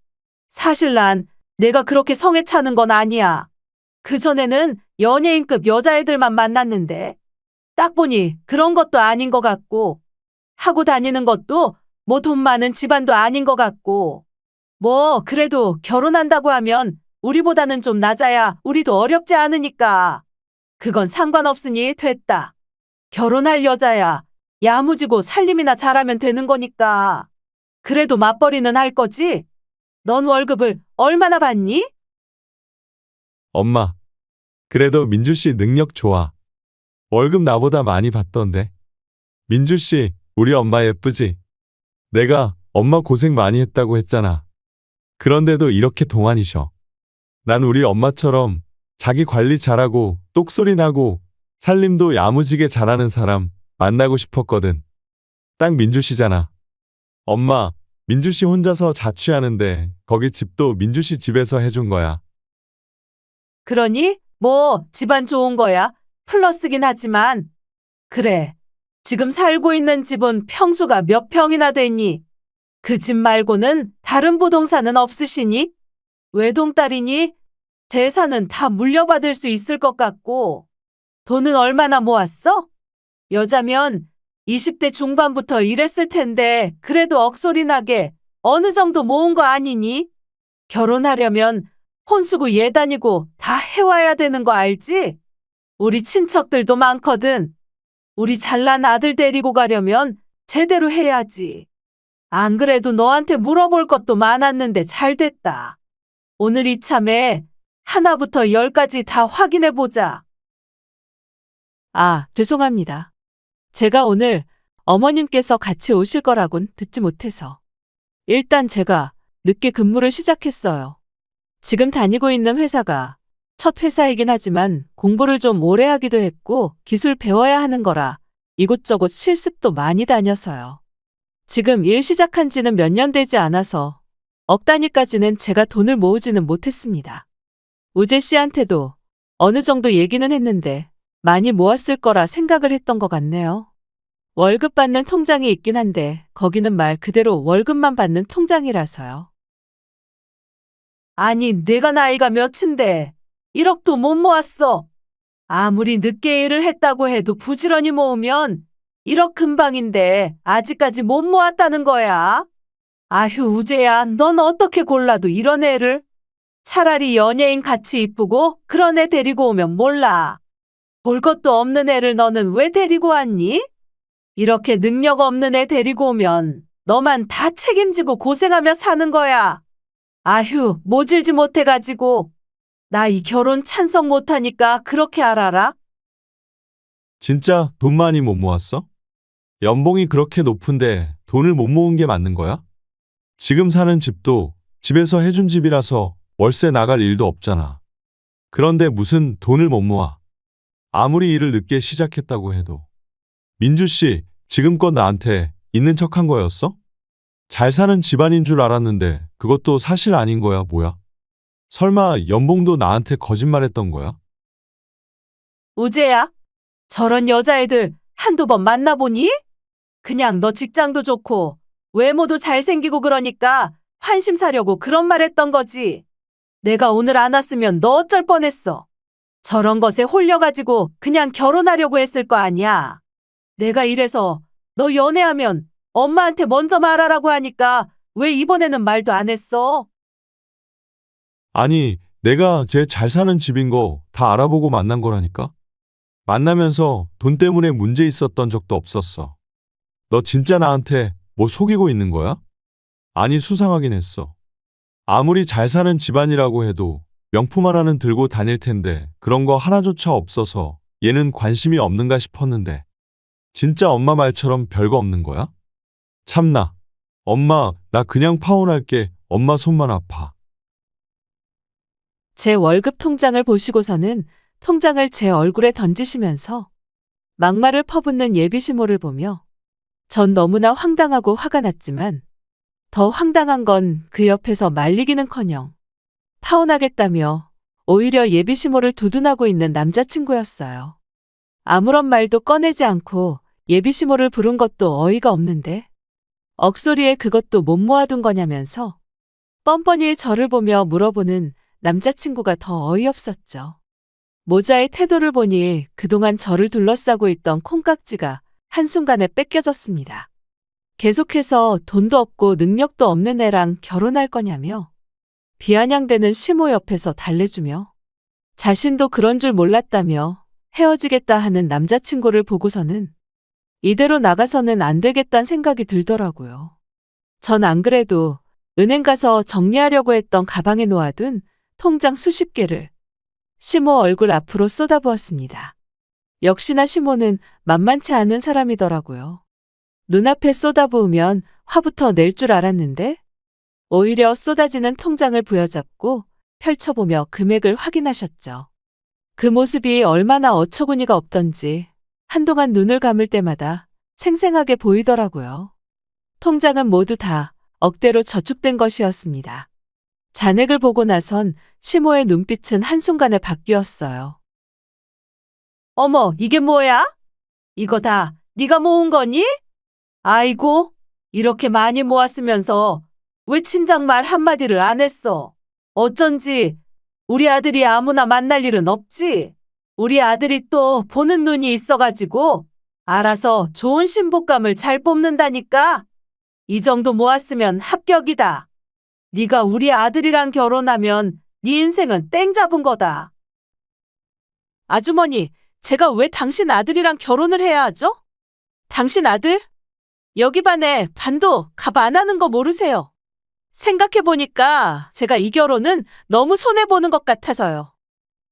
사실 난 내가 그렇게 성에 차는 건 아니야. 그전에는 연예인급 여자애들만 만났는데 딱 보니 그런 것도 아닌 것 같고 하고 다니는 것도 뭐 돈 많은 집안도 아닌 것 같고 뭐 그래도 결혼한다고 하면 우리보다는 좀 낮아야 우리도 어렵지 않으니까 그건 상관없으니 됐다. 결혼할 여자야 야무지고 살림이나 잘하면 되는 거니까. 그래도 맞벌이는 할 거지? 넌 월급을 얼마나 받니? 엄마, 그래도 민주 씨 능력 좋아. 월급 나보다 많이 받던데. 민주 씨, 우리 엄마 예쁘지? 내가 엄마 고생 많이 했다고 했잖아. 그런데도 이렇게 동안이셔. 난 우리 엄마처럼 자기 관리 잘하고 똑소리 나고 살림도 야무지게 잘하는 사람 만나고 싶었거든. 딱 민주 씨잖아. 엄마, 민주 씨 혼자서 자취하는데 거기 집도 민주 씨 집에서 해준 거야. 그러니 뭐 집안 좋은 거야. 플러스긴 하지만. 그래. 지금 살고 있는 집은 평수가 몇 평이나 되니? 그 집 말고는 다른 부동산은 없으시니? 외동딸이니? 재산은 다 물려받을 수 있을 것 같고. 돈은 얼마나 모았어? 여자면 20대 중반부터 일했을 텐데 그래도 억소리 나게 어느 정도 모은 거 아니니? 결혼하려면 혼수고 예단이고 다 해와야 되는 거 알지? 우리 친척들도 많거든. 우리 잘난 아들 데리고 가려면 제대로 해야지. 안 그래도 너한테 물어볼 것도 많았는데 잘 됐다. 오늘 이참에 하나부터 10까지 다 확인해 보자. 아, 죄송합니다. 제가 오늘 어머님께서 같이 오실 거라곤 듣지 못해서. 일단 제가 늦게 근무를 시작했어요. 지금 다니고 있는 회사가 첫 회사이긴 하지만 공부를 좀 오래 하기도 했고 기술 배워야 하는 거라 이곳저곳 실습도 많이 다녀서요. 지금 일 시작한 지는 몇 년 되지 않아서 억 단위까지는 제가 돈을 모으지는 못했습니다. 우재 씨한테도 어느 정도 얘기는 했는데 많이 모았을 거라 생각을 했던 것 같네요. 월급 받는 통장이 있긴 한데 거기는 말 그대로 월급만 받는 통장이라서요. 아니, 내가 나이가 몇인데 1억도 못 모았어. 아무리 늦게 일을 했다고 해도 부지런히 모으면 1억 금방인데 아직까지 못 모았다는 거야. 아휴, 우재야, 넌 어떻게 골라도 이런 애를? 차라리 연예인 같이 이쁘고 그런 애 데리고 오면 몰라. 볼 것도 없는 애를 너는 왜 데리고 왔니? 이렇게 능력 없는 애 데리고 오면 너만 다 책임지고 고생하며 사는 거야. 아휴, 모질지 못해가지고. 나 이 결혼 찬성 못하니까 그렇게 알아라. 진짜 돈 많이 못 모았어? 연봉이 그렇게 높은데 돈을 못 모은 게 맞는 거야? 지금 사는 집도 집에서 해준 집이라서 월세 나갈 일도 없잖아. 그런데 무슨 돈을 못 모아? 아무리 일을 늦게 시작했다고 해도. 민주 씨, 지금껏 나한테 있는 척한 거였어? 잘 사는 집안인 줄 알았는데 그것도 사실 아닌 거야, 뭐야? 설마 연봉도 나한테 거짓말했던 거야? 우재야, 저런 여자애들 한두 번 만나보니? 그냥 너 직장도 좋고 외모도 잘생기고 그러니까 환심 사려고 그런 말 했던 거지. 내가 오늘 안 왔으면 너 어쩔 뻔했어. 저런 것에 홀려가지고 그냥 결혼하려고 했을 거 아니야. 내가 이래서 너 연애하면 엄마한테 먼저 말하라고 하니까 왜 이번에는 말도 안 했어? 아니, 내가 제일 잘 사는 집인 거 다 알아보고 만난 거라니까? 만나면서 돈 때문에 문제 있었던 적도 없었어. 너 진짜 나한테 뭐 속이고 있는 거야? 아니, 수상하긴 했어. 아무리 잘 사는 집안이라고 해도 명품 하나는 들고 다닐 텐데 그런 거 하나조차 없어서 얘는 관심이 없는가 싶었는데 진짜 엄마 말처럼 별거 없는 거야? 참나. 엄마, 나 그냥 파혼할게. 엄마 손만 아파. 제 월급 통장을 보시고서는 통장을 제 얼굴에 던지시면서 막말을 퍼붓는 예비시모를 보며 전 너무나 황당하고 화가 났지만 더 황당한 건 그 옆에서 말리기는커녕 파혼하겠다며 오히려 예비시모를 두둔하고 있는 남자친구였어요. 아무런 말도 꺼내지 않고 예비시모를 부른 것도 어이가 없는데 억소리에 그것도 못 모아둔 거냐면서 뻔뻔히 저를 보며 물어보는 남자친구가 더 어이없었죠. 모자의 태도를 보니 그동안 저를 둘러싸고 있던 콩깍지가 한순간에 뺏겨졌습니다. 계속해서 돈도 없고 능력도 없는 애랑 결혼할 거냐며 비아냥대는 시모 옆에서 달래주며 자신도 그런 줄 몰랐다며 헤어지겠다 하는 남자친구를 보고서는 이대로 나가서는 안 되겠다는 생각이 들더라고요. 전 안 그래도 은행 가서 정리하려고 했던 가방에 놓아둔 통장 수십 개를 시모 얼굴 앞으로 쏟아부었습니다. 역시나 시모는 만만치 않은 사람이더라고요. 눈앞에 쏟아부으면 화부터 낼 줄 알았는데 오히려 쏟아지는 통장을 부여잡고 펼쳐보며 금액을 확인하셨죠. 그 모습이 얼마나 어처구니가 없던지 한동안 눈을 감을 때마다 생생하게 보이더라고요. 통장은 모두 다 억대로 저축된 것이었습니다. 잔액을 보고 나선 시모의 눈빛은 한순간에 바뀌었어요. 어머, 이게 뭐야? 이거 다 네가 모은 거니? 아이고, 이렇게 많이 모았으면서 왜 친작 말 한마디를 안 했어? 어쩐지 우리 아들이 아무나 만날 일은 없지? 우리 아들이 또 보는 눈이 있어가지고 알아서 좋은 신부감을 잘 뽑는다니까? 이 정도 모았으면 합격이다. 네가 우리 아들이랑 결혼하면 네 인생은 땡 잡은 거다. 아주머니, 제가 왜 당신 아들이랑 결혼을 해야 하죠? 당신 아들? 여기 반에 반도 갑 안 하는 거 모르세요? 생각해보니까 제가 이 결혼은 너무 손해보는 것 같아서요.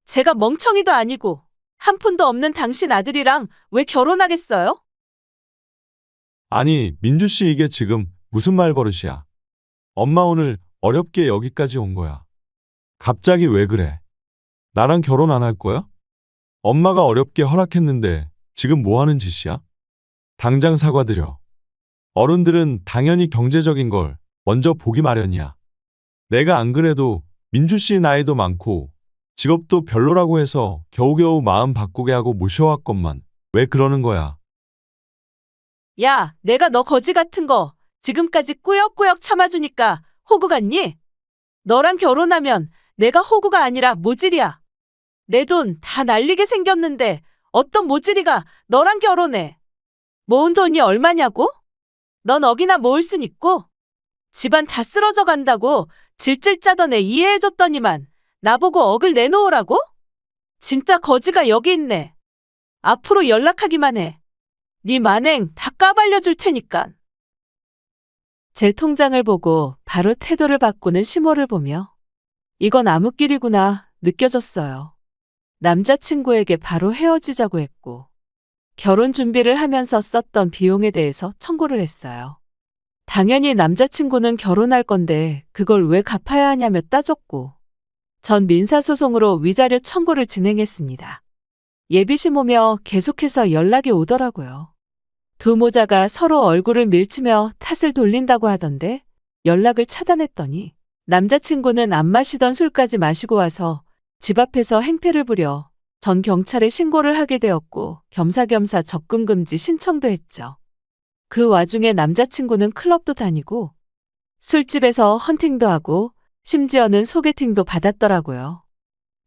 제가 멍청이도 아니고 한 푼도 없는 당신 아들이랑 왜 결혼하겠어요? 아니, 민주 씨 이게 지금 무슨 말버릇이야? 엄마 오늘 어렵게 여기까지 온 거야. 갑자기 왜 그래? 나랑 결혼 안 할 거야? 엄마가 어렵게 허락했는데 지금 뭐 하는 짓이야? 당장 사과드려. 어른들은 당연히 경제적인 걸 먼저 보기 마련이야. 내가 안 그래도 민주 씨 나이도 많고 직업도 별로라고 해서 겨우겨우 마음 바꾸게 하고 모셔왔건만 왜 그러는 거야? 야, 내가 너 거지 같은 거 지금까지 꾸역꾸역 참아주니까 호구 같니? 너랑 결혼하면 내가 호구가 아니라 모질이야. 내 돈 다 날리게 생겼는데 어떤 모질이가 너랑 결혼해? 모은 돈이 얼마냐고? 넌 억이나 모을 순 있고 집안 다 쓰러져 간다고 질질 짜던 애 이해해줬더니만 나보고 억을 내놓으라고? 진짜 거지가 여기 있네. 앞으로 연락하기만 해. 네 만행 다 까발려줄 테니까. 제 통장을 보고 바로 태도를 바꾸는 시모를 보며 이건 암흑길이구나 느껴졌어요. 남자친구에게 바로 헤어지자고 했고 결혼 준비를 하면서 썼던 비용에 대해서 청구를 했어요. 당연히 남자친구는 결혼할 건데 그걸 왜 갚아야 하냐며 따졌고 전 민사소송으로 위자료 청구를 진행했습니다. 예비시모며 계속해서 연락이 오더라고요. 두 모자가 서로 얼굴을 밀치며 탓을 돌린다고 하던데 연락을 차단했더니 남자친구는 안 마시던 술까지 마시고 와서 집 앞에서 행패를 부려 전 경찰에 신고를 하게 되었고 겸사겸사 접근 금지 신청도 했죠. 그 와중에 남자친구는 클럽도 다니고 술집에서 헌팅도 하고 심지어는 소개팅도 받았더라고요.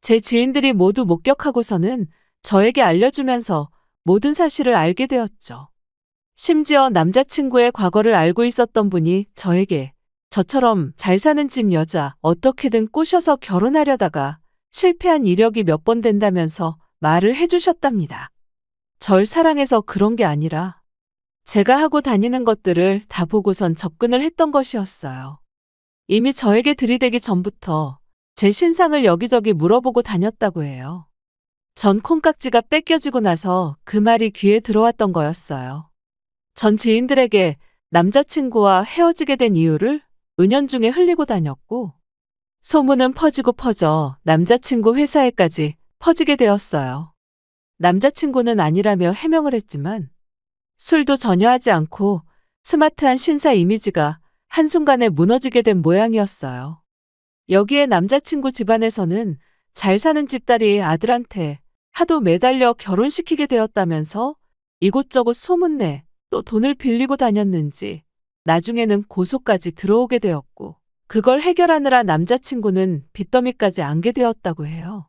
제 지인들이 모두 목격하고서는 저에게 알려주면서 모든 사실을 알게 되었죠. 심지어 남자친구의 과거를 알고 있었던 분이 저에게 저처럼 잘 사는 집 여자 어떻게든 꼬셔서 결혼하려다가 실패한 이력이 몇 번 된다면서 말을 해주셨답니다. 절 사랑해서 그런 게 아니라 제가 하고 다니는 것들을 다 보고선 접근을 했던 것이었어요. 이미 저에게 들이대기 전부터 제 신상을 여기저기 물어보고 다녔다고 해요. 전 콩깍지가 뺏겨지고 나서 그 말이 귀에 들어왔던 거였어요. 전 지인들에게 남자친구와 헤어지게 된 이유를 은연중에 흘리고 다녔고 소문은 퍼지고 퍼져 남자친구 회사에까지 퍼지게 되었어요. 남자친구는 아니라며 해명을 했지만 술도 전혀 하지 않고 스마트한 신사 이미지가 한순간에 무너지게 된 모양이었어요. 여기에 남자친구 집안에서는 잘 사는 집딸이 아들한테 하도 매달려 결혼시키게 되었다면서 이곳저곳 소문내 또 돈을 빌리고 다녔는지 나중에는 고소까지 들어오게 되었고 그걸 해결하느라 남자친구는 빚더미까지 안게 되었다고 해요.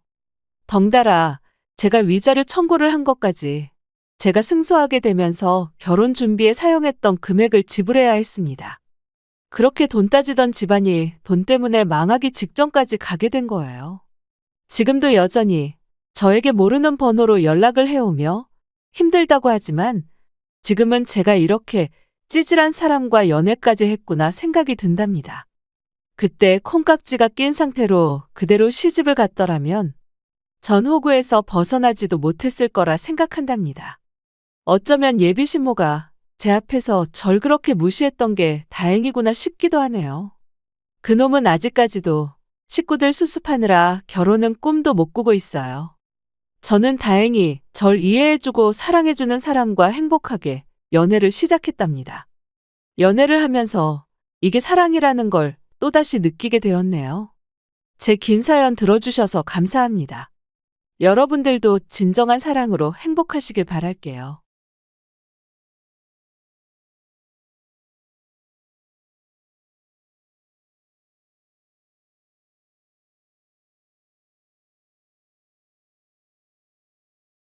덩달아 제가 위자료 청구를 한 것까지 제가 승소하게 되면서 결혼 준비에 사용했던 금액을 지불해야 했습니다. 그렇게 돈 따지던 집안이 돈 때문에 망하기 직전까지 가게 된 거예요. 지금도 여전히 저에게 모르는 번호로 연락을 해오며 힘들다고 하지만 지금은 제가 이렇게 찌질한 사람과 연애까지 했구나 생각이 든답니다. 그때 콩깍지가 낀 상태로 그대로 시집을 갔더라면 전 호구에서 벗어나지도 못했을 거라 생각한답니다. 어쩌면 예비신모가 제 앞에서 절 그렇게 무시했던 게 다행이구나 싶기도 하네요. 그놈은 아직까지도 식구들 수습하느라 결혼은 꿈도 못 꾸고 있어요. 저는 다행히 절 이해해주고 사랑해주는 사람과 행복하게 연애를 시작했답니다. 연애를 하면서 이게 사랑이라는 걸 또다시 느끼게 되었네요. 제 긴 사연 들어주셔서 감사합니다. 여러분들도 진정한 사랑으로 행복하시길 바랄게요.